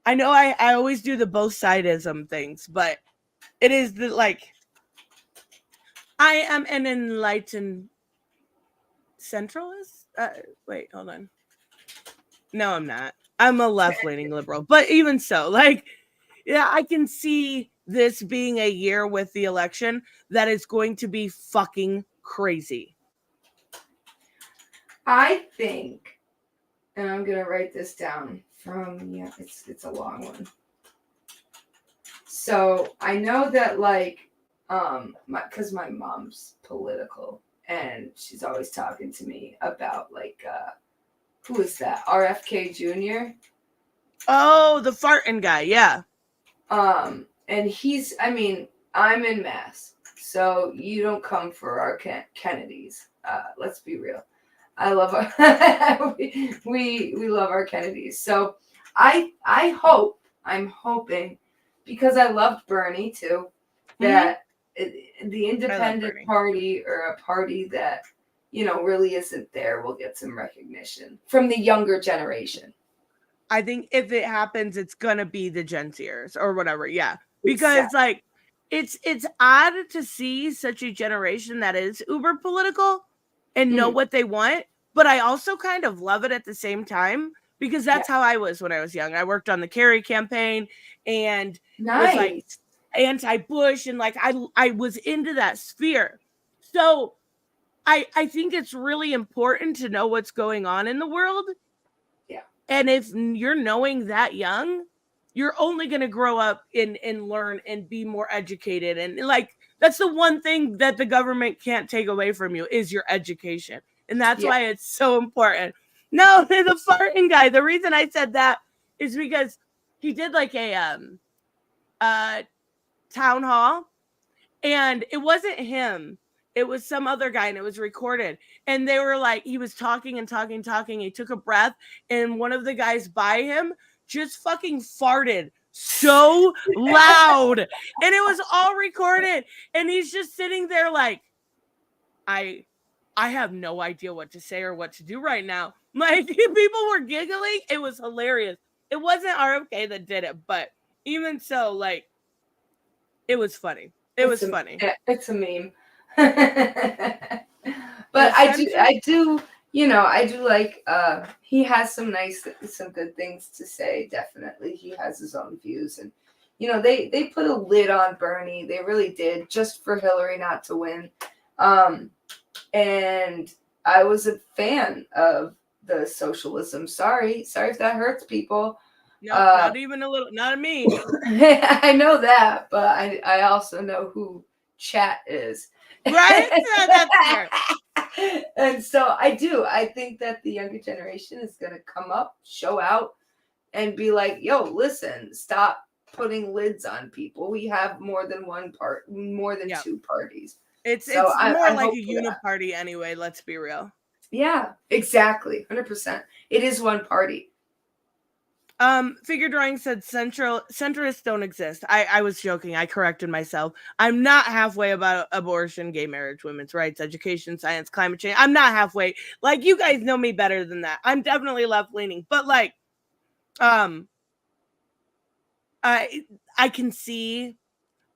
I know I always do the both sidism things, but it is I am an enlightened centralist. Wait, hold on. No, I'm not. I'm a left-leaning liberal. But even so, I can see this being a year with the election that is going to be fucking crazy. I think, and I'm going to write this down it's a long one. So I know that because my mom's political and she's always talking to me about who is that? RFK Jr. Oh, the farting guy, yeah. And he's, I mean, I'm in Mass, so you don't come for our Kennedys. Let's be real. I love our we love our Kennedys. So I'm hoping, because I loved Bernie too, that the independent party, or a party that, you know, really isn't there, will get some recognition from the younger generation. I think if it happens, it's gonna be the Gen Zers or whatever. Yeah, because like it's odd to see such a generation that is uber political and know what they want, but I also kind of love it at the same time, because that's how I was when I was young. I worked on the Kerry campaign and was like anti-Bush, and like I was into that sphere. So I think it's really important to know what's going on in the world. And if you're knowing that young, you're only going to grow up and learn and be more educated. And like, that's the one thing that the government can't take away from you, is your education. And that's why it's so important. No, the farting guy, the reason I said that is because he did like a town hall, and it wasn't him. It was some other guy, and it was recorded. And they were like, he was talking and talking. He took a breath, and one of the guys by him just fucking farted so loud. And it was all recorded. And he's just sitting there like, I have no idea what to say or what to do right now. Like, people were giggling. It was hilarious. It wasn't RFK that did it, but even so, like, it was funny. It's funny. It's a meme. But I do, you know, I do like, he has some good things to say. Definitely. He has his own views, and, you know, they put a lid on Bernie. They really did, just for Hillary not to win. And I was a fan of the socialism. Sorry if that hurts people. No, not even a little, not me. I know that, but I also know who Chat is. Right? That's fair. And so I think that the younger generation is going to come up, show out, and be like, yo, listen, stop putting lids on people. We have more than two parties. It's more like a uniparty anyway, let's be real. Yeah, exactly. 100%. It is one party. Figure Drawing said centrists don't exist. I was joking. I corrected myself. I'm not halfway about abortion, gay marriage, women's rights, education, science, climate change. I'm not halfway. Like, you guys know me better than that. I'm definitely left leaning, but like, I can see,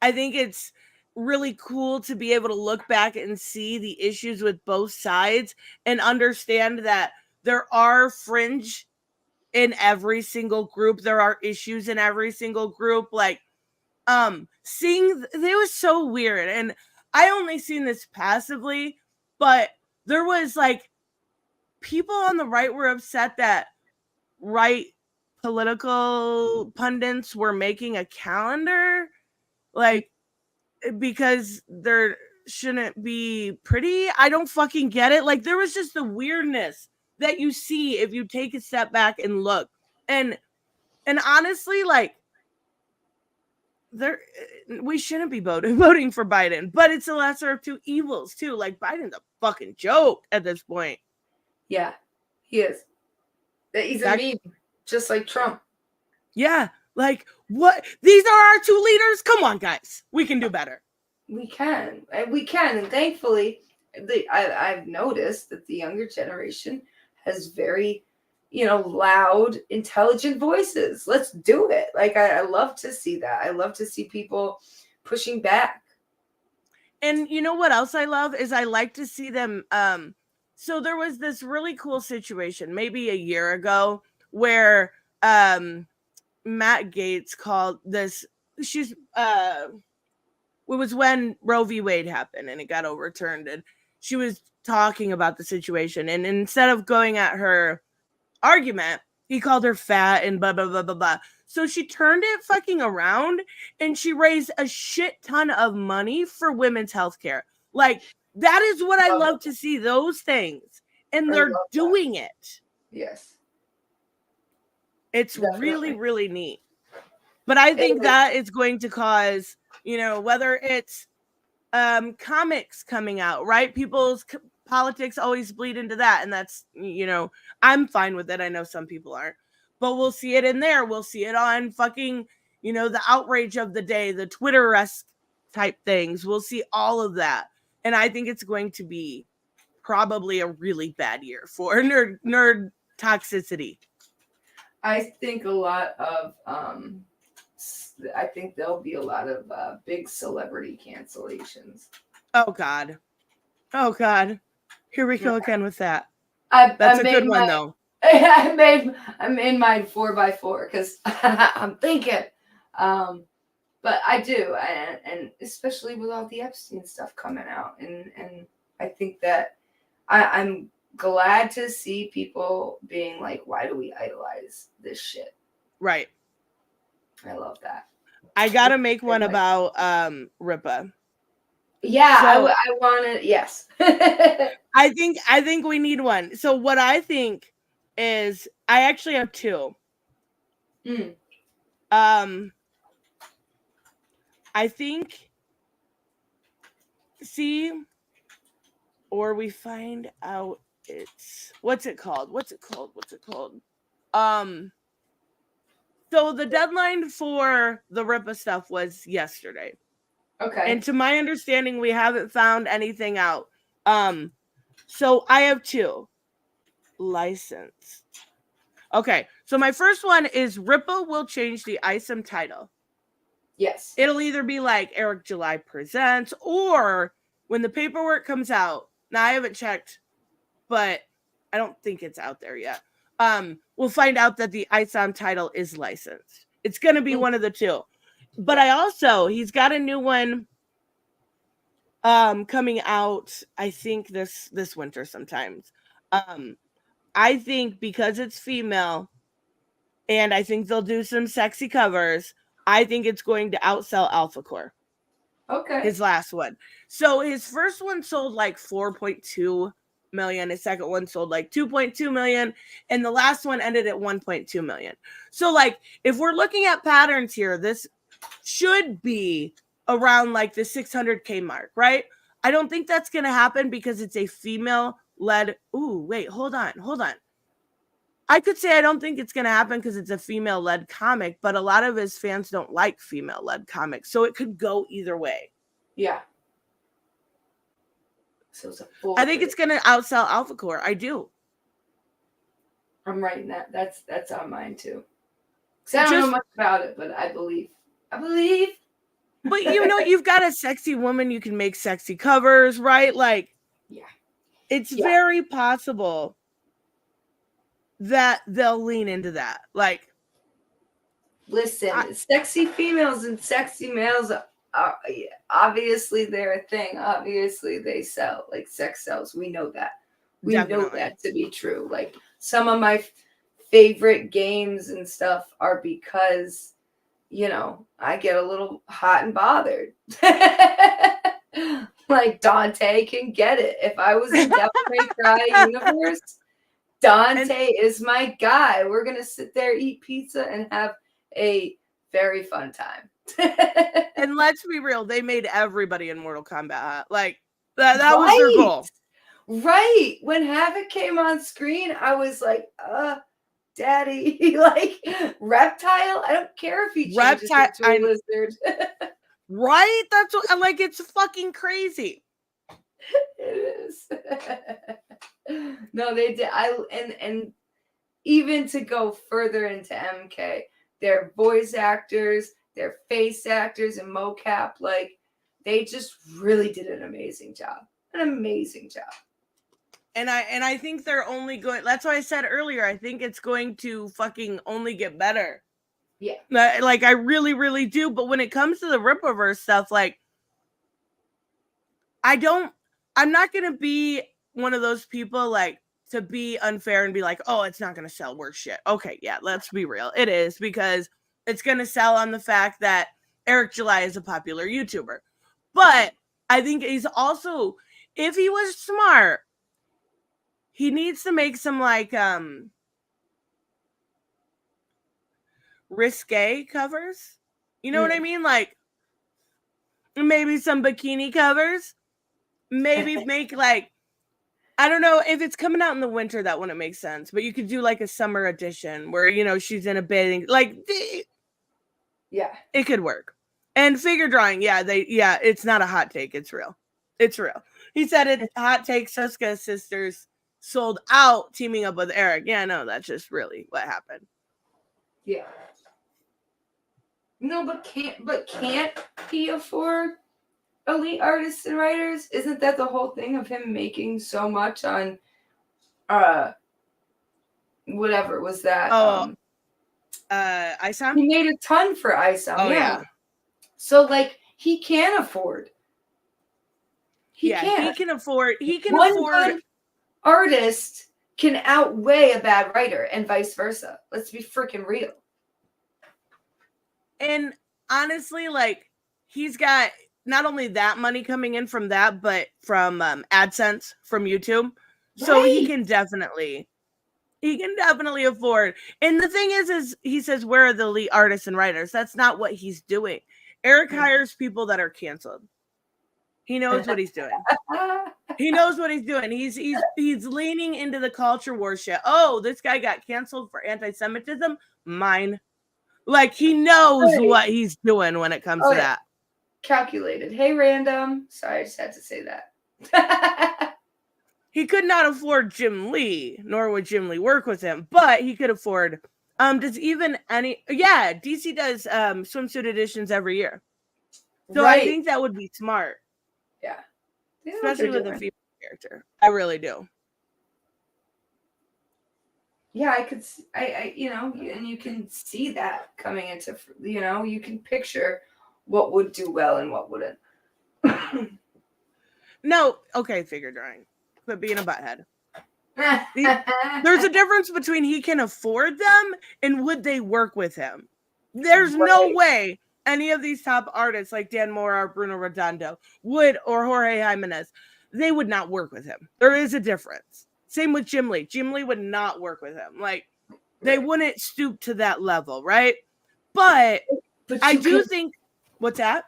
I think it's really cool to be able to look back and see the issues with both sides and understand that there are fringe in every single group. There are issues in every single group. Like, seeing, it was so weird. And I only seen this passively, but there was like, people on the right were upset that right political pundits were making a calendar, like, because there shouldn't be pretty. I don't fucking get it. Like, there was just the weirdness that you see if you take a step back and look. And honestly, like, we shouldn't be voting for Biden, but it's the lesser of two evils too. Like, Biden's a fucking joke at this point. Yeah, he is. He's a meme, just like Trump. Yeah, like, what? These are our two leaders? Come on, guys. We can do better. We can. And thankfully, I've noticed that the younger generation has very, you know, loud, intelligent voices. Let's do it. Like, I love to see that. I love to see people pushing back. And you know what else I love is I like to see them. So there was this really cool situation maybe a year ago where Matt Gaetz called this. It was when Roe v. Wade happened and it got overturned, and she was talking about the situation, and instead of going at her argument, he called her fat and blah blah blah blah blah. So she turned it fucking around and she raised a shit ton of money for women's health care. Like, that is what I love to see, those things, and they're doing it. Yes. It's really, really neat. But I think that is going to cause, whether it's comics coming out, right? People's politics always bleed into that. And that's, I'm fine with it. I know some people aren't. But we'll see it in there. We'll see it on fucking, the outrage of the day, the Twitter-esque type things. We'll see all of that. And I think it's going to be probably a really bad year for nerd toxicity. I think a lot of, I think there'll be a lot of big celebrity cancellations. Oh God. Here we go again with that. That's a good one though. I made mine 4x4 because I'm thinking. But I do, and especially with all the Epstein stuff coming out, and I think that I'm glad to see people being like, why do we idolize this shit? Right. I love that. I gotta make one about Ripa. Yeah, so, I want it. Yes. I think we need one. So what I think is, I actually have two. I think, or we find out it's, what's it called? So the deadline for the Ripa stuff was yesterday. Okay. And to my understanding, we haven't found anything out. So I have two. Licensed. Okay, so my first one is Ripa will change the ISOM title. Yes. It'll either be like Eric July Presents, or when the paperwork comes out, now I haven't checked, but I don't think it's out there yet. We'll find out that the ISOM title is licensed. It's going to be one of the two. But he's got a new one coming out, I think this winter sometimes. I think because it's female, and I think they'll do some sexy covers, I think it's going to outsell Alpha Core. Okay. His last one. So his first one sold like 4.2 million. His second one sold like 2.2 million. And the last one ended at 1.2 million. So like, if we're looking at patterns here, this should be around like the 600K mark, right? I don't think that's going to happen because it's a female-led. Ooh, wait, hold on. I could say I don't think it's going to happen because it's a female-led comic, but a lot of his fans don't like female-led comics, so it could go either way. Yeah. So it's I think it's going to outsell Alpha Core. I do. I'm writing that. That's on mine too. Because I don't know much about it, but I believe. But you've got a sexy woman. You can make sexy covers, right? Like, yeah, it's very possible that they'll lean into that. Like, listen, sexy females and sexy males are obviously they're a thing. Obviously they sell, like sex sells. We know that. We know that to be true. Like some of my favorite games and stuff are because, I get a little hot and bothered. Like Dante can get it. If I was in Devil May Cry universe, Dante is my guy. We're going to sit there, eat pizza, and have a very fun time. And let's be real, they made everybody in Mortal Kombat hot. Like, that was their goal. Right. When Havoc came on screen, I was like, Daddy, like, Reptile? I don't care if he changes into a lizard. Right? That's what, like, it's fucking crazy. It is. No, they did. And even to go further into MK, they're voice actors, they're face actors and mocap. Like, they just really did an amazing job. And I think they're only going. That's why I said earlier, I think it's going to fucking only get better. Yeah. Like, I really, really do. But when it comes to the Ripaverse stuff, like, I'm not going to be one of those people, like, to be unfair and be like, oh, it's not going to sell worse shit. Okay, yeah, let's be real. It is, because it's going to sell on the fact that Eric July is a popular YouTuber. But I think he's also, if he was smart, he needs to make some, like, risque covers. You know what I mean? Like maybe some bikini covers. Maybe make like, I don't know if it's coming out in the winter, that wouldn't make sense. But you could do like a summer edition where, you know, she's in a bathing, like, yeah, it could work. And figure drawing, it's not a hot take. It's real. It's real. He said it. Hot take: Suska sisters sold out teaming up with Eric. Yeah, no, that's just really what happened. Yeah. No, but can't he afford elite artists and writers? Isn't that the whole thing of him making so much on whatever was that? ISOM? He made a ton for ISOM. Oh yeah. So like he can afford. He can afford. One good artist can outweigh a bad writer and vice versa. Let's be freaking real. And honestly, like, he's got not only that money coming in from that, but from AdSense from YouTube. So he can definitely afford. And the thing is he says, where are the elite artists and writers? That's not what he's doing. Eric hires people that are canceled. He knows what he's doing. He knows what he's doing. He's leaning into the culture war shit. Oh, this guy got canceled for anti-Semitism. Mine. Like, he knows what he's doing when it comes to that. Calculated. Hey, random. Sorry, I just had to say that. He could not afford Jim Lee, nor would Jim Lee work with him, but he could afford DC does swimsuit editions every year. So I think that would be smart. Yeah. Especially with a female character. I really do. Yeah, I you know, and you can see that coming into, you know, you can picture what would do well and what wouldn't. No, okay, figure drawing. But being a butthead. There's a difference between he can afford them and would they work with him. There's no way any of these top artists like Dan Mora or Bruno Redondo would, or Jorge Jimenez, they would not work with him. There is a difference. Same with Jim Lee. Jim Lee would not work with him. Like, they wouldn't stoop to that level, right? But I do think, what's that?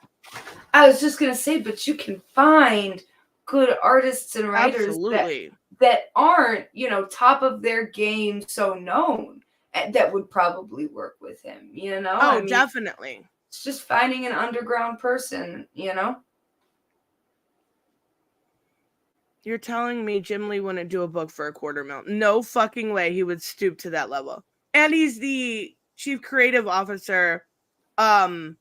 I was just going to say, but you can find good artists and writers that aren't, you know, top of their game, so known, that would probably work with him, you know? Oh, I mean, definitely. It's just finding an underground person, you know? You're telling me Jim Lee wouldn't do a book for $250,000? No fucking way he would stoop to that level. And he's the chief creative officer of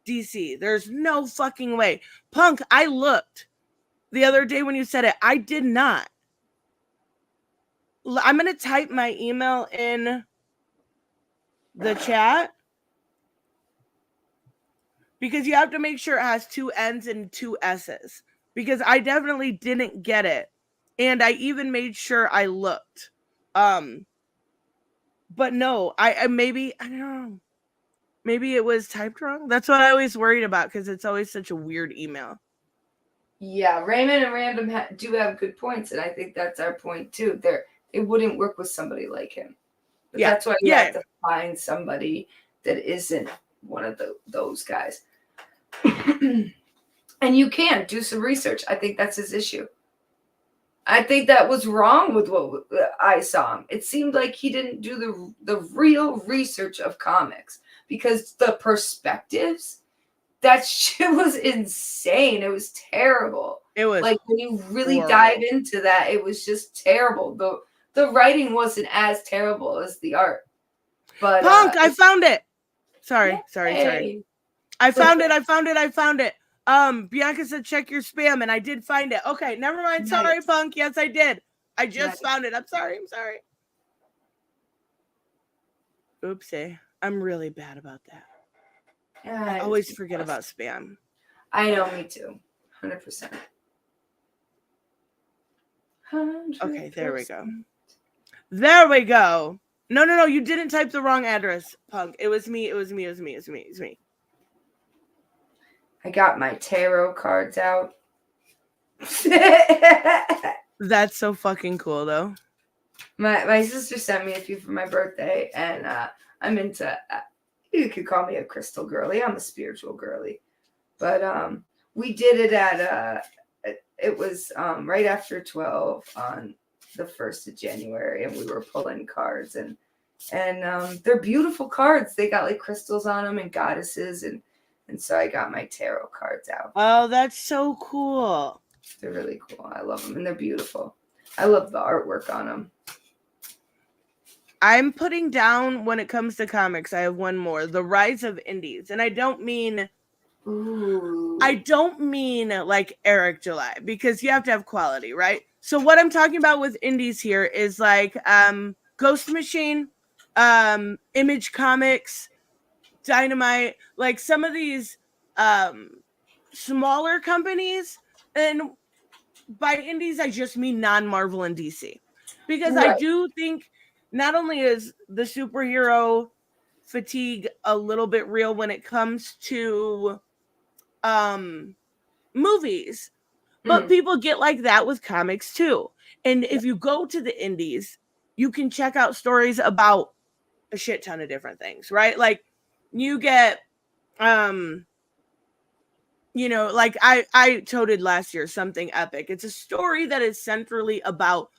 DC. There's no fucking way. Punk, I looked the other day when you said it. I did not. I'm going to type my email in the chat because you have to make sure it has 2 N's and 2 S's. Because I definitely didn't get it. And I even made sure I looked. But no, I maybe, I don't know. Maybe it was typed wrong. That's what I always worried about because it's always such a weird email. Yeah, Raymond and Random do have good points. And I think that's our point too. They wouldn't work with somebody like him. But that's why you have to find somebody that isn't one of those guys. And you can do some research. I think that's his issue. I think that was wrong with what I saw him. It seemed like he didn't do the real research of comics because the perspectives, that shit was insane. It was terrible. It was like when you really dive into that, it was just terrible. The writing wasn't as terrible as the art. But Punk, I found it. Sorry. I found it. Bianca said check your spam, and I did find it. Okay, never mind. Sorry, Punk. Yes, I did. I just found it. I'm sorry. Oopsie. I'm really bad about that. I always forget about spam. I know, me too. 100%. Okay, there we go. There we go. No. You didn't type the wrong address, Punk. It was me. I got my tarot cards out. That's so fucking cool, though. My sister sent me a few for my birthday, and I'm into. You could call me a crystal girly. I'm a spiritual girly, but we did it at it was right after 12 on the 1st of January, and we were pulling cards, and they're beautiful cards. They got like crystals on them and goddesses, and so I got my tarot cards out. Oh, that's so cool. They're really cool. I love them, and they're beautiful. I love the artwork on them. I'm putting down, when it comes to comics, I have one more, The Rise of Indies. And I don't mean like Eric July, because you have to have quality, right? So what I'm talking about with indies here is like Ghost Machine, Image Comics, Dynamite, like some of these smaller companies. And by indies, I just mean non-Marvel and DC. Because I do think not only is the superhero fatigue a little bit real when it comes to movies, but people get like that with comics too. And if you go to the indies, you can check out stories about a shit ton of different things, right? Like you get you know, like I toted last year Something Epic. It's a story that is centrally about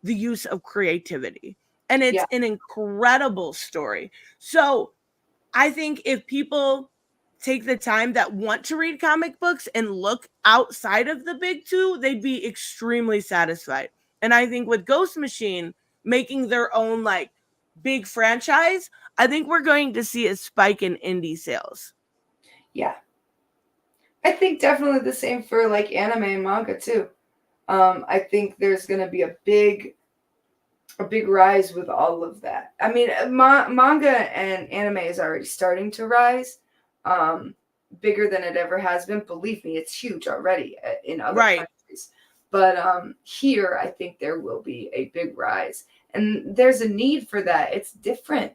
the use of creativity, and it's an incredible story. So I think if people take the time that want to read comic books and look outside of the big two, they'd be extremely satisfied. And I think with Ghost Machine making their own like big franchise, I think we're going to see a spike in indie sales. Yeah. I think definitely the same for like anime and manga too. I think there's going to be a big rise with all of that. I mean, manga and anime is already starting to rise, bigger than it ever has been. Believe me, it's huge already in other countries. But here, I think there will be a big rise, and there's a need for that. It's different.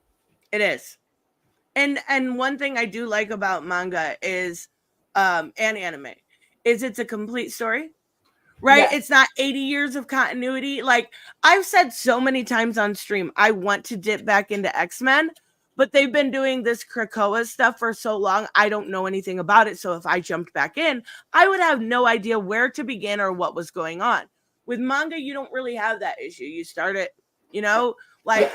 It is, and one thing I do like about manga is, and anime, is it's a complete story. Right? Yeah. It's not 80 years of continuity. Like I've said so many times on stream, I want to dip back into X-Men, but they've been doing this Krakoa stuff for so long. I don't know anything about it. So if I jumped back in, I would have no idea where to begin or what was going on. With manga, you don't really have that issue. You start at, you know, like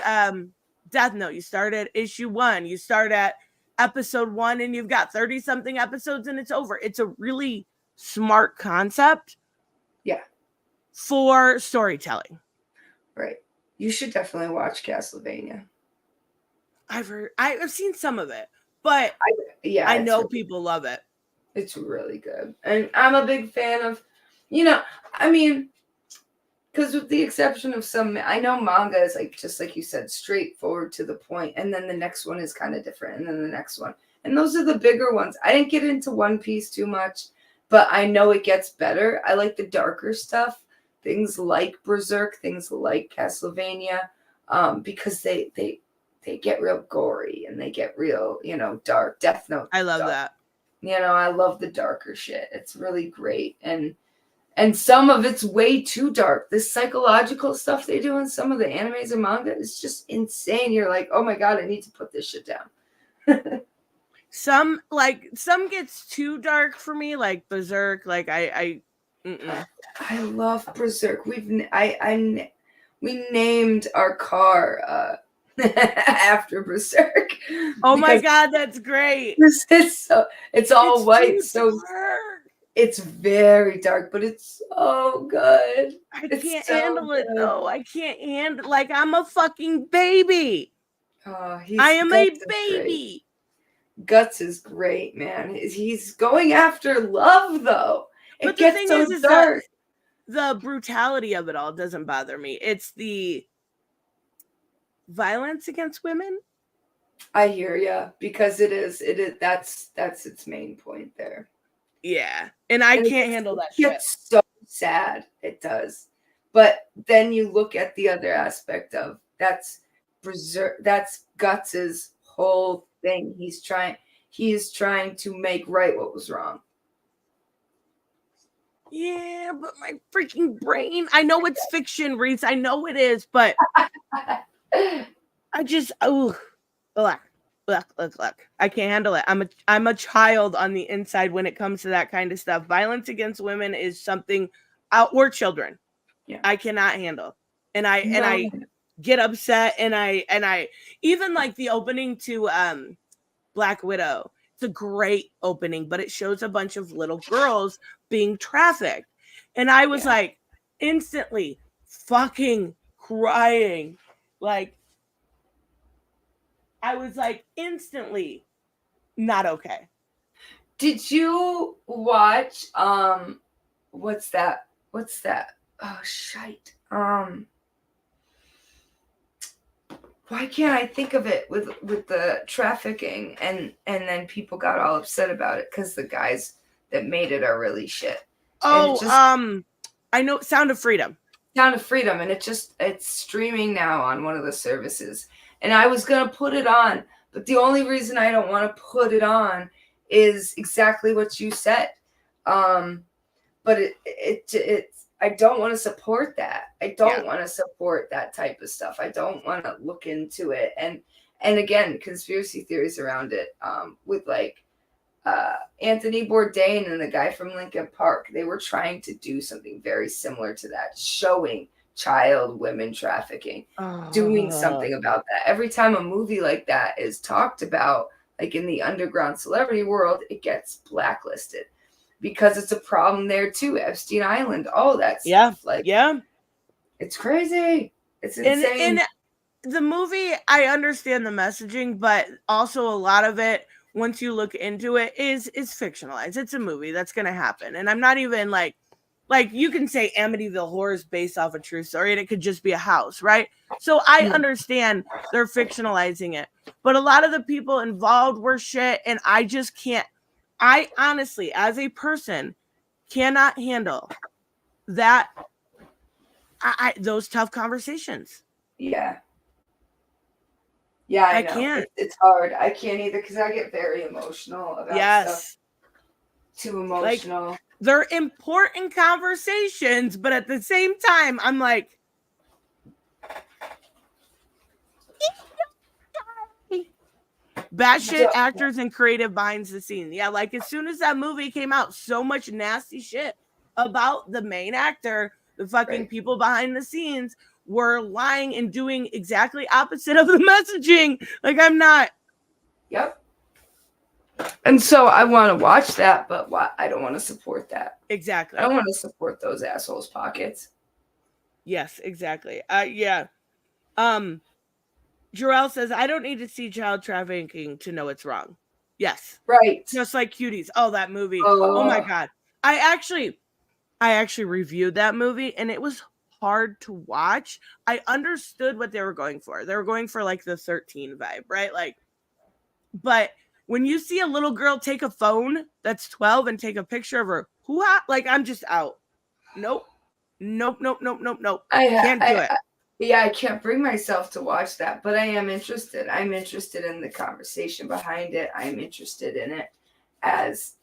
Death Note, you start at issue 1, you start at episode 1, and you've got 30 something episodes and it's over. It's a really smart concept. Yeah. For storytelling. Right. You should definitely watch Castlevania. I've seen some of it, but I know people love it. It's really good. And I'm a big fan of, you know, I mean, because with the exception of some, I know manga is like, just like you said, straightforward to the point. And then the next one is kind of different. And then the next one. And those are the bigger ones. I didn't get into One Piece too much, but I know it gets better. I like the darker stuff, things like Berserk, things like Castlevania, because they get real gory and they get real, you know, dark. Death Note. I love that. You know, I love the darker shit. It's really great. And some of it's way too dark. This psychological stuff they do in some of the animes and manga is just insane. You're like, oh my God, I need to put this shit down. Some gets too dark for me, like Berserk. Like I love Berserk. We named our car after Berserk. Oh my God, that's great. It's all white, so it's very dark, but it's so good. I can't handle it though. I can't handle, like, I'm a fucking baby. Oh, I am a baby. Guts is great, man. He's going after love, though. But the thing is dark. The brutality of it all doesn't bother me. It's the violence against women. I hear ya, because it is that's its main point there. Yeah, and I can't handle that shit. It's so sad. It does. But then you look at the other aspect of that's Guts's whole thing. He is trying to make right what was wrong. Yeah, but my freaking brain, I know it's fiction, Reese. I know it is, but I just, Look. I can't handle it. I'm a child on the inside when it comes to that kind of stuff. Violence against women is something we're children. Yeah. I cannot handle. And I get upset and I even like the opening to Black Widow. It's a great opening, but it shows a bunch of little girls being trafficked. And I was like instantly fucking crying. Like I was like instantly not okay. Did you watch what's that? Oh shite. Why can't I think of it with the trafficking and then people got all upset about it because the guys that made it are really shit. Oh, I know Sound of Freedom. Sound of Freedom, and it's streaming now on one of the services. And I was gonna put it on, but the only reason I don't want to put it on is exactly what you said. But it's I don't want to support that. I don't want to support that type of stuff. I don't want to look into it. And again, conspiracy theories around it. With like Anthony Bourdain and the guy from Linkin Park, they were trying to do something very similar to that, showing child women trafficking, doing something about that. Every time a movie like that is talked about, like in the underground celebrity world, it gets blacklisted because it's a problem there too. Epstein Island, all that stuff. It's crazy. It's insane. And the movie, I understand the messaging, but also a lot of it, once you look into it, is fictionalized. It's a movie that's going to happen. And I'm not even like you can say Amityville Horror is based off a true story and it could just be a house, right? So I understand they're fictionalizing it, but a lot of the people involved were shit, and I just can't. I honestly, as a person, cannot handle that. Those tough conversations. Yeah, I know. Can't. It's hard. I can't either because I get very emotional about stuff. Too emotional. Like, they're important conversations, but at the same time, I'm like, batshit actors and creative behind the scenes. Yeah, like as soon as that movie came out, so much nasty shit about the main actor, the fucking people behind the scenes were lying and doing exactly opposite of the messaging. Like I'm not. Yep. And so I want to watch that, but I don't want to support that. Exactly. I don't want to support those assholes' pockets. Yes, exactly. Yeah. Jarrell says, I don't need to see child trafficking to know it's wrong. Yes. Right. Just like Cuties. Oh, that movie. Oh my God. I actually reviewed that movie and it was hard to watch. I understood what they were going for. They were going for like the 13 vibe, right? Like, but when you see a little girl take a phone that's 12 and take a picture of her, like I'm just out. Nope. I can't do it. I can't bring myself to watch that, but I am interested. I'm interested in the conversation behind it. I'm interested in it as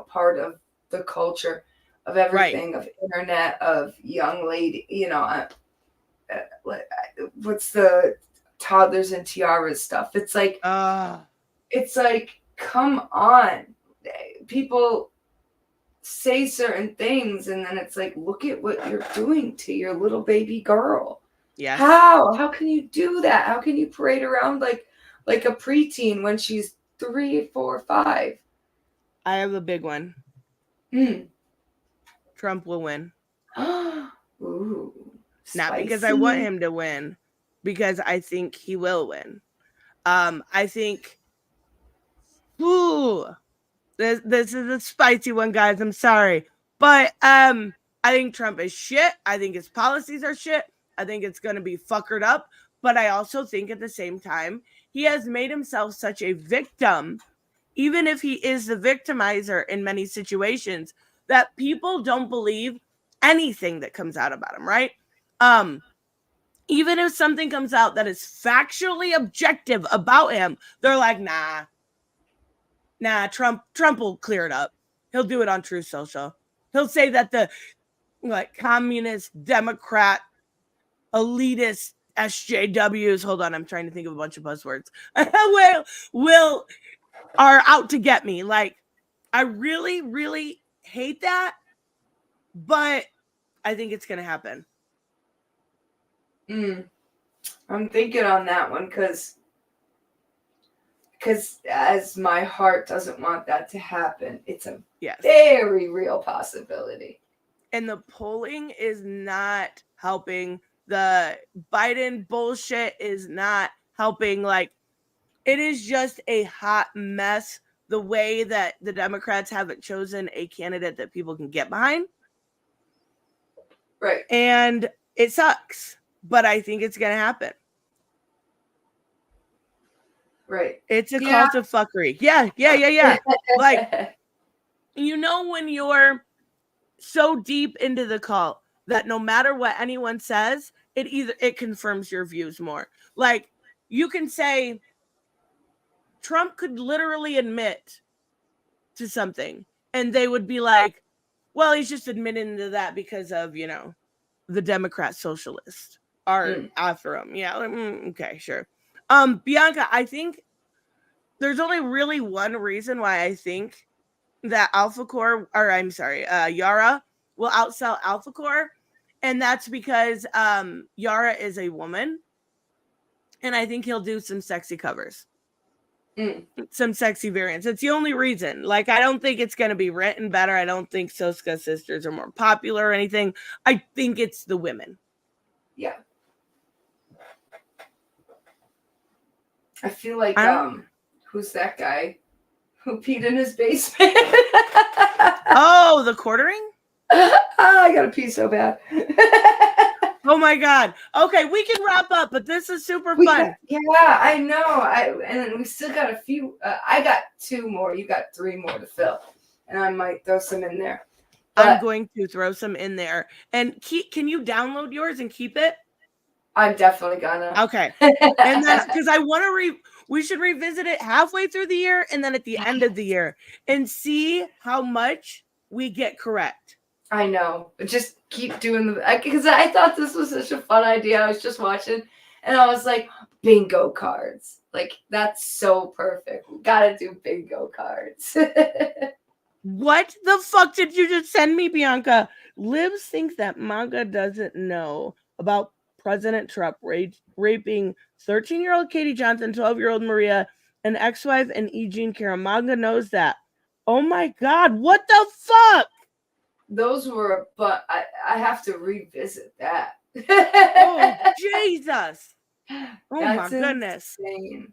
part of the culture of everything, of internet, of young lady, what's the toddlers and tiaras stuff. It's like, come on, people say certain things and then it's like, look at what you're doing to your little baby girl. Yeah. How can you do that? How can you parade around like a preteen when she's 3, 4, 5? I have a big one. Trump will win. Ooh, not because I want him to win, because I think he will win. I think this is a spicy one, guys. I'm sorry. But I think Trump is shit. I think his policies are shit. I think it's going to be fuckered up. But I also think at the same time, he has made himself such a victim, even if he is the victimizer in many situations, that people don't believe anything that comes out about him, right? Even if something comes out that is factually objective about him, they're like, nah, Trump will clear it up. He'll do it on Truth Social. He'll say that the communist, Democrat, elitist SJWs. Hold on, I'm trying to think of a bunch of buzzwords. Are out to get me. Like, I really, really hate that, but I think it's gonna happen. I'm thinking on that one because as my heart doesn't want that to happen, it's a very real possibility. And the polling is not helping. The Biden bullshit is not helping. Like, it is just a hot mess the way that the Democrats haven't chosen a candidate that people can get behind. Right. And it sucks, but I think it's going to happen. Right. It's a cult of fuckery. Yeah. Like, you know, when you're so deep into the cult that no matter what anyone says, it confirms your views more. Like, you can say Trump could literally admit to something and they would be like, well, he's just admitting to that because of, you know, the Democrat socialists are after him. Yeah. Like, okay, sure. Bianca, I think there's only really one reason why I think that Yara will outsell AlphaCore, and that's because Yara is a woman, and I think he'll do some sexy covers, some sexy variants. It's the only reason. Like, I don't think it's going to be written better. I don't think Soska Sisters are more popular or anything. I think it's the women. Yeah. I feel like who's that guy who peed in his basement? Oh, the quartering? I gotta pee so bad. Oh my God. Okay, we can wrap up, but this is super fun. I know. And we still got a few. I got 2 more. You got 3 more to fill. And I might throw some in there. But I'm going to throw some in there. And can you download yours and keep it? I'm definitely gonna. Okay. And then, because I want to we should revisit it halfway through the year and then at the end of the year and see how much we get correct. I know. Just keep doing because I thought this was such a fun idea. I was just watching and I was like, bingo cards. Like, that's so perfect. We gotta do bingo cards. What the fuck did you just send me, Bianca? Libs think that manga doesn't know about President Trump raping 13-year-old Katie Johnson, 12-year-old Maria, and ex-wife and E. Jean Carroll. Manga knows that. Oh my God, what the fuck? Those were, but I have to revisit that. Oh, Jesus. Oh, that's my goodness. Insane.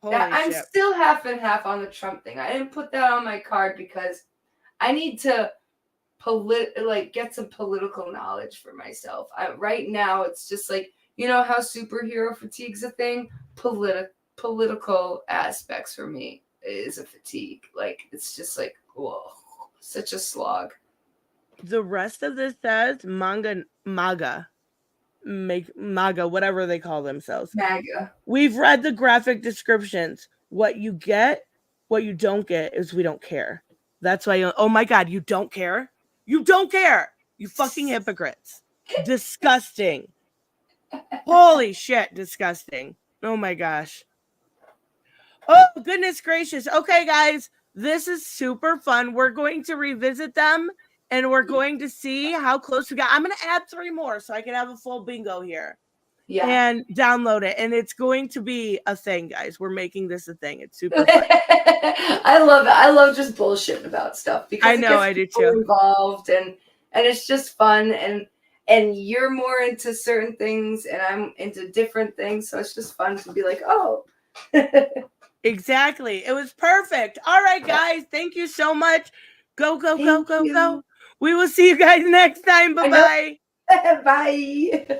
I'm still half and half on the Trump thing. I didn't put that on my card because I need to get some political knowledge for myself. Right now, it's just like, you know how superhero fatigue's a thing? Political aspects for me is a fatigue. Like, it's just like, whoa, such a slog. The rest of this says MAGA, whatever they call themselves. MAGA. We've read the graphic descriptions. What you don't get is we don't care. That's why, oh my God, you don't care? You don't care. You fucking hypocrites. Disgusting. Holy shit, disgusting. Oh my gosh. Oh, goodness gracious. Okay, guys, this is super fun. We're going to revisit them and we're going to see how close we got. I'm going to add 3 more so I can have a full bingo here. Yeah. And download it. And it's going to be a thing, guys. We're making this a thing. It's super fun. I love it. I love just bullshitting about stuff because I know I do too. Involved and it's just fun and you're more into certain things and I'm into different things. So it's just fun to be like, oh. Exactly. It was perfect. All right, guys. Thank you so much. Go. We will see you guys next time. Bye-bye. Bye.